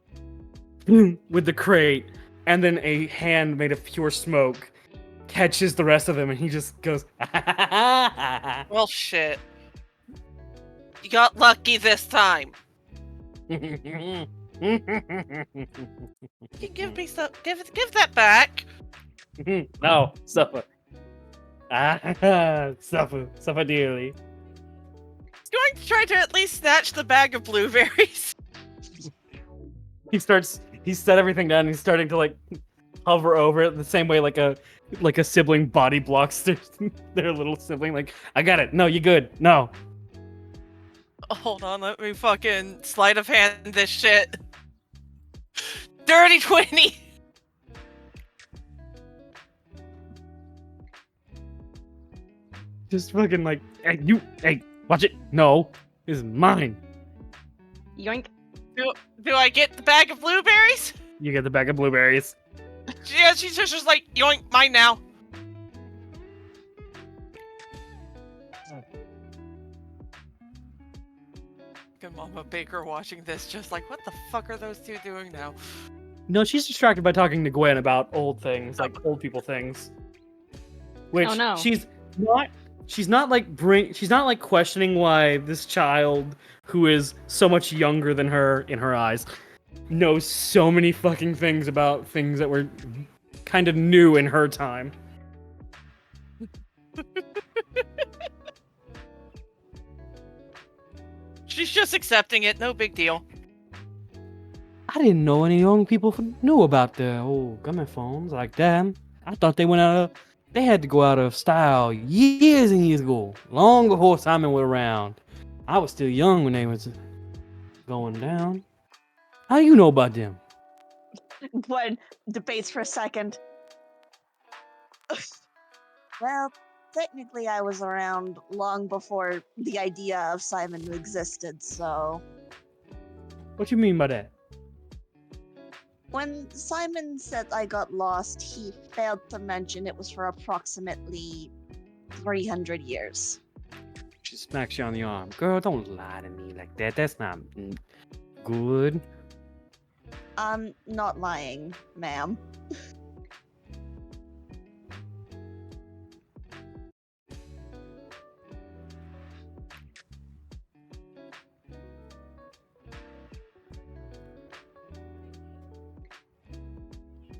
with the crate, and then a hand made of pure smoke catches the rest of them, and he just goes. Well, shit. You got lucky this time. You can give me some. Give that back. No, suffer. Suffer dearly. Going to try to at least snatch the bag of blueberries. He set everything down, and he's starting to like hover over it the same way like a sibling body blocks their little sibling. Like, I got it. No, you good. No. Hold on, let me fucking sleight of hand this shit. Dirty 20! Just fucking like, hey, watch it. No, this is mine. Yoink. Do I get the bag of blueberries? You get the bag of blueberries. Yeah, she's just like, yoink, mine now. Fucking Mama Baker watching this, just like, what the fuck are those two doing now? No, she's distracted by talking to Gwen about old things, like old people things. Which Oh, no. she's not like questioning why this child who is so much younger than her in her eyes knows so many fucking things about things that were kind of new in her time. She's just accepting it, no big deal. I didn't know any young people knew about the old gramophones like that. I thought they had to go out of style years and years ago, long before Simon was around. I was still young when they was going down. How do you know about them? Gwen debates for a second. Well, technically I was around long before the idea of Simon existed, so... What you mean by that? When Simon said I got lost, he failed to mention it was for approximately 300 years. She smacks you on the arm. Girl, don't lie to me like that. That's not good. I'm not lying, ma'am.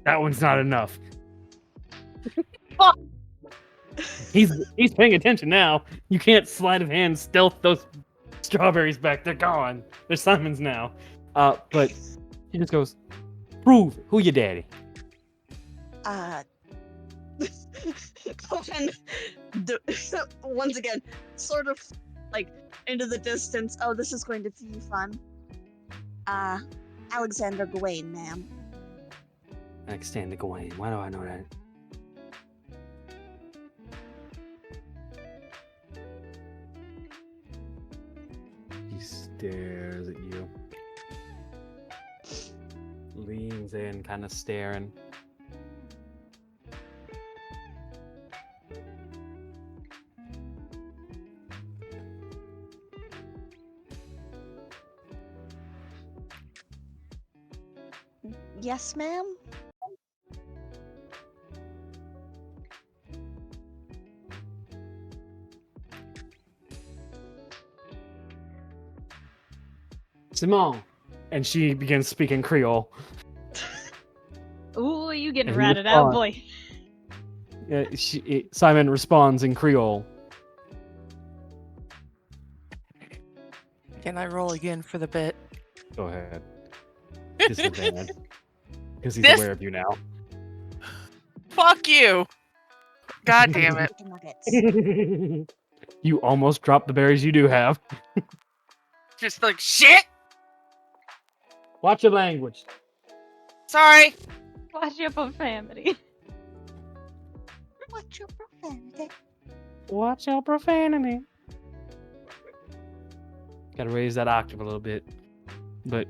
That one's not enough. Fuck! He's paying attention now. You can't sleight of hand stealth those strawberries back. They're gone. They're Simon's now. But he just goes, prove who your daddy. Gwen, once again, sort of like into the distance. Oh, this is going to be fun. Alexander Gawain, ma'am. Alexander Gawain. Why do I know that? He stares at you. Leans in, kind of staring. Yes, ma'am? Simone. And she begins speaking Creole. Ooh, you getting And he ratted out, responds. boy. Simon responds in Creole. Can I roll again for the bit? Go ahead. Disadvantage. Because he's This- aware of you now. Fuck you! God damn it. Chicken nuggets. You almost dropped the berries you do have. Just like, shit! Watch your language. Sorry! Watch your profanity. Watch your profanity. Watch your profanity. Gotta raise that octave a little bit. But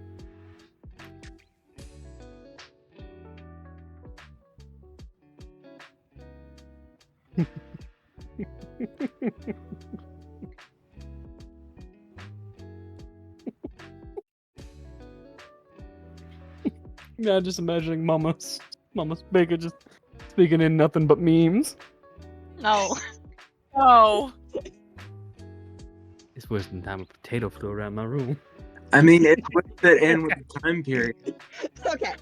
yeah, just imagining Mama's Baker just speaking in nothing but memes. No. No. It's wasting time a potato flew around my room. I mean, it would fit in with the time period. Okay.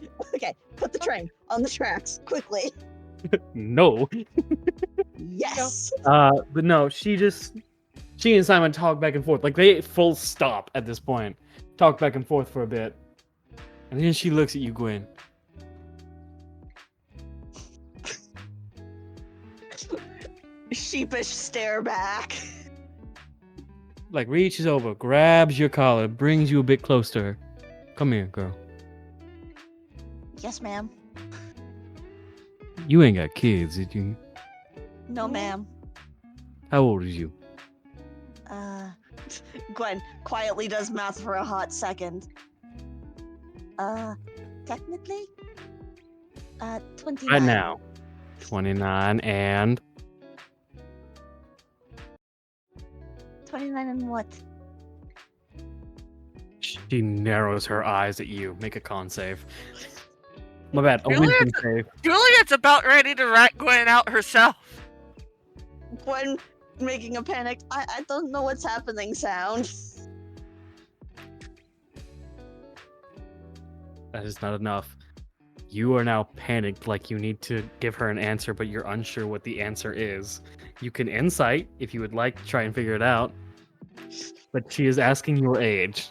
Put the train on the tracks quickly. No. Yes. But no, she and Simon talk back and forth. Like they full stop at this point. Talk back and forth for a bit. And then she looks at you, Gwen. Sheepish stare back. Like reaches over, grabs your collar, brings you a bit close to her. Come here, girl. Yes, ma'am. You ain't got kids, did you? No, ma'am. How old is you? Gwen quietly does math for a hot second. Technically, 29. Right now. 29 and 29 and what? she narrows her eyes at you. Make a con save. My bad. A Juliet's- wisdom save. Juliet's about ready to rat Gwen out herself. Gwen making a panicked, I don't know what's happening sound. That is not enough. You are now panicked, like you need to give her an answer, but you're unsure what the answer is. You can insight if you would like to try and figure it out. But she is asking your age.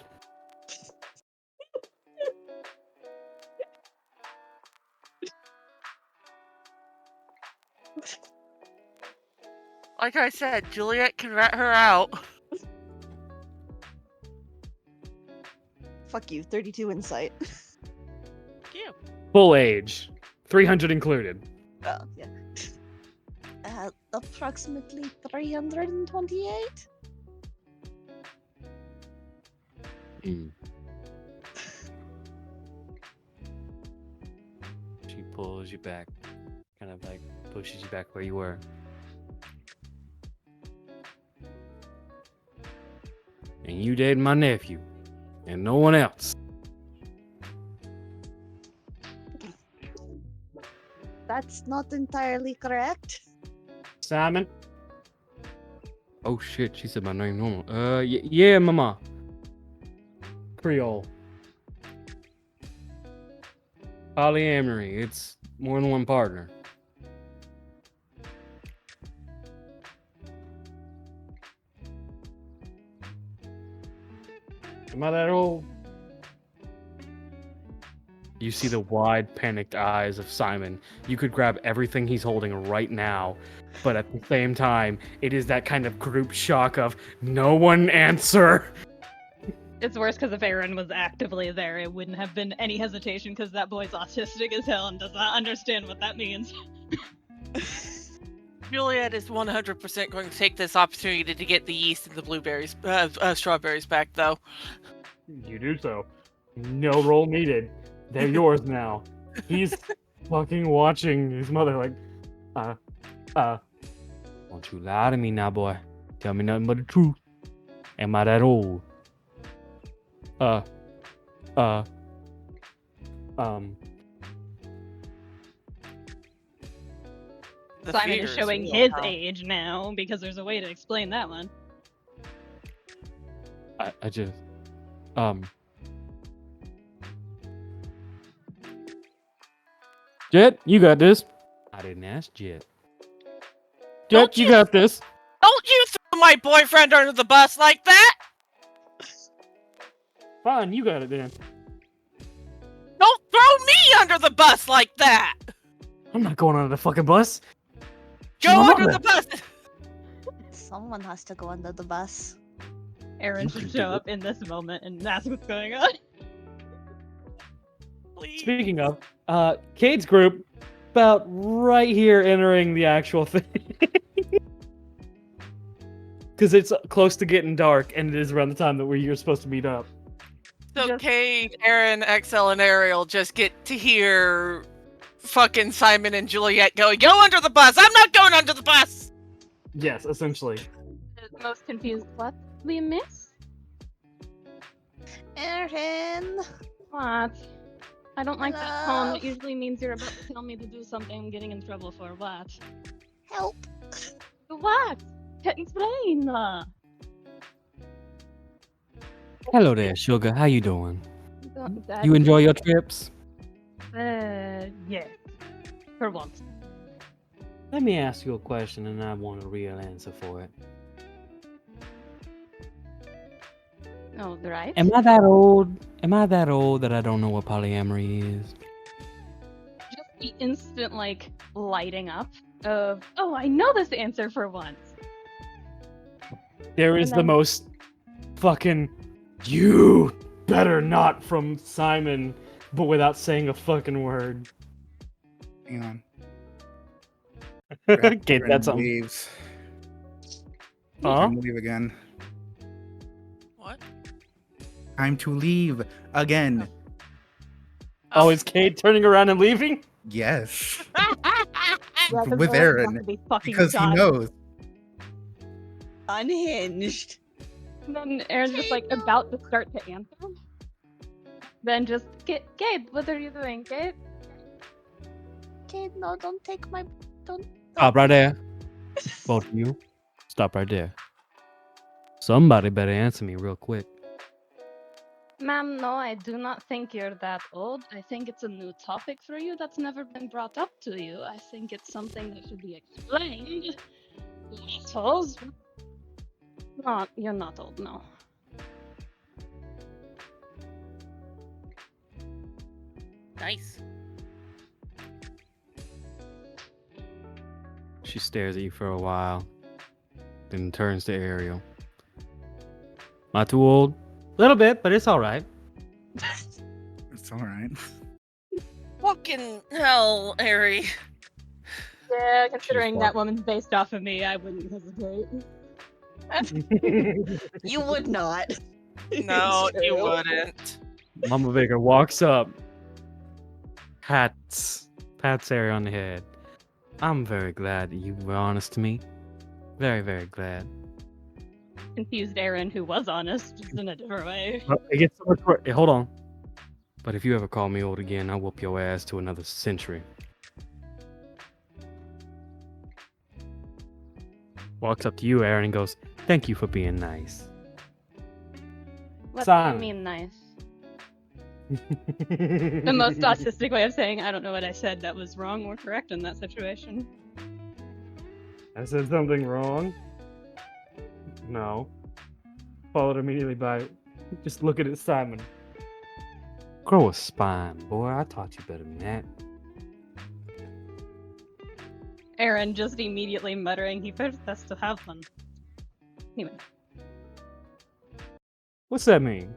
Like I said, Juliet can rat her out. Fuck you, 32 insight. You. Full age. 300 included. Oh, yeah. Approximately 328? She pulls you back. Kind of like pushes you back where you were. And you dated my nephew. And no one else. That's not entirely correct. Simon? Oh shit, she said my name normal. Yeah, mama. Creole. Polyamory. It's more than one partner. Am I that old? You see the wide, panicked eyes of Simon. You could grab everything he's holding right now, but at the same time, it is that kind of group shock of no one answer. It's worse because if Aaron was actively there, it wouldn't have been any hesitation because that boy's autistic as hell and does not understand what that means. Juliet is 100% going to take this opportunity to get the yeast and the blueberries, strawberries back, though. You do so. No roll needed. They're yours now. He's fucking watching his mother like, Don't you lie to me now, boy. Tell me nothing but the truth. Am I that old? The Simon fear is showing real, his pal. age now because there's a way to explain that one. I just, Jet, you got this. I didn't ask Jet. Don't Jet, you you- got this. Don't you throw my boyfriend under the bus like that! Fine, you got it then. Don't throw me under the bus like that! I'm not going on the fucking bus. Go My under mother. the bus! Someone has to go under the bus. Aaron You should can show do up in this moment and ask what's going on. Please. Speaking of, Cade's group, about right here entering the actual thing. Because it's close to getting dark, and it is around the time that you're supposed to meet up. So Just- Cayde, Aaron, XL, and Ariel just get to hear fucking Simon and Juliet going, "Go under the bus! I'm not going under the bus!" Yes, essentially. Most confused. What we miss? Aaron! What? I don't like that tone. Love. That usually means you're about to tell me to do something I'm getting in trouble for. What? Help! What? Explain. Hello there, sugar. How you doing? That- You enjoy your trips? Yeah. For once. Let me ask you a question, and I want a real answer for it. Oh, right. Am I that old? Am I that old that I don't know what polyamory is? Just the instant, like, lighting up of, oh, I know this answer for once. There And is the then- most fucking you better not from Simon, but without saying a fucking word. Hang on. Okay, Aaron that's something. leaves. Huh? Time to leave again. What? Time to leave again. Oh, is Cade turning around and leaving? Yes. Yeah, 'cause With Aaron's Aaron, got to be fucking Because he done. knows. Unhinged. And then Aaron's just like about to start to answer. Then just, Gabe, what are you doing, Gabe? Okay, no, don't take my. Don't. Stop right there. Both of you. Stop right there. Somebody better answer me real quick. Ma'am, no, I do not think you're that old. I think it's a new topic for you that's never been brought up to you. I think it's something that should be explained. Assholes. No, you're not old, no. Nice. She stares at you for a while, then turns to Ariel. Not too old? A little bit, but it's alright. It's alright. Fucking hell, Ari. Yeah, considering that fucked. woman's based off of me, I wouldn't hesitate. You would not. No, It's you true. wouldn't. Mama Baker walks up, pats Ariel on the head. I'm very glad that you were honest to me. Very, very glad. Confused Aaron, who was honest, just in a different way. Well, it gets so much worse. Hey, hold on. But if you ever call me old again, I'll whoop your ass to another century. Walks up to you, Aaron, and goes, "Thank you for being nice." What Simon. do you mean nice? The most autistic way of saying I don't know what I said that was wrong or correct in that situation. I said something wrong? No. Followed immediately by just looking at Simon. Grow a spine, boy. I taught you better than that. Aaron just immediately muttering he first has to have one. Anyway, What's that mean?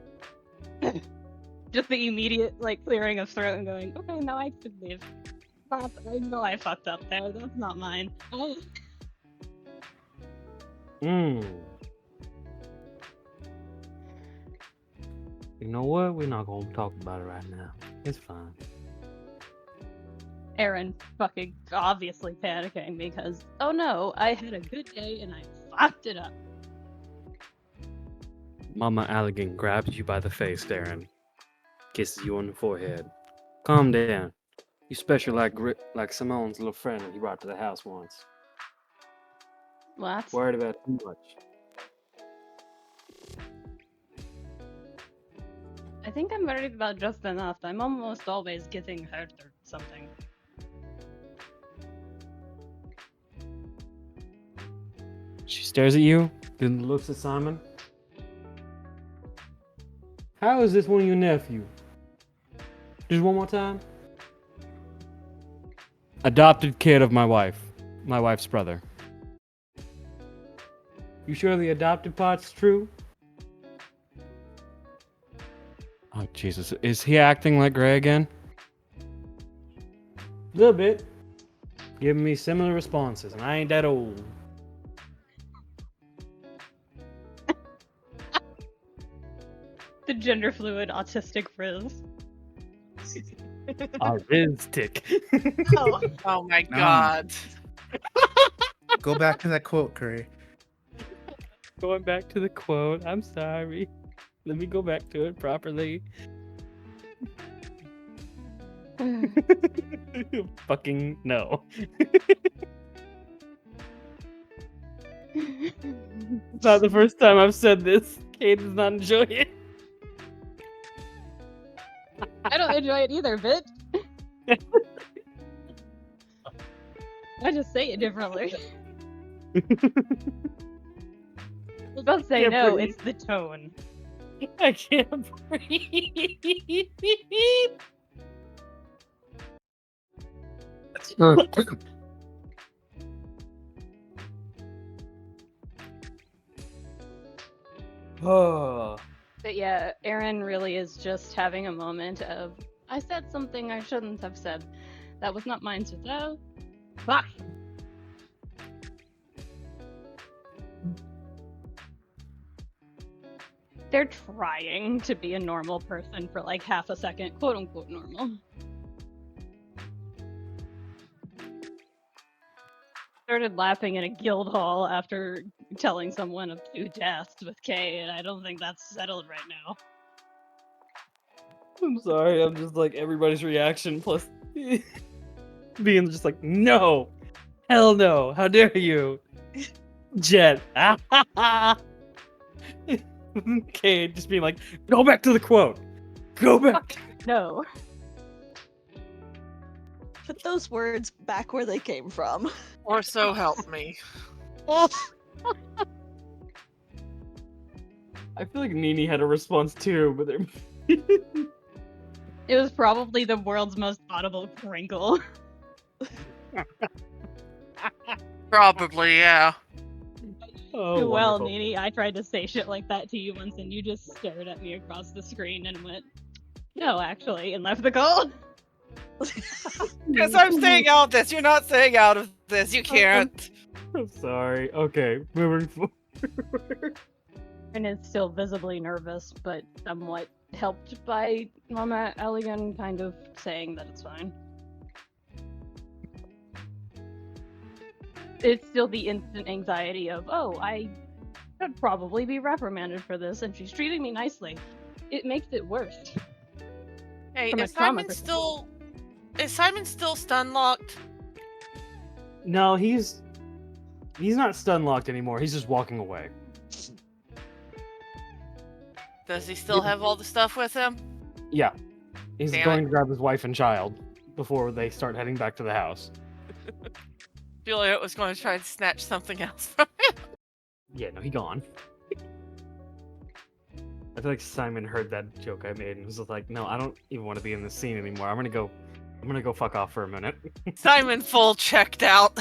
just the immediate like clearing of throat and going, okay, now I could leave. I know I fucked up there. That's not mine. Oh. You know what? We're not gonna talk about it right now. It's fine. Aaron fucking obviously panicking because, oh no, I had a good day and I fucked it up. Mama Allegan grabs you by the face, Darren. Kisses you on the forehead. Calm down. You special like Simone's little friend that he brought to the house once. What? Worried about too much. I think I'm worried about just enough. I'm almost always getting hurt or something. stares at you, then looks at Simon. How is this one of your nephew? Just one more time. Adopted kid of my wife's brother. You sure the adopted part's true? Oh, Jesus. Is he acting like Gray again? A little bit. Giving me similar responses, and I ain't that old. The gender fluid autistic frizz. Autistic. Oh, Oh my No. god. Go back to that quote, Kuri. Going back to the quote. I'm sorry. Let me go back to it properly. Fucking no. It's not the first time I've said this. Cayde does not enjoy it. I don't enjoy it either, bitch. I just say it differently. Don't say Can't no, breathe. it's the tone. I can't breathe. Oh. But yeah, Aaron really is just having a moment of, I said something I shouldn't have said. That was not mine to do. Bah! They're trying to be a normal person for like half a second, quote unquote normal. Started laughing in a guild hall after telling someone of 2 deaths with Kay, and I don't think that's settled right now. I'm sorry, I'm just like everybody's reaction plus being just like, no, hell no, how dare you, Jet. Cayde just being like, go back to the quote, go back. No. Put those words back where they came from. Or so help me. I feel like Nini had a response too, but they're It was probably the world's most audible crinkle. Probably, yeah. oh, Well, wonderful. Nini, I tried to say shit like that to you once, and you just stared at me across the screen and went, no, actually, and left the call. Because I'm staying out of this. You're not staying out of this. You can't. I'm sorry. Okay, moving forward. And is still visibly nervous, but somewhat helped by Mama Elegant kind of saying that it's fine. It's still the instant anxiety of, oh, I should probably be reprimanded for this, and she's treating me nicely. It makes it worse. Hey, From a is trauma Simon still stun locked? No, he's not stun locked anymore. He's just walking away. Does he still have all the stuff with him? Yeah, he's Damn going it. to grab his wife and child before they start heading back to the house. Juliet was going to try to snatch something else from him. Yeah, no, he gone. I feel like Simon heard that joke I made and was just like, no, I don't even want to be in this scene anymore. I'm gonna go fuck off for a minute. Simon full checked out.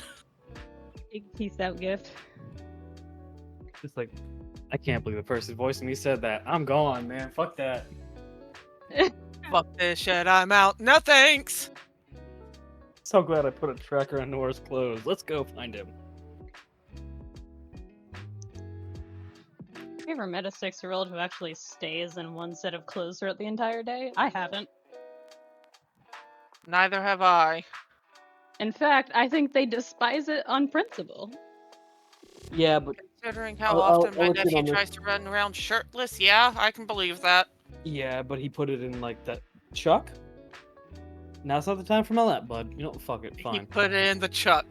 Big peace out gift. Just like, I can't believe the person voicing me said that. I'm gone, man. Fuck that. Fuck this shit, I'm out. No thanks. So glad I put a tracker on Nora's clothes. Let's go find him. Have you ever met a 6-year-old who actually stays in one set of clothes throughout the entire day? I haven't. Neither have I. In fact, I think they despise it on principle. Yeah, but Considering how I'll often my let you nephew know this. tries to run around shirtless, yeah, I can believe that. he put it in like that Chuck. Now's not the time for my lap, bud. You know, fuck it, He fine. put it in the chuck.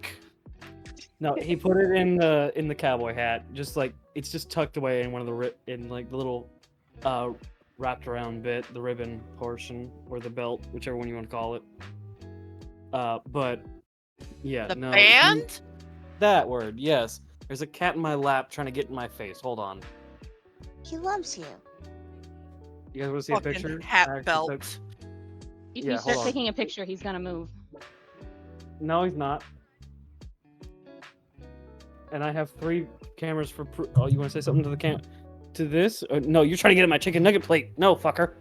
No, he put it in the cowboy hat. Just like it's just tucked away in one of the in like the little wrapped around bit, the ribbon portion or the belt, whichever one you want to call it. But yeah, The no. band? That word, yes. There's a cat in my lap trying to get in my face. Hold on. He loves you. You guys want to see a Fucking picture? hat I actually belt. took- If Yeah, you start hold on. taking a picture, he's gonna move. No, he's not. And I have 3 cameras for. Oh, you want to say something to the to this? No, you're trying to get at my chicken nugget plate. No, fucker.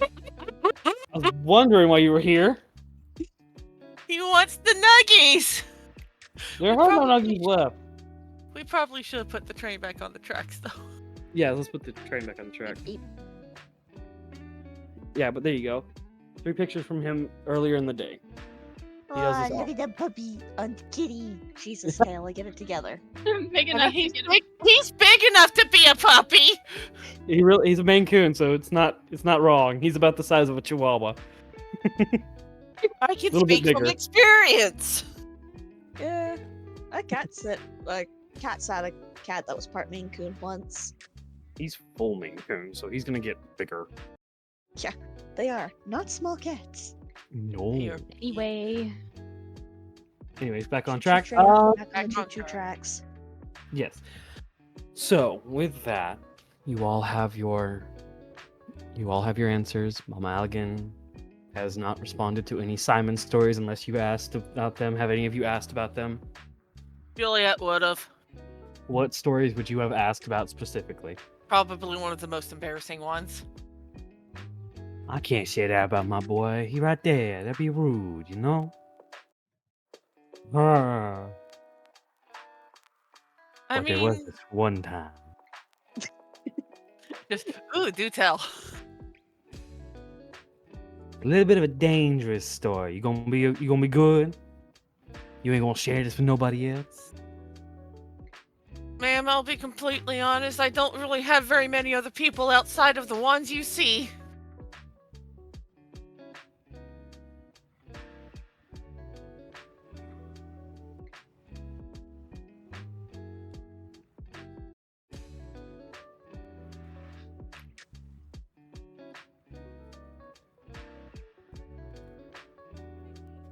I was wondering why you were here. He wants the nuggies! There We are no probably nuggies left. We probably should have put the train back on the tracks, though. Yeah, let's put the train back on the track. Beep, Yeah, but there you go. 3 pictures from him earlier in the day. does this look all- at that puppy on kitty. Jesus, Taylor, get it together. Big I enough mean, to get he's big enough to be a puppy! He's a Maine Coon, so it's not wrong. He's about the size of a Chihuahua. I can Little bit speak from bigger. experience! Yeah, a cat had a cat that was part Maine Coon once. He's full Maine Coon, so he's gonna get bigger. They are not small cats. No. Here. anyway. Anyways, back on Choo-choo track. train, back on back the on choo-choo track. tracks. Yes. So with that, you all have your answers. Mama Allegan has not responded to any Simon stories unless you asked about them. Have any of you asked about them? Juliet would've. What stories would you have asked about specifically? Probably one of the most embarrassing ones. I can't say that about my boy. He right there. That'd be rude, you know? I But there was mean, this one time. just, ooh, do tell. A little bit of a dangerous story. You gonna be good? You ain't gonna share this with nobody else? Ma'am, I'll be completely honest, I don't really have very many other people outside of the ones you see.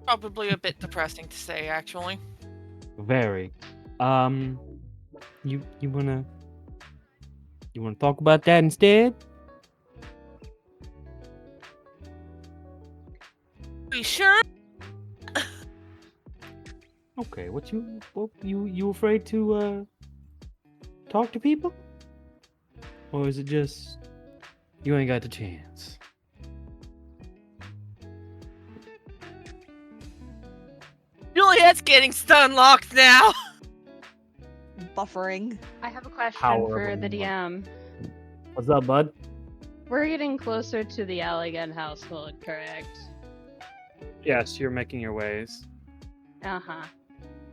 Probably a bit depressing to say, actually. Very. You wanna talk about that instead? Be sure? Okay. What you afraid to talk to people? Or is it just you ain't got the chance? Juliet's getting stun locked now. Buffering. I have a question Power for of the a woman. DM. What's up, bud? We're getting closer to the Allegan household, correct? Yes, you're making your ways. Uh-huh.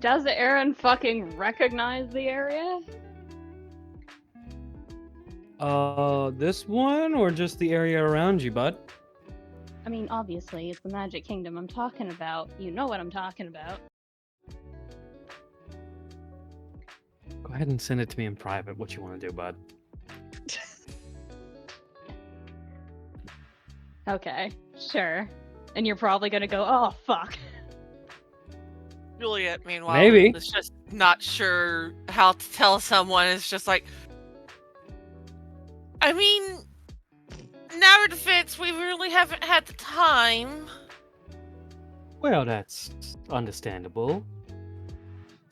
Does Aaron fucking recognize the area? This one or just the area around you, bud? I mean, obviously, it's the Magic Kingdom I'm talking about. You know what I'm talking about. Go ahead and send it to me in private. What you want to do, bud? Okay, sure. And you're probably gonna go, oh, fuck. Juliet, meanwhile, Maybe. is just not sure how to tell someone. It's just like, I mean, in our defense, we really haven't had the time. Well, that's understandable.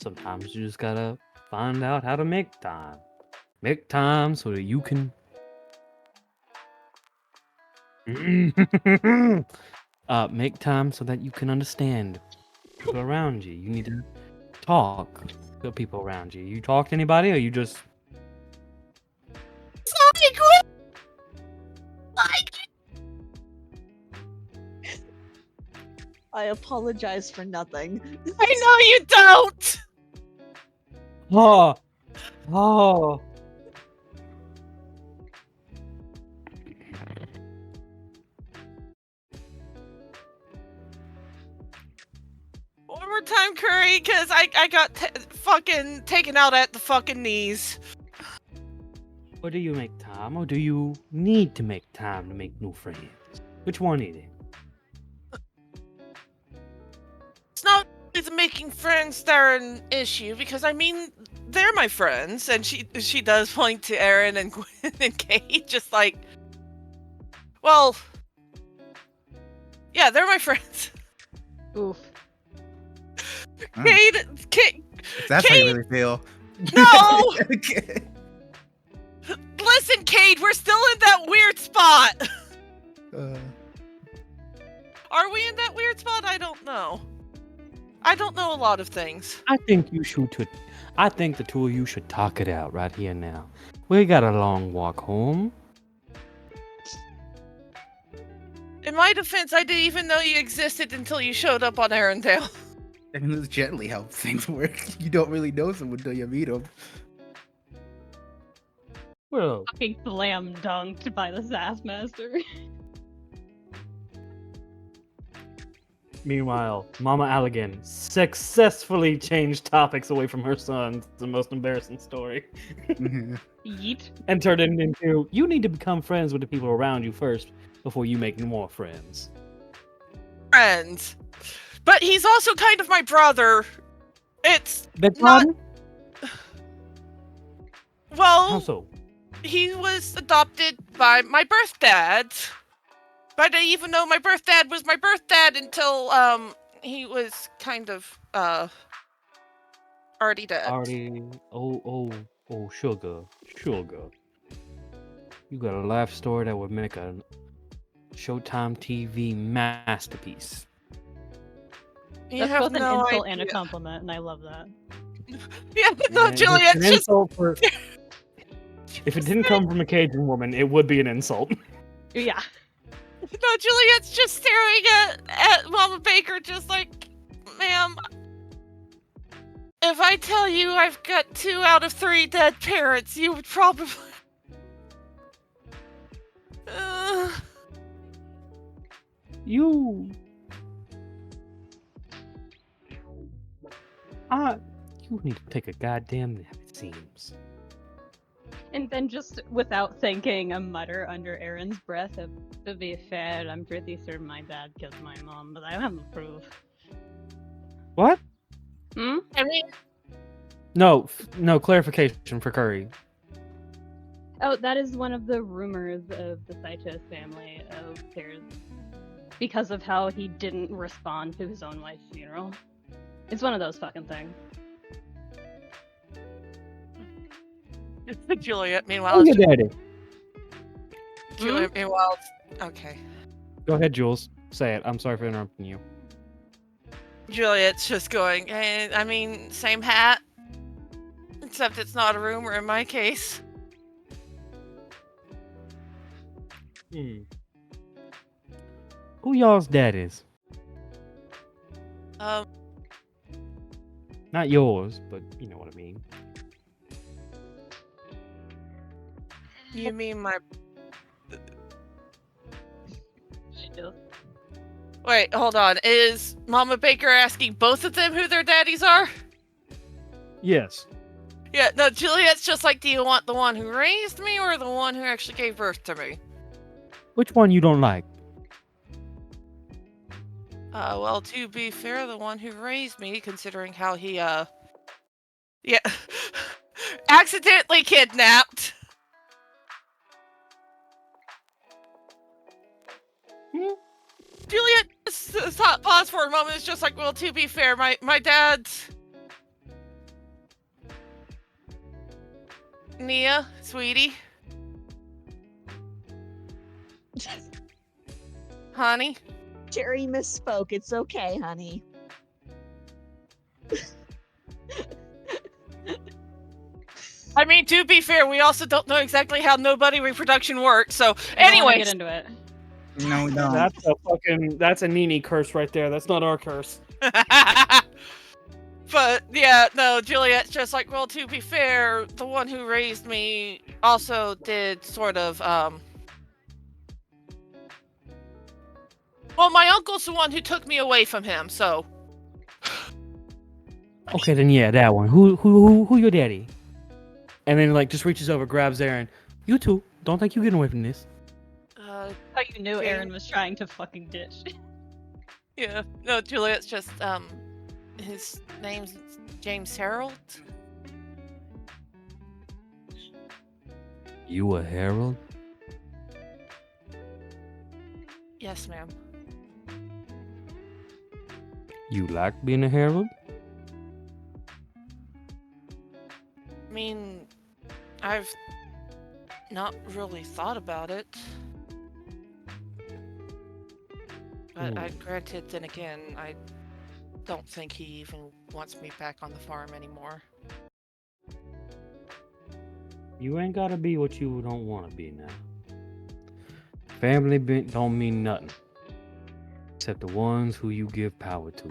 Sometimes you just gotta find out how to make time. Make time so that you can. Make time so that you can understand people around you. You need to talk to the people around you. You talk to anybody, or you just. I apologize for nothing. I know you don't. Oh, oh. One more time, Kuri, because I got fucking taken out at the fucking knees. Or do you make time, or do you need to make time to make new friends? Which one is it? It's not is making friends that are an issue, because I mean, they're my friends, and she does point to Aaron and Gwen and Kate, just like, well, yeah, they're my friends. Oof. Oh, Kate, if that's how you Kate- really feel. no! Okay. Listen, Cade, we're still in that weird spot. Are we in that weird spot? I don't know. I don't know a lot of things. I think you should. I think the two of you should talk it out right here now. We got a long walk home. In my defense, I didn't even know you existed until you showed up on Arendelle. I mean, that's generally how things work. You don't really know someone until you meet them. Well, Fucking slam dunked by the Sass Master. meanwhile, Mama Allegan successfully changed topics away from her son's the most embarrassing story Yeet. and turned it into you need to become friends with the people around you first before you make more friends. Friends. But he's also kind of my brother. It's Beg not- pardon? How well, so? he was adopted by my birth dad. But I didn't even know my birth dad was my birth dad until he was kind of already dead. Sugar. You got a life story that would make a Showtime TV masterpiece. You That's have both no an insult and a idea. compliment, and I love that. Yeah, no, And Juliet's an just insult for... If it didn't come from a Cajun woman, it would be an insult. Yeah. no, Juliet's just staring at Mama Baker, just like, ma'am. If I tell you I've got 2 out of 3 dead parents, you would probably. You need to take a goddamn nap, it seems. And then just without thinking, a mutter under Aaron's breath of, to be fair, I'm pretty sure my dad killed my mom, but I have no proof. What? Hmm? I mean, No, no clarification for Kuri. Oh, that is one of the rumors of the Saichos family of theirs. Because of how he didn't respond to his own wife's funeral. It's one of those fucking things. Juliet, meanwhile, Oh, is your just, daddy. Juliet, meanwhile, okay. Go ahead, Jules. Say it. I'm sorry for interrupting you. Juliet's just going, I mean, same hat. Except it's not a rumor in my case. Who y'all's dad is? Not yours, but you know what I mean. You mean my. Wait, hold on. Is Mama Baker asking both of them who their daddies are? Yes. Yeah, no, Juliet's just like, do you want the one who raised me or the one who actually gave birth to me? Which one you don't like? Well, to be fair, the one who raised me, considering how he, yeah, accidentally kidnapped. Juliet, pause for a moment, it's just like, well, to be fair, my dad's... Nia, sweetie. Honey. Jerry misspoke. It's okay, honey. I mean, to be fair, we also don't know exactly how nobody reproduction works, so I don't wanna anyway. get into it. No, we don't. That's a Nini curse right there. That's not our curse. But yeah, no, Juliet's just like, well, to be fair, the one who raised me also did sort of, well, my uncle's the one who took me away from him, so. Okay, then yeah, that one. Who your daddy? And then like just reaches over, grabs Aaron. You two, don't think you're getting away from this. How you knew Okay. Aaron was trying to fucking ditch. Yeah, no, Juliet's just, His name's James Harold. You a herald? Yes, ma'am. You like being a herald? I mean, I've not really thought about it. But granted, then again, I don't think he even wants me back on the farm anymore. You ain't gotta be what you don't want to be now. Family don't mean nothing. Except the ones who you give power to.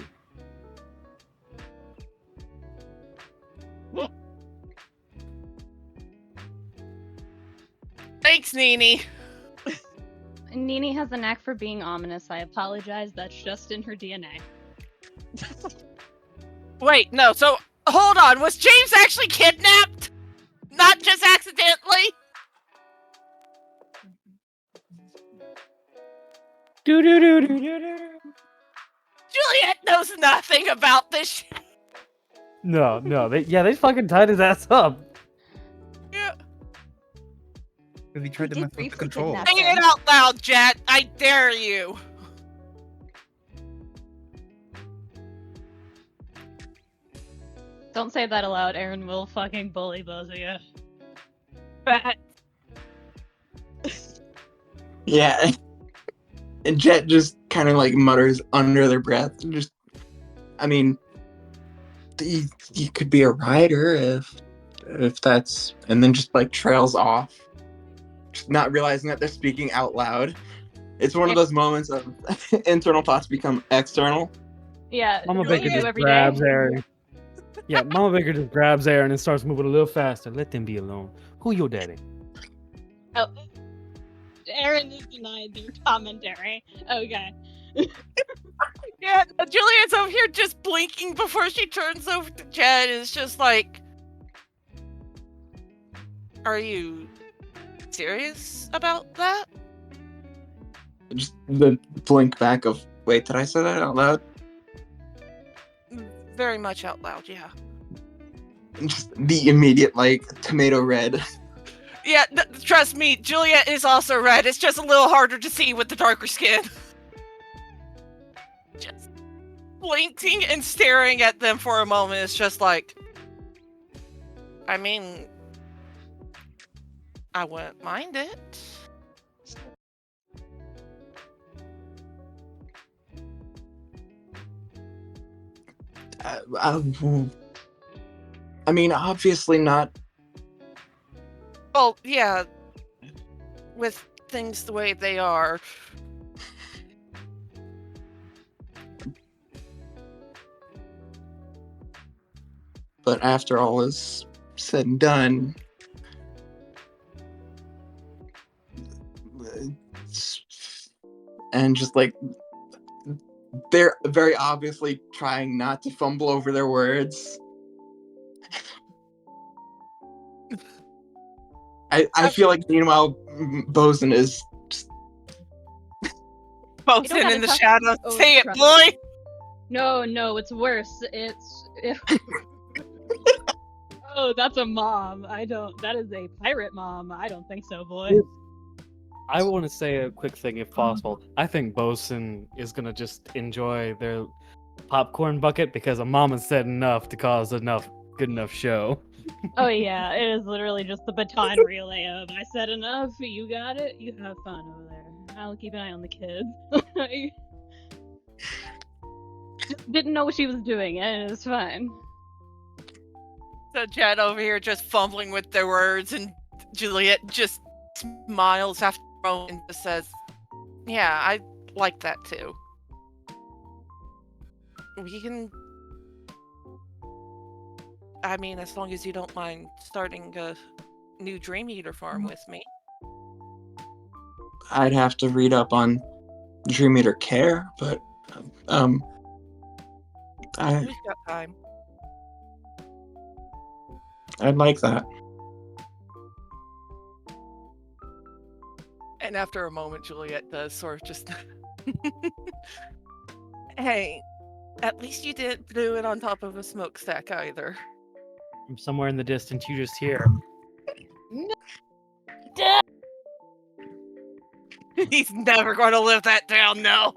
Thanks, Nini! Nini has a knack for being ominous. I apologize. That's just in her DNA. Wait, no, so, hold on, was James actually kidnapped? Not just accidentally? Juliet knows nothing about this shit. No, they fucking tied his ass up. Yeah. Because he tried to did mess with the briefly control. kidnap Say it out loud, Jet. I dare you. Don't say that aloud. Aaron will fucking bully both of you. Yeah. And Jet just kind of like mutters under their breath. Just, I mean, you could be a writer if that's, and then just like trails off, just not realizing that they're speaking out loud. It's one of those moments of internal thoughts become external. Yeah, Mama like Baker you do just every grabs day. Aaron. Yeah, Mama Baker just grabs Aaron and starts moving a little faster. Let them be alone. Who your daddy? Oh, Aaron is denied their commentary. Okay. Yeah, Juliet's over here just blinking before she turns over to Jet and is just like, are you serious about that? Just the blink back of, wait, did I say that out loud? Very much out loud, yeah. And just the immediate like tomato red. Yeah, trust me, Juliet is also red. It's just a little harder to see with the darker skin. Just blinking and staring at them for a moment is just like, I mean, I wouldn't mind it. I mean, obviously not. Well, yeah, with things the way they are. But after all is said and done, and just like they're very obviously trying not to fumble over their words. I feel like meanwhile Bosun is just, Bosun gotta in the talk- shadows. Oh, Say it, trust boy! No, it's worse. Oh, that's a mom. That is a pirate mom. I don't think so, boy. I want to say a quick thing if possible. I think Bosun is going to just enjoy their popcorn bucket because a mama said enough to cause good enough show. Oh yeah, it is literally just the baton relay of I said enough, you got it, you have fun over there. I'll keep an eye on the kids. Just didn't know what she was doing, and it's fine. So Jet over here just fumbling with their words, and Juliet just smiles after a moment and just says, yeah, I like that too. We can... I mean, as long as you don't mind starting a new Dream Eater farm with me. I'd have to read up on Dream Eater care, but We've got time. I'd like that. And after a moment, Juliet does sort of just... Hey, At least you didn't do it on top of a smokestack either. From somewhere in the distance, you just hear. He's never going to live that down, no.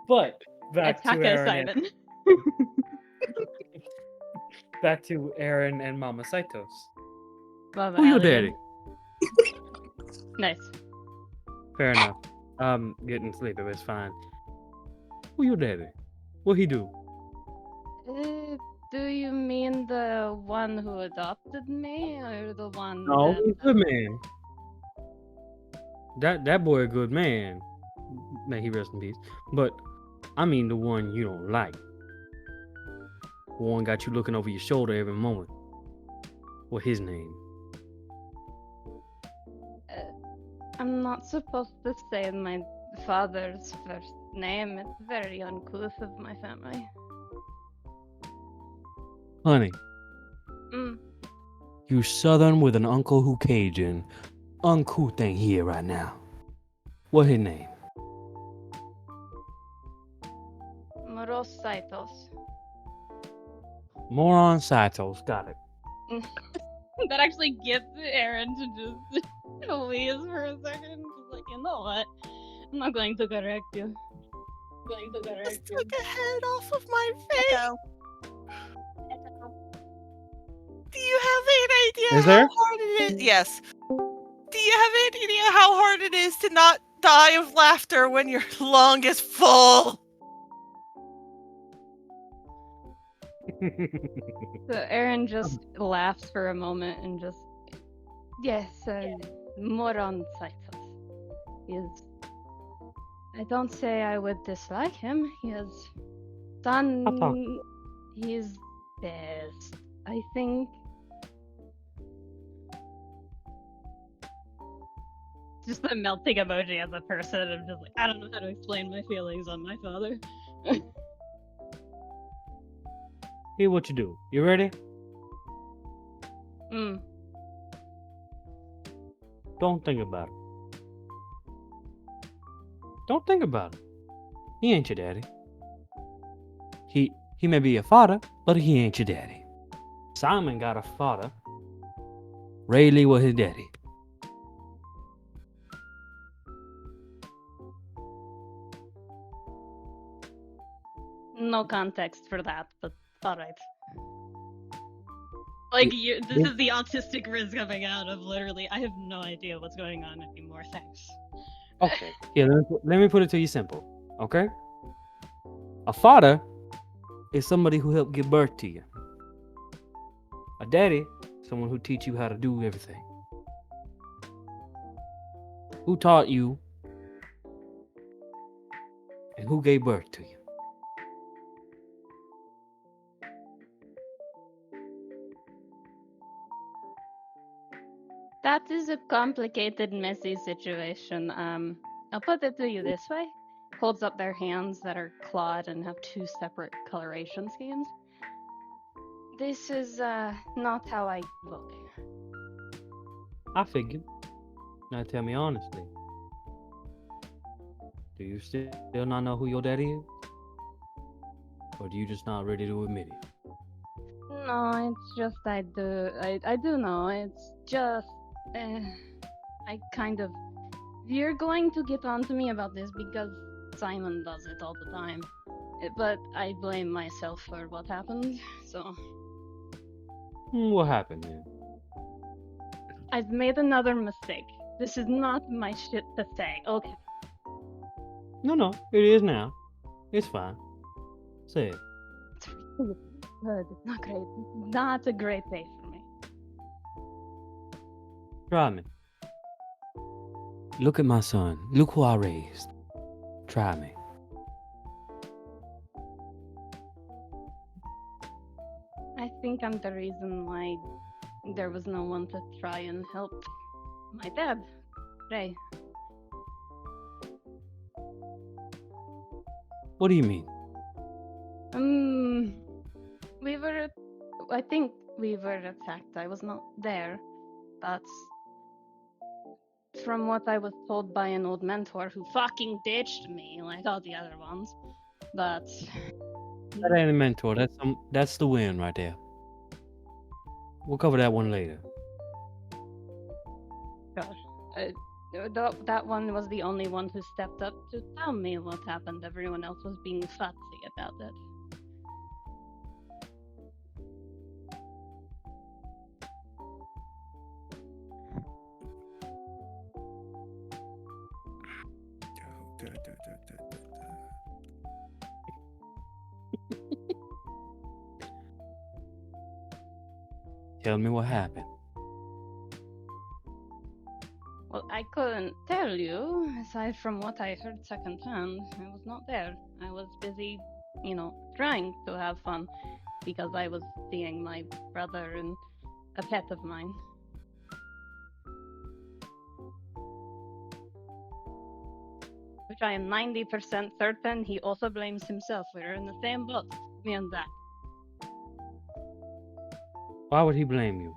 But back to Attack Aaron. And, Simon. back to Aaron and Mama Saitos. Mama Who your Alligan. daddy? Nice. Fair enough. Getting sleepy was fine. Who your daddy? What he do? Do you mean the one who adopted me, or the one No, that... he's a good man. That boy a good man. May he rest in peace. But I mean the one you don't like. The one got you looking over your shoulder every moment. What his name? I'm not supposed to say my father's first name. It's very uncouth of my family. Honey, Mm. you southern with an uncle who Cajun. Uncouth ain't here right now. What his name? Moros Saitos. Moron Saitos. Got it. That actually gets Aaron to just wheeze for a second. Just like, you know what? I'm not going to correct you. Just took a head off of my face. Echo. Do you have any idea Is how there? hard it is? Yes. Do you have any idea how hard it is to not die of laughter when your lung is full? So Aaron just laughs for a moment and just, yes, Moron Saitos. I don't say I would dislike him. He has done his best, I think. Just a melting emoji as a person. I'm just like, I don't know how to explain my feelings on my father. Here, what you do? You ready? Mm. Don't think about it. Don't think about it. He ain't your daddy. He may be your father, but he ain't your daddy. Simon got a father. Rayleigh was his daddy. No context for that, but alright. Like, this is the autistic Riz coming out of literally, I have no idea what's going on anymore, thanks. Okay. Here, let me put it to you simple. Okay? A father is somebody who helped give birth to you. A daddy, someone who teach you how to do everything. Who taught you and who gave birth to you? That is a complicated, messy situation. I'll put it to you this way. Holds up their hands that are clawed and have two separate coloration schemes. This is, not how I look. I figured. Now tell me honestly. Do you still not know who your daddy is? Or do you just not ready to admit it? No, it's just I do know. It's just, I kind of... You're going to get on to me about this because Simon does it all the time. But I blame myself for what happened, so... What happened then? I've made another mistake. This is not my shit to say, okay? No, it is now. It's fine. Say it. It's really good. It's not great. Not a great day for me. Try me. Look at my son. Look who I raised. Try me. I think I'm the reason why there was no one to try and help my dad, Ray. What do you mean? I think we were attacked. I was not there. But from what I was told by an old mentor who fucking ditched me like all the other ones. But That ain't a mentor. That's the win right there. We'll cover that one later. gosh, that one was the only one who stepped up to tell me what happened. Everyone else was being fussy about it. Tell me what happened. Well, I couldn't tell you, aside from what I heard secondhand. I was not there. I was busy, trying to have fun because I was seeing my brother and a pet of mine. Which I am 90% certain he also blames himself. We're in the same boat, me and Zach. Why would he blame you?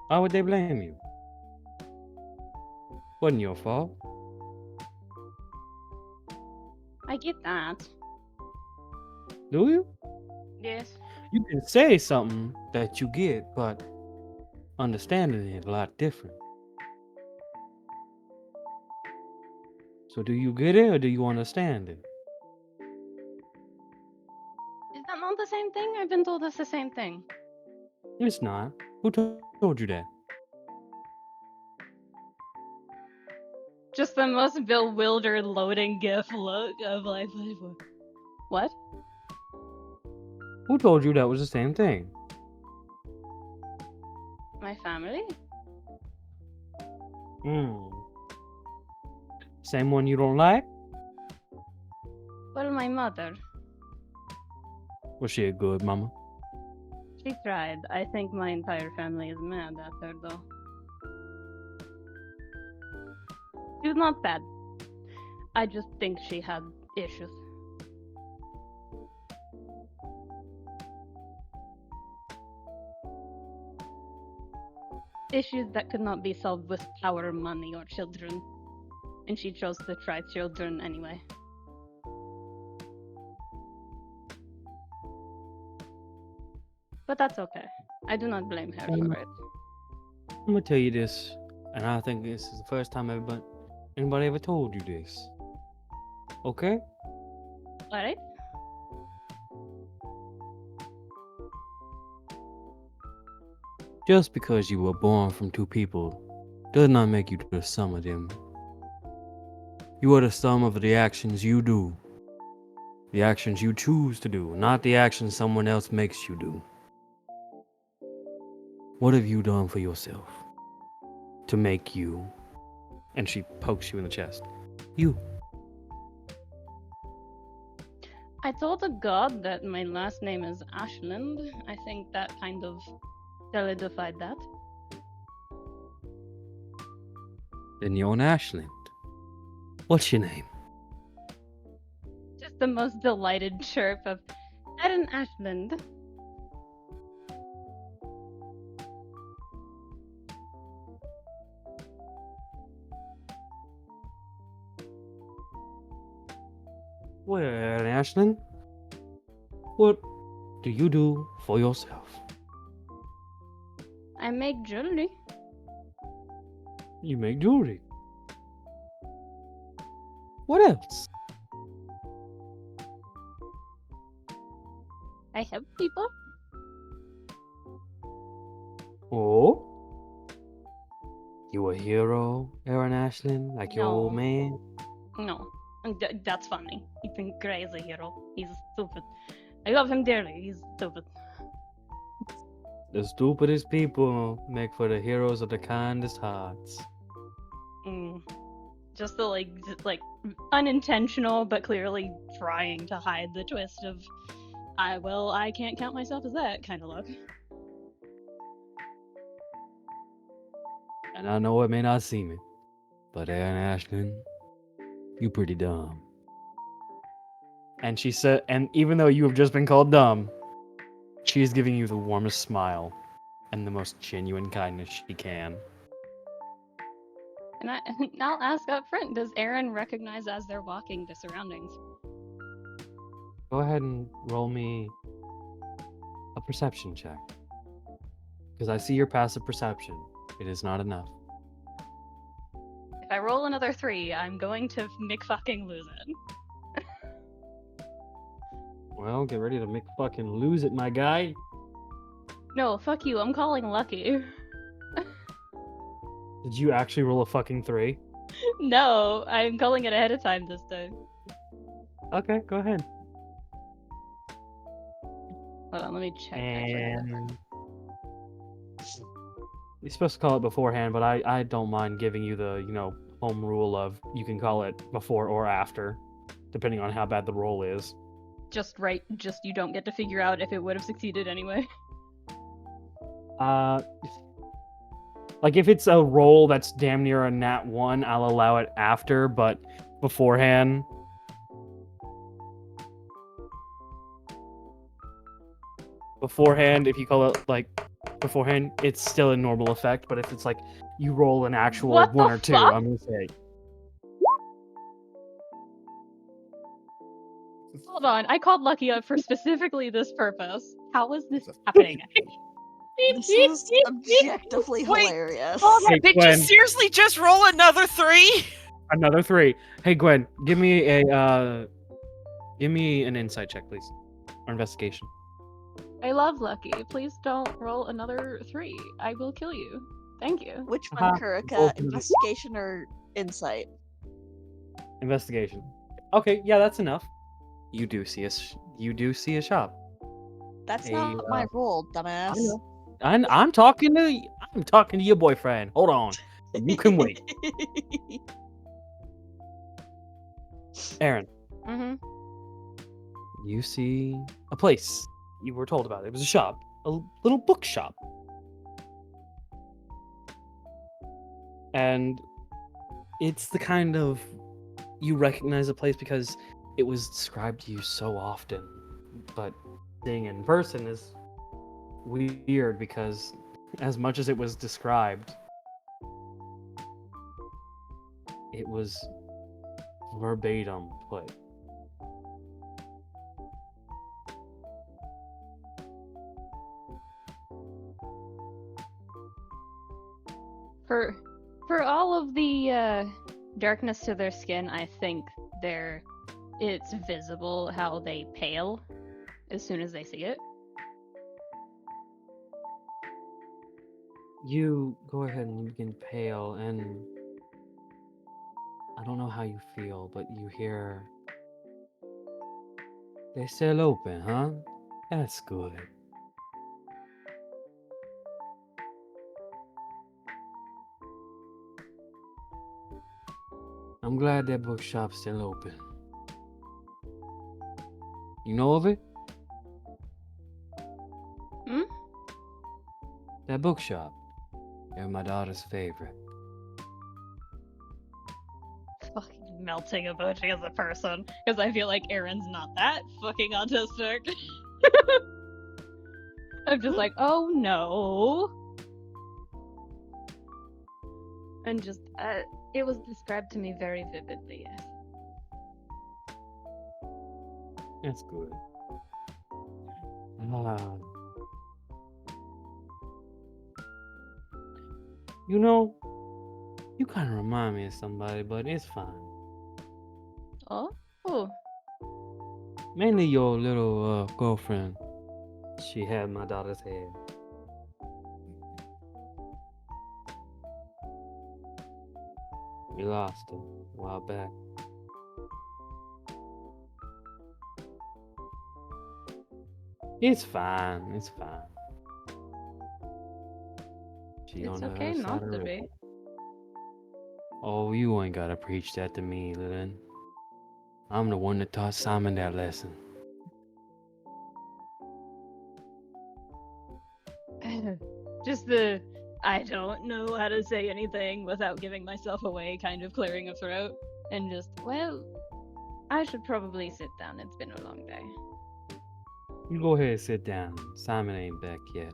Why would they blame you? Wasn't your fault. I get that. Do you? Yes. You can say something that you get, but understanding it a lot different. So do you get it or do you understand it? Is that not the same thing? I've been told it's the same thing. It's not. Who told you that? Just the most bewildered loading gif look of like, what? Who told you that was the same thing? My family? Same one you don't like? Well, my mother. Was she a good mama? She tried. I think my entire family is mad at her, though. She's not bad. I just think she had issues. Issues that could not be solved with power, money, or children. And she chose to try children anyway. But that's okay. I do not blame her for it. I'm gonna tell you this, and I think this is the first time anybody ever told you this. Okay? Alright? Just because you were born from two people does not make you the sum of them. You are the sum of the actions you do. The actions you choose to do, not the actions someone else makes you do. What have you done for yourself to make you? And she pokes you in the chest. You. I told a god that my last name is Ashland. I think that kind of solidified that. Then you're an Ashland. What's your name? Just the most delighted chirp of Eden Ashland. Well, Ashland, what do you do for yourself? I make jewelry. You make jewelry. What else? I help people. Oh? You a hero, Aaron Ashland? Like your old No. man? No, that's funny. Ethan Gray is a hero. He's stupid. I love him dearly. He's stupid. The stupidest people make for the heroes of the kindest hearts. Just the like unintentional, but clearly trying to hide the twist of, I can't count myself as that kind of look. And I know it may not seem it, but Aaron Ashton, you pretty dumb. And she said, and even though you have just been called dumb, she is giving you the warmest smile and the most genuine kindness she can. And I'll ask up front, does Aaron recognize as they're walking the surroundings? Go ahead and roll me a perception check. Because I see your passive perception. It is not enough. If I roll another 3, I'm going to fucking lose it. Well, get ready to fucking lose it, my guy. No, fuck you, I'm calling lucky. Did you actually roll a fucking 3? No, I'm calling it ahead of time this time. Okay, go ahead. Hold on, let me check. And you're supposed to call it beforehand, but I don't mind giving you the, home rule of you can call it before or after, depending on how bad the roll is. Just you don't get to figure out if it would have succeeded anyway. Like if it's a roll that's damn near a nat 1, I'll allow it after, but beforehand. Beforehand, if you call it like beforehand, it's still a normal effect, but if it's like you roll an actual What 1 the or 2, fuck? I'm gonna say. Hold on, I called Lucky up for specifically this purpose. How is this happening? This is objectively hilarious. Hey, Did Gwen. you seriously just roll another 3? Another 3. Hey Gwen, give me an insight check, please, or investigation. I love Lucky. Please don't roll another 3. I will kill you. Thank you. Which Uh-huh. one, Kurika? Investigation or insight? Investigation. Okay, yeah, that's enough. You do see a shop. That's Hey, not my role, dumbass. I'm talking to your boyfriend. Hold on. You can wait. Aaron, Mm-hmm. you see a place. You were told about it. It was a shop. A little bookshop. And it's the kind of... You recognize a place because it was described to you so often. But seeing it in person is weird because as much as it was described, it was verbatim put. For all of the darkness to their skin, I think it's visible how they pale as soon as they see it. You go ahead and you begin pale, and I don't know how you feel, but you hear... They still open, huh? That's good. I'm glad that bookshop's still open. You know of it? Hmm? That bookshop. They're my daughter's favorite. Fucking melting emoji as a person, because I feel like Aaron's not that fucking autistic. I'm just like, oh no. And just, it was described to me very vividly, yes. That's good. You know, you kind of remind me of somebody, but it's fine. Oh? Oh. Mainly your little girlfriend. She had my daughter's hair. We lost her a while back. It's fine. It's fine. She It's on the okay other not side of to the be. river. Oh, you ain't gotta preach that to me, Lillian. I'm the one that taught Simon that lesson. Just the I don't know how to say anything without giving myself away kind of clearing of throat. And just, well, I should probably sit down. It's been a long day. You go ahead and sit down. Simon ain't back yet.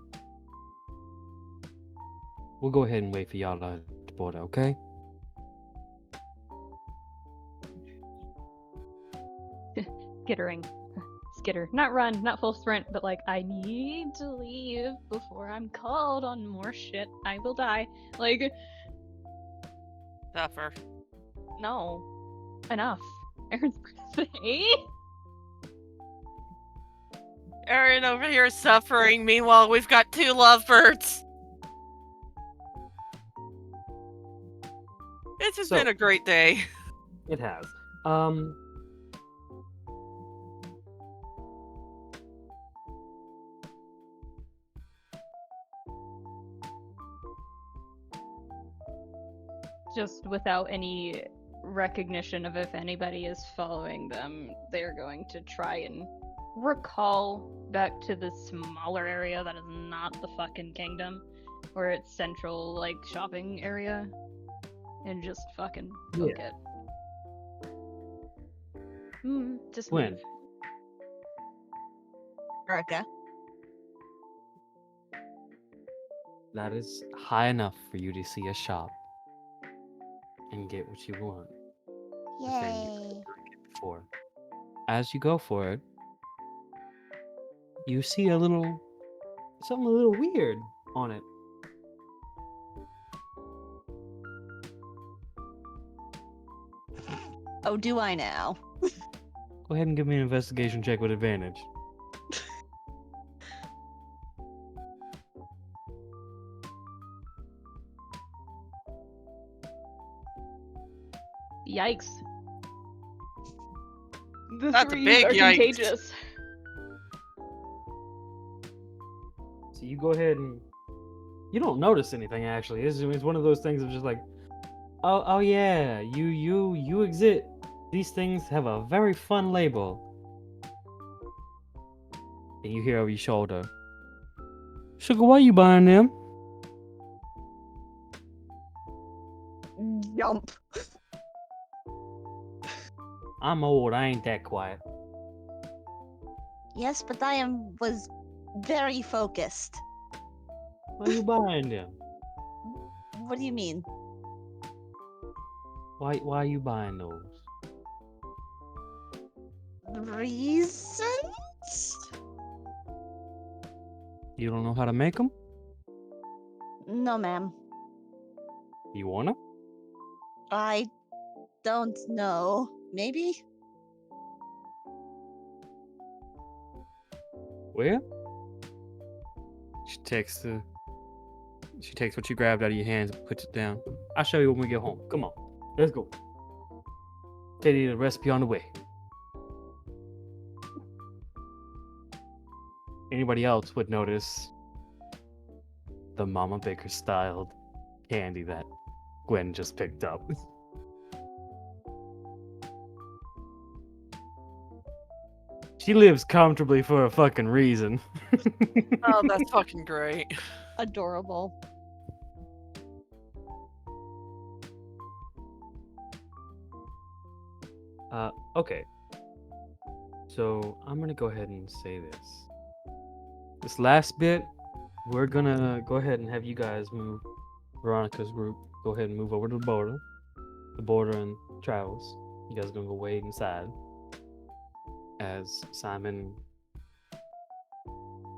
We'll go ahead and wait for y'all to board, okay? skittering. Skitter. Not run, not full sprint, but like, I need to leave before I'm called on more shit. I will die. Like, Suffer. no. Enough. Aaron's birthday. Aaron over here suffering. Meanwhile, we've got 2 lovebirds. It's just So- been a great day. It has. Just without any recognition of if anybody is following them, they're going to try and recall back to the smaller area that is not the fucking kingdom, or its central, like, shopping area, and just fucking book it. Just When? leave. Okay. That is high enough for you to see a shop and get what you want. The thing you couldn't get before. As you go for it, you see something a little weird on it. Oh, do I now? Go ahead and give me an investigation check with advantage. Yikes. The That's a threes big are yikes. contagious. So you go ahead and you don't notice anything actually. It's one of those things of just like, oh yeah, you exist. These things have a very fun label. And you hear over your shoulder, Sugar, why you buying them? Jump. I'm old, I ain't that quiet. Yes, but was very focused. Why you buying them? What do you mean? Why are you buying those? Reasons? You don't know how to make them? No, ma'am. You wanna? I don't know. Maybe? Where? She takes what you grabbed out of your hands and puts it down. I'll show you when we get home. Come on. Let's go. Tell you the recipe on the way. Anybody else would notice the Mama Baker styled candy that Gwen just picked up. She lives comfortably for a fucking reason. Oh, that's fucking great. Adorable. Okay. So I'm gonna go ahead and say this. This last bit, we're gonna go ahead and have you guys move Veronica's group. Go ahead and move over to the border. The border and Travels. You guys are gonna go wait inside. As Simon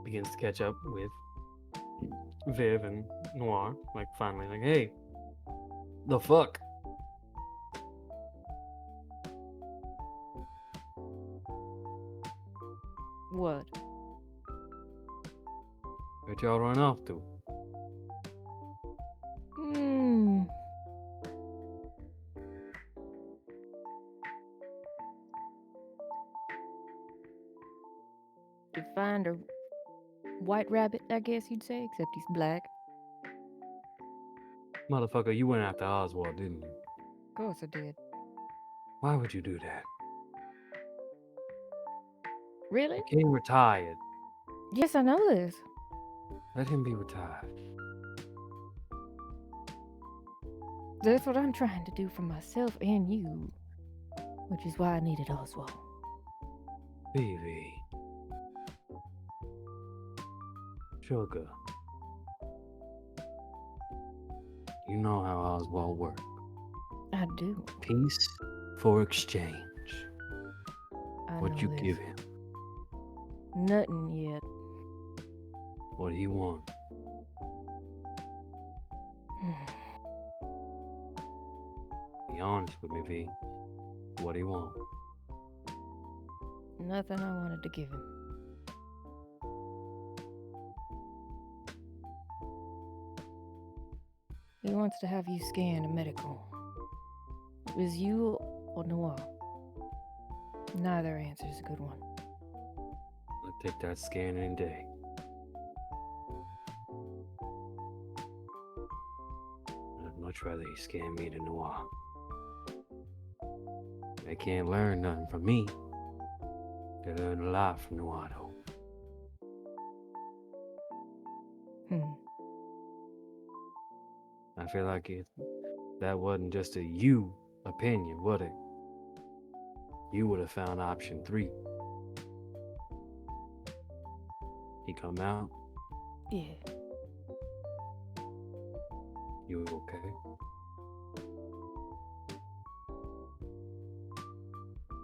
begins to catch up with Viv and Noir. Like finally, like, hey, the fuck? What? Where'd y'all run off to? Hmm. To find a white rabbit, I guess you'd say, except he's black. Motherfucker, you went after Oswald, didn't you? Of course I did. Why would you do that? Really? The king retired. Yes, I know this. Let him be retired. That's what I'm trying to do for myself and you. Which is why I needed Oswald. Vivi. Sugar. You know how Oswald works. I do. Peace for exchange. I What'd know you this. give him? Nothing yet. What do you want? Be honest with me, V. What do you want? Nothing I wanted to give him. He wants to have you scanned a medical. It was you or Noir. Neither answer is a good one. I'll take that scan any day. I'd much rather you scan me than Noir. They can't learn nothing from me. They learn a lot from Noir, though. I feel like that wasn't just a you opinion, would it? You would have found option 3. He come out, Yeah. you okay?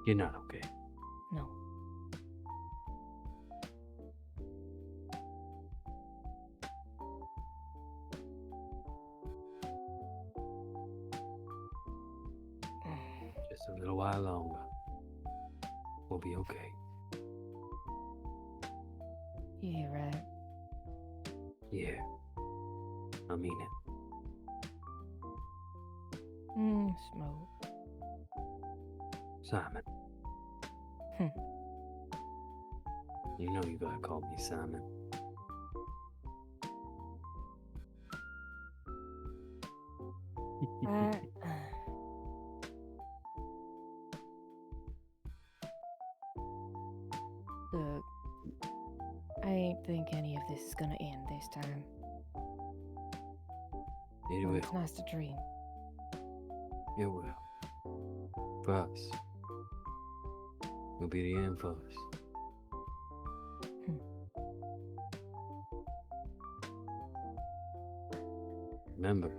You're not okay. No. Just a little while longer. We'll be okay. Yeah, right. Yeah. I mean it. Smoke. Simon. You know you gotta call me Simon. Look, I ain't think any of this is gonna end this time. It Well, will. it's nice to dream. It will. For us. It'll be the end for us. Remember,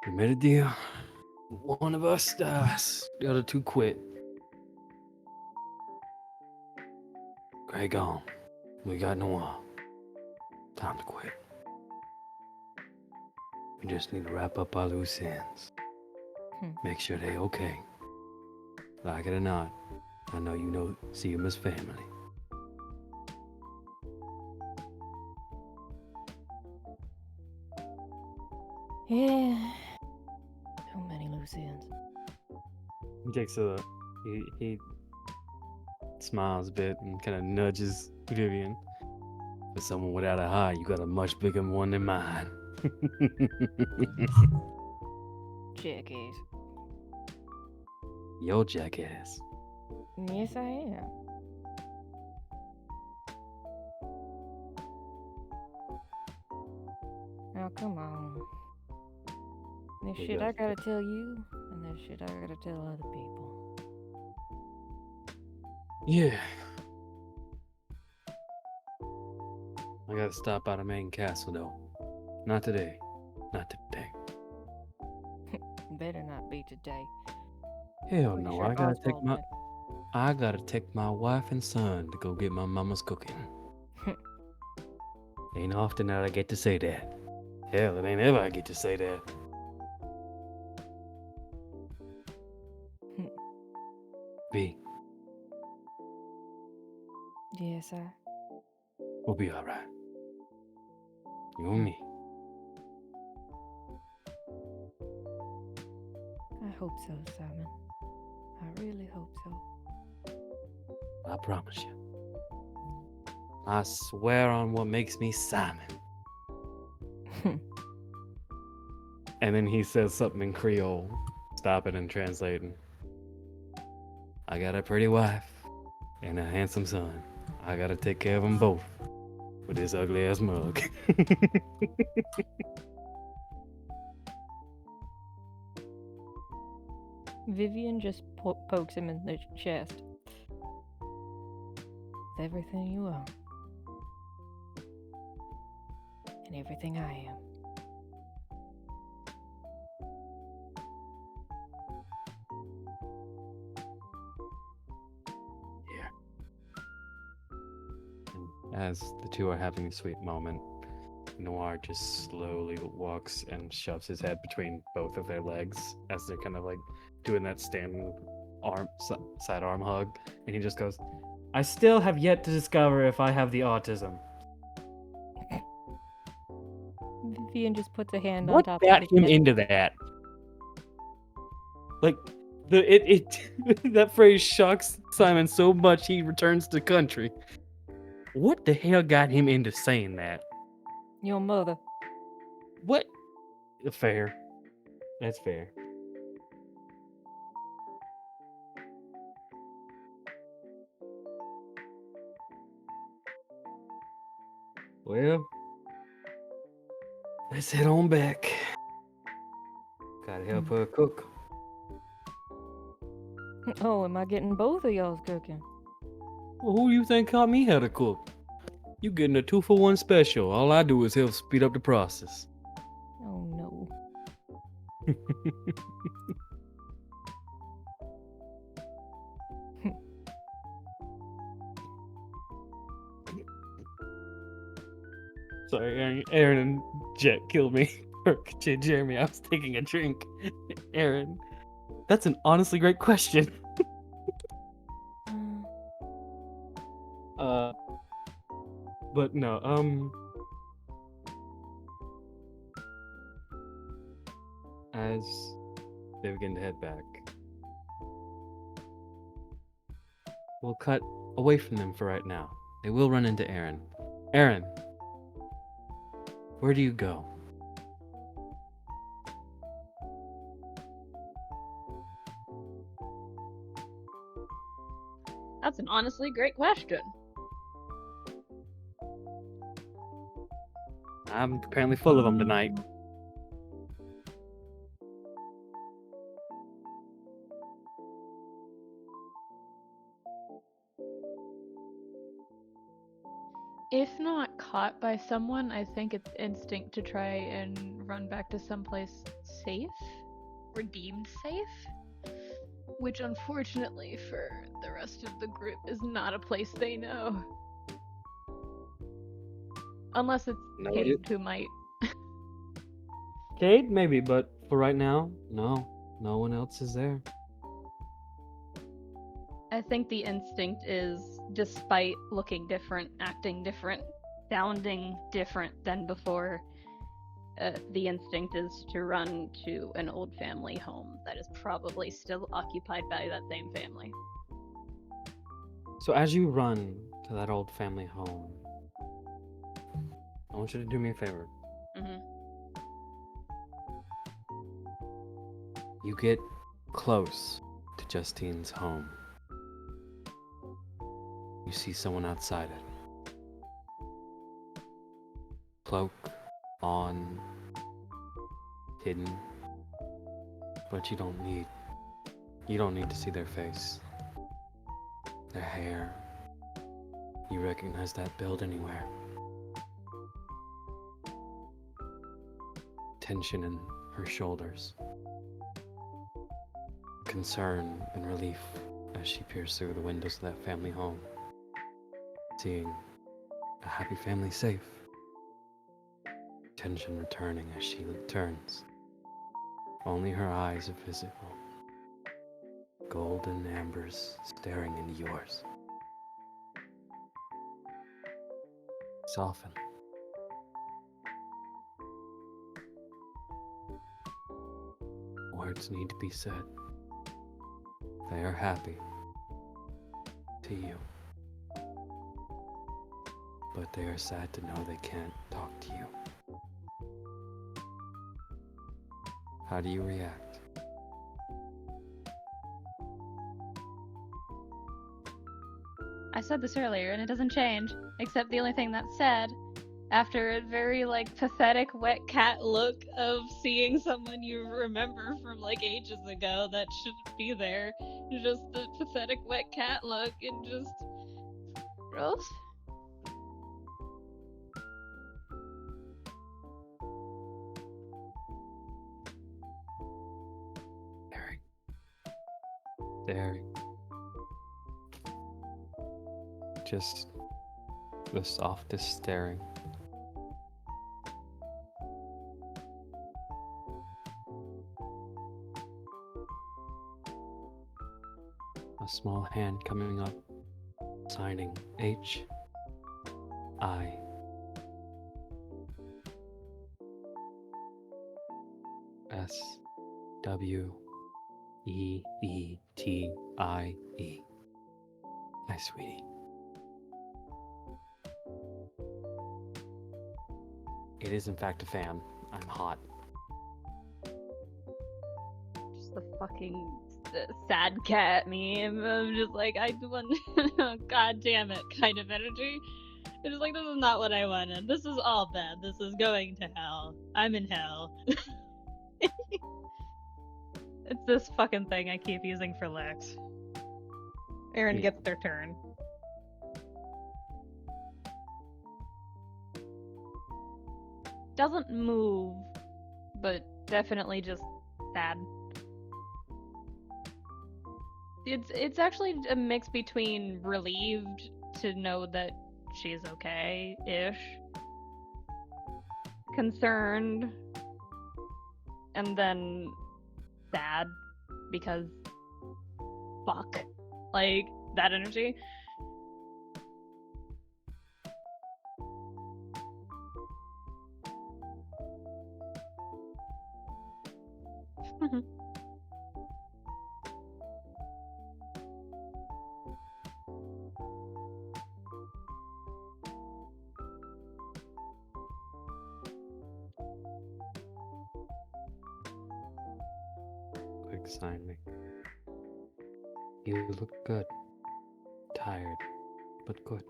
we made a deal. One of us dies. The other 2 quit. Gray gone. We got Noir. Time to quit. We just need to wrap up our loose ends. Make sure they okay. Like it or not, I know you know see them as family. Yeah. Too many loose ends. He takes he smiles a bit and kind of nudges Vivian. For someone without a heart, you got a much bigger one than mine. Jackass. Yo, jackass. Yes, I am. Now, come on. There's We shit got I gotta tell you, and there's shit I gotta tell other people. Yeah. I gotta stop by the main castle though. Not today. Not today. Better not be today. Hell Pretty no. sure I gotta take my wife and son to go get my mama's cooking. Ain't often that I get to say that. Hell, it ain't ever I get to say that. B, Yes, sir. we'll be alright. You and me. I hope so, Simon. I really hope so. I promise you. I swear on what makes me Simon. And then he says something in Creole, stopping and translating. I got a pretty wife and a handsome son. I gotta take care of them both with this ugly ass mug. Vivian just pokes him in the chest. It's everything you are. And everything I am. as the two are having a sweet moment, Noir just slowly walks and shoves his head between both of their legs as they're kind of like doing that standing side arm hug, and he just goes, "I still have yet to discover if I have the autism." Vivian just puts a hand on What top got of his him neck. into that? Like, that phrase shocks Simon so much he returns to country. What the hell got him into saying that? Your mother. What? Fair. That's fair. Well, let's head on back. Gotta help her cook. Oh, am I getting both of y'all's cooking? Well, who do you think taught me how to cook? You getting a 2-for-1 special. All I do is help speed up the process. Oh no. Sorry, Aaron and Jet killed me. Jeremy, I was taking a drink. Aaron, that's an honestly great question. But no, as they begin to head back, we'll cut away from them for right now. They will run into Aaron. Aaron, where do you go? That's an honestly great question. I'm apparently full of them tonight. If not caught by someone, I think it's instinct to try and run back to someplace safe or deemed safe. Which, unfortunately, for the rest of the group, is not a place they know. Unless it's Cayde who might. Cayde, maybe, but for right now, no one else is there. I think the instinct is, despite looking different, acting different, sounding different than before, the instinct is to run to an old family home that is probably still occupied by that same family. So as you run to that old family home, I want you to do me a favor. Mm-hmm. You get close to Justine's home. You see someone outside it. Cloak on, hidden, but you don't need to see their face. Their hair. You recognize that build anywhere. Tension in her shoulders. Concern and relief as she peers through the windows of that family home, seeing a happy family safe. Tension returning as she turns. Only her eyes are visible. Golden ambers staring into yours. Soften. Words need to be said. They are happy to you, but they are sad to know they can't talk to you. How do you react? I said this earlier, and it doesn't change, except the only thing that's said, after a very, pathetic wet cat look of seeing someone you remember from, ages ago that shouldn't be there, just the pathetic wet cat look, and just... gross? Staring. Just The softest staring. A small hand coming up, signing H I S W EETIE. My sweetie. It is in fact a fan. I'm hot. Just the fucking sad cat meme. I'm just like, I want, god damn it, kind of energy. It's like, this is not what I wanted. This is all bad. This is going to hell. I'm in hell. It's this fucking thing I keep using for Lex. Aaron gets their turn. Doesn't move, but definitely just sad. It's actually a mix between relieved to know that she's okay-ish, concerned, and then sad because fuck, like that energy. Quick sign me. You look good. Tired, but good.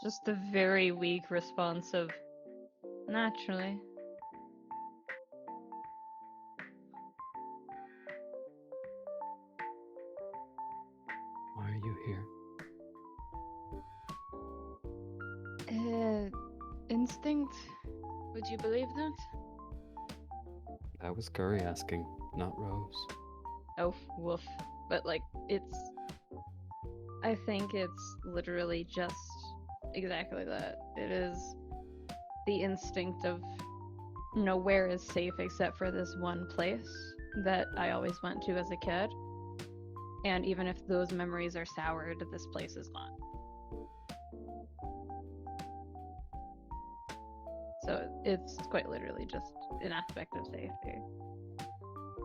Just a very weak response of naturally. Why are you here? Instinct? Would you believe that? That was Kuri asking, not Rose. Oh, woof. But like, I think it's literally just exactly that. It is the instinct of nowhere is safe except for this one place that I always went to as a kid. And even if those memories are soured, this place is not. So it's quite literally just an aspect of safety,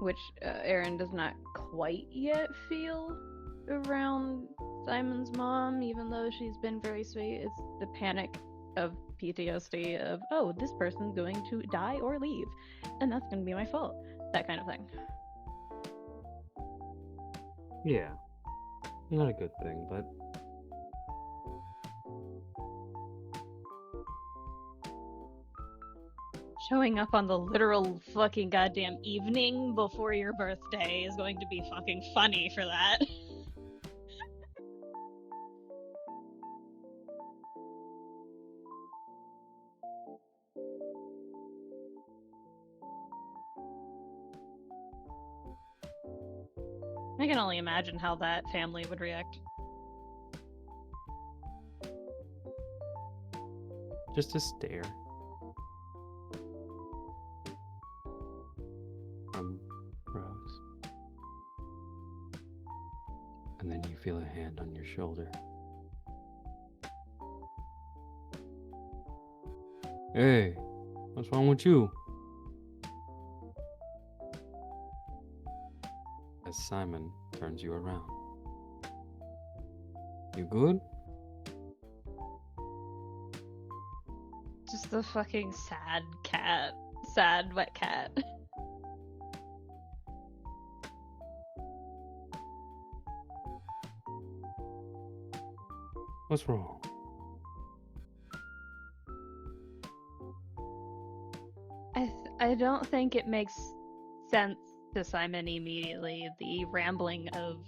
which Erin does not quite yet feel around Simon's mom, even though she's been very sweet. It's the panic of PTSD of, oh, this person's going to die or leave, and that's going to be my fault. That kind of thing. Yeah. Not a good thing, but Showing up on the literal fucking goddamn evening before your birthday is going to be fucking funny for that. I can only imagine how that family would react. just a stare. From Rose. And then you feel a hand on your shoulder. Hey, what's wrong with you? As Simon turns you around. You good? Just the fucking sad cat. Sad wet cat. What's wrong? I don't think it makes sense to Simon immediately. The rambling of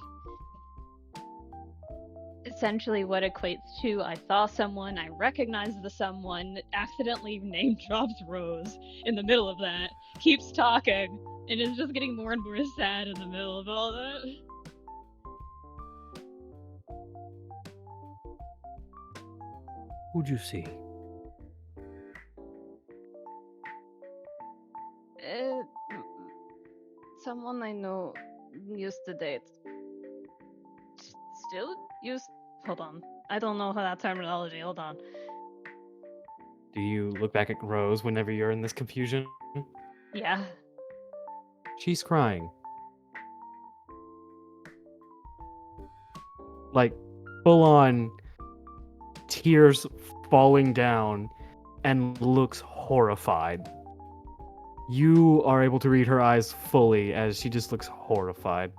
essentially what equates to I saw someone, I recognized the someone, accidentally name drops Rose in the middle of that, keeps talking, and is just getting more and more sad in the middle of all that. Who'd you see? Someone I know used to date. Still used. Hold on. I don't know how that terminology. Hold on. Do you look back at Rose whenever you're in this confusion? Yeah. She's crying. Like, full on tears falling down and looks horrified. You are able to read her eyes fully as she just looks horrified.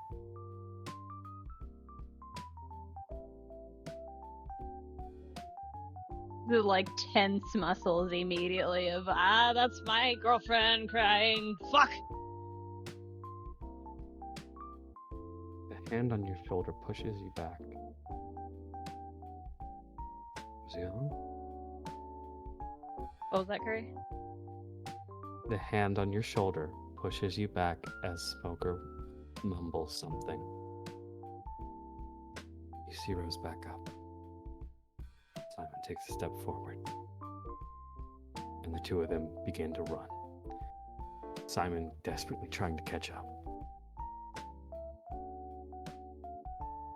The like tense muscles immediately of that's my girlfriend crying. Fuck. The hand on your shoulder pushes you back. Was he on? What was that, Kuri? The hand on your shoulder pushes you back as Smoker mumbles something. You see Rose back up. Simon takes a step forward, and the two of them begin to run. Simon desperately trying to catch up.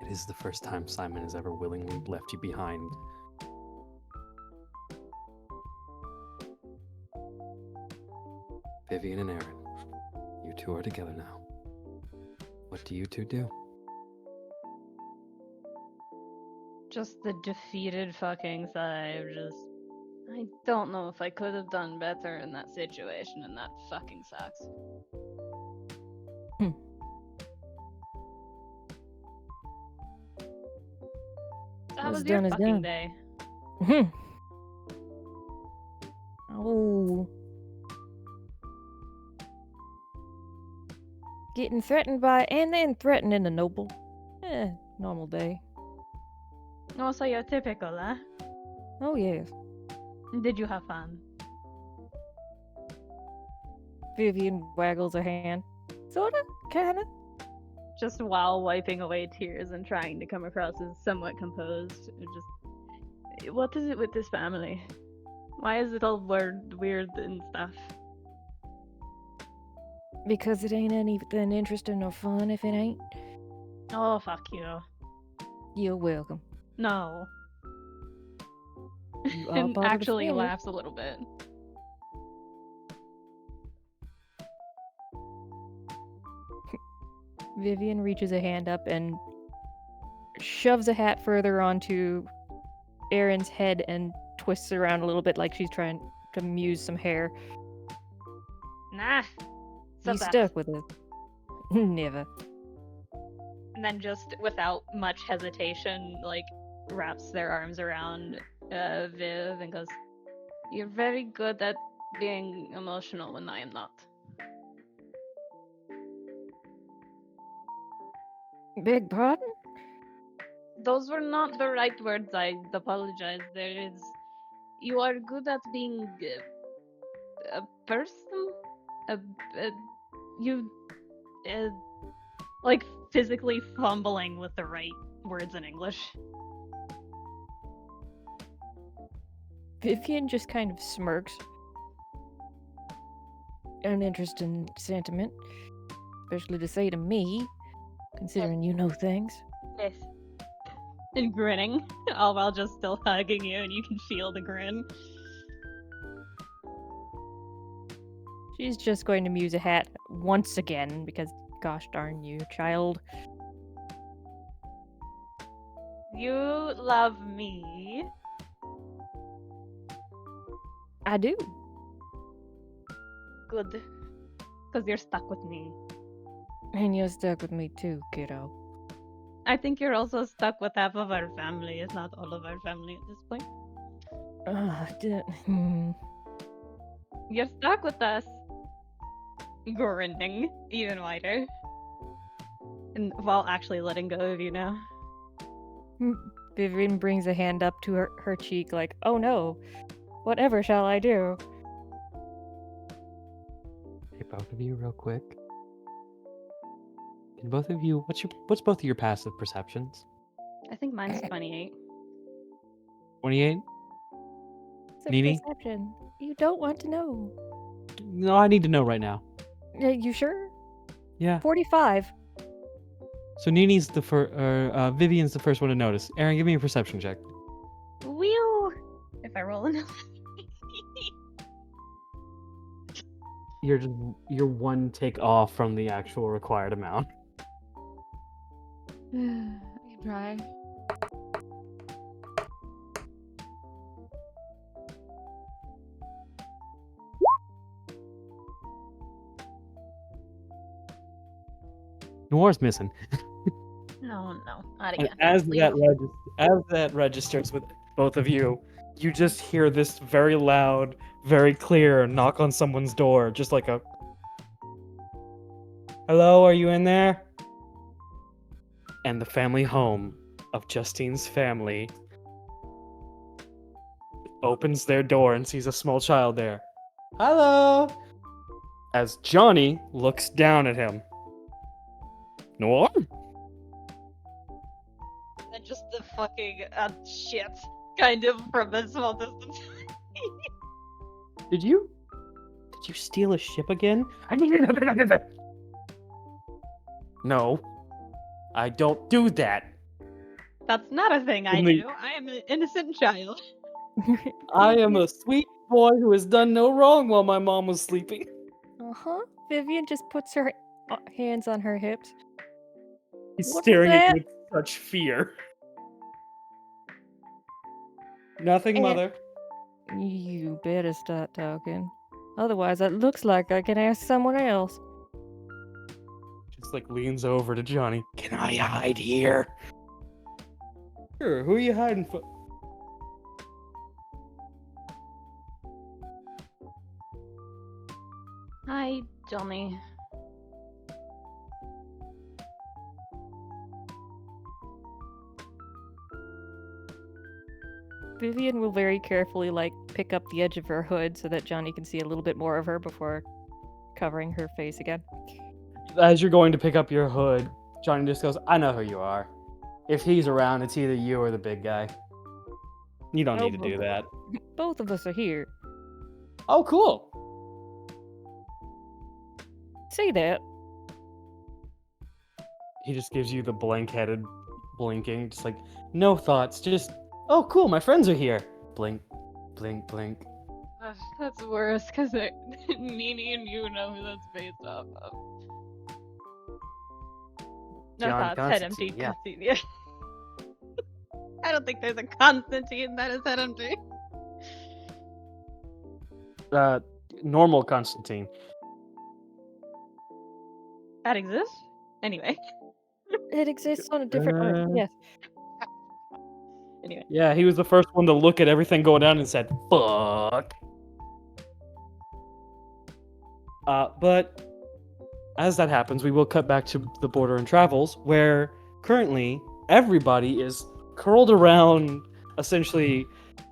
It is the first time Simon has ever willingly left you behind. Vivian and Aaron, you two are together now. What do you two do? Just the defeated fucking sigh of just. I don't know if I could have done better in that situation, and that fucking sucks. How What's was your done is fucking done. day? Oh. Getting threatened by and then threatening a noble. Normal day. Oh, so you're typical, huh? Oh yes. Did you have fun? Vivian waggles her hand. Sorta, kinda. Just while wiping away tears and trying to come across as somewhat composed. Just, what is it with this family? Why is it all weird and stuff? Because it ain't anything interesting or fun if it ain't. Oh, fuck you. You're welcome. No. You are And part of the actually family. laughs a little bit. Vivian reaches a hand up and shoves a hat further onto Aaron's head and twists around a little bit like she's trying to muse some hair. Nah. You Stop that. stuck with it. Never. And then just without much hesitation, like, wraps their arms around Viv and goes, "You're very good at being emotional when I am not." Beg pardon? Those were not the right words. I apologize. You are good at being a person. You like physically fumbling with the right words in English. Vivian just kind of smirks. An interesting sentiment. Especially to say to me, considering you know things. Yes. And grinning, all while just still hugging you, and you can feel the grin. She's just going to muse a hat once again, because gosh darn you, child. You love me. I do. Good. Because you're stuck with me. And you're stuck with me too, kiddo. I think you're also stuck with half of our family, if not all of our family at this point. You're stuck with us. Grinning even wider. And while actually letting go of you now. Vivian brings a hand up to her cheek like, oh no, whatever shall I do? Hey, both of you, real quick. Can both of you, what's both of your passive perceptions? I think mine's 28. 28? It's a Nini? perception. You don't want to know. No, I need to know right now. You sure? Yeah. 45. So Nini's the first, Vivian's the first one to notice. Aaron, give me a perception check. Wheel. If I roll enough. You're one take off from the actual required amount. I can try. Noir's missing. No, not And again. as Leo. that registers with both of you, you just hear this very loud, very clear knock on someone's door, just like a "Hello, are you in there?" And the family home of Justine's family opens their door and sees a small child there. "Hello!" As Johnny looks down at him. Noir? And just the fucking shit, kind of from a small distance. Did you steal a ship again? No. I don't do that. That's not a thing I Only- do. I am an innocent child. I am a sweet boy who has done no wrong while my mom was sleeping. Uh-huh. Vivian just puts her hands on her hips. He's What was staring at that? you with such fear. Nothing, And- mother. You better start talking. Otherwise, it looks like I can ask someone else. Just like leans over to Johnny. Can I hide here? Sure, who are you hiding for? Hi, Johnny. Vivian will very carefully, pick up the edge of her hood so that Johnny can see a little bit more of her before covering her face again. As you're going to pick up your hood, Johnny just goes, I know who you are. If he's around, it's either you or the big guy. You don't need to do that. Both of us are here. Oh, cool. Say that. He just gives you the blank-headed blinking, just like, no thoughts, just, oh, cool, my friends are here. Blink, blink, blink. That's worse, because Nini and you know who that's based off of. No John thoughts, head empty, Constantine, yeah. Constantine, yeah. I don't think there's a Constantine that is head empty. Normal Constantine. That exists? Anyway. It exists on a different Earth. Yes. Anyway. Yeah, he was the first one to look at everything going down and said, fuck. But as that happens, we will cut back to the Border and Travels, where currently everybody is curled around essentially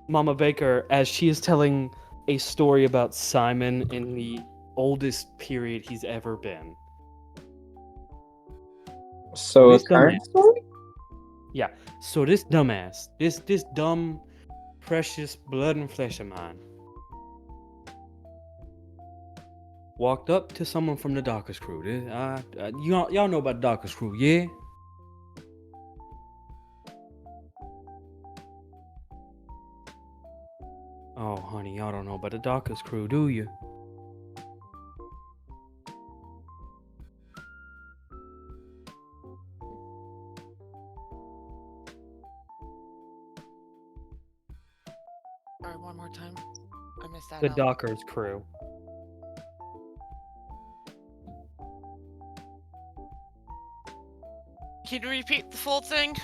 Mama Baker as she is telling a story about Simon in the oldest period he's ever been. So a This current dumbass. story? Yeah. So this dumbass, this dumb, precious blood and flesh of mine, walked up to someone from the Dockers crew. Y'all know about the Dockers crew, yeah? Oh, honey, y'all don't know about the Dockers crew, do you? All right, one more time. I missed that. The out. Dockers crew. Can you repeat the full thing?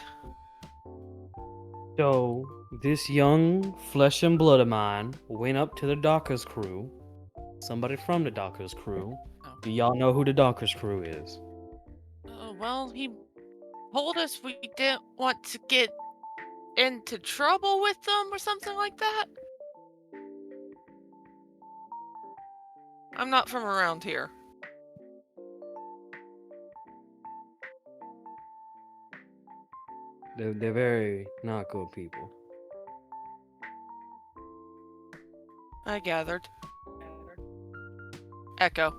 So, this young flesh and blood of mine went up to the Dockers crew. Somebody from the Dockers crew. Oh. Do y'all know who the Dockers crew is? Well, he told us we didn't want to get into trouble with them or something like that. I'm not from around here. They're very not good people. I gathered. Echo.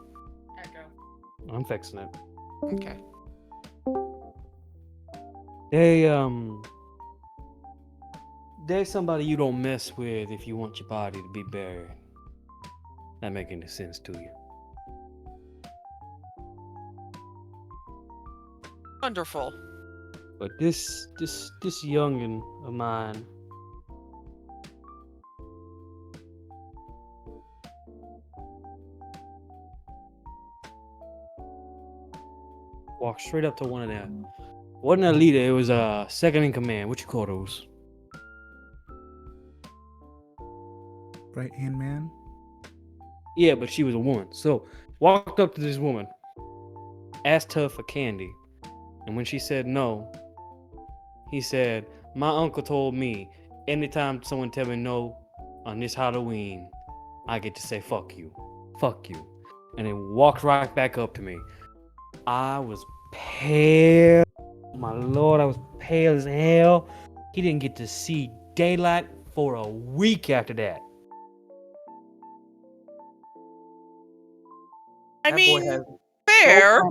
I'm fixing it. Okay. There's somebody you don't mess with if you want your body to be buried. That make any sense to you? Wonderful. But this youngin' of mine, walked straight up to one of them. Wasn't a leader, it was a second in command. What you call those? Right hand man. Yeah, but she was a woman. So walked up to this woman, asked her for candy, and when she said no, he said, "My uncle told me anytime someone tell me no on this Halloween, I get to say fuck you, and then walked right back up to me. I was pale. My lord, I was pale as hell. He didn't get to see daylight for a week after that. I That boy mean, has fair.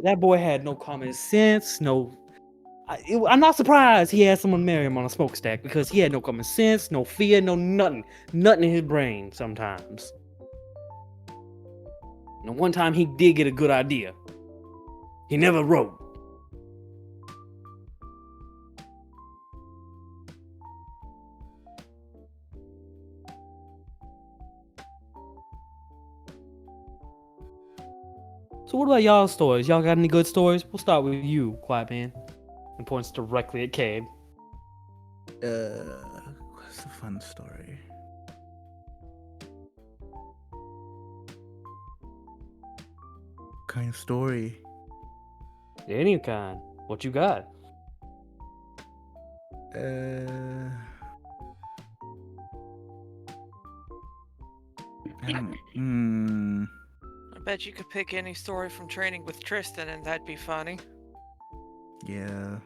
that boy had no common sense. I'm not surprised he had someone marry him on a smokestack because he had no common sense, no fear, no nothing in his brain sometimes. And one time he did get a good idea. He never wrote. So what about y'all's stories? Y'all got any good stories? We'll start with you, Quiet Man. And points directly at Cayde. What's a fun story? Kind of story. Any kind. What you got? I don't. I bet you could pick any story from training with Tristan and that'd be funny. Yeah.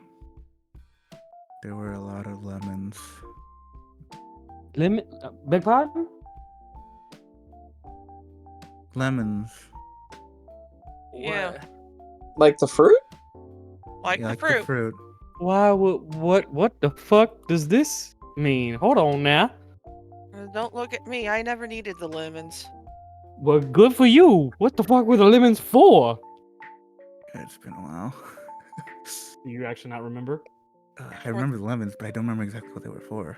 There were a lot of lemons. Beg pardon? Lemons. Yeah, Like the fruit? like Yeah, the like fruit. the fruit. Why would what the fuck does this mean? Hold on now. Don't look at me. I never needed the lemons. Well, good for you. What the fuck were the lemons for? It's been a while. Do you actually not remember? I remember the lemons, but I don't remember exactly what they were for.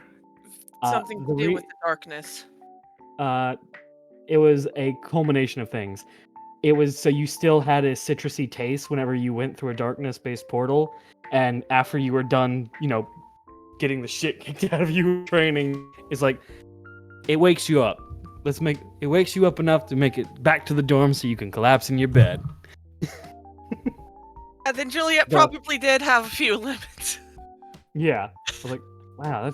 Something to do with the darkness. It was a culmination of things. It was so you still had a citrusy taste whenever you went through a darkness-based portal, and after you were done, getting the shit kicked out of you training, it's like it wakes you up. It wakes you up enough to make it back to the dorm so you can collapse in your bed. And then Juliet The- probably did have a few lemons. Yeah. I was like, wow,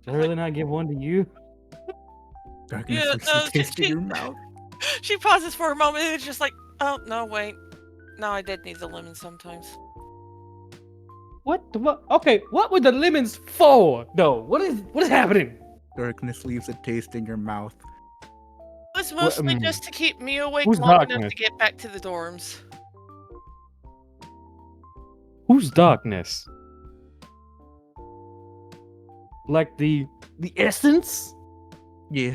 did I really not give one to you? Darkness Yeah, leaves no, a taste in she- your mouth. She pauses for a moment and it's just like, oh, no, wait. No, I did need the lemons sometimes. What the fuck? Okay, what were the lemons for? No, what is happening? Darkness leaves a taste in your mouth. It was mostly just to keep me awake who's long enough darkness? to get back to the dorms. Who's darkness? Like the essence? Yeah.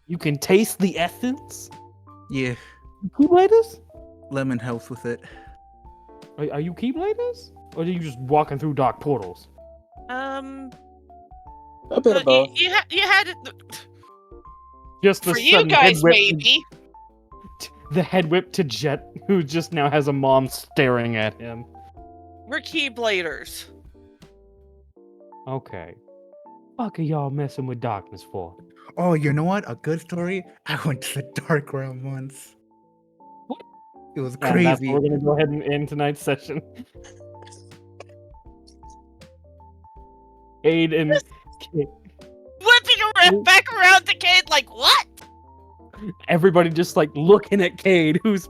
You can taste the essence? Yeah. Keybladers? Lemon helps with it. Are you Keybladers? Or are you just walking through dark portals? A bit of both. You had it. Just the For you sudden guys, head whip maybe. the head whip to Jet, who just now has a mom staring at him. We're Keybladers. Okay. Fuck are y'all messing with darkness for? Oh, you know what? A good story? I went to the dark realm once. What? It was And that's crazy. where we're gonna go ahead and end tonight's session. Cayde and Whipping back around to Cayde like, what? everybody just like looking at Cayde, who's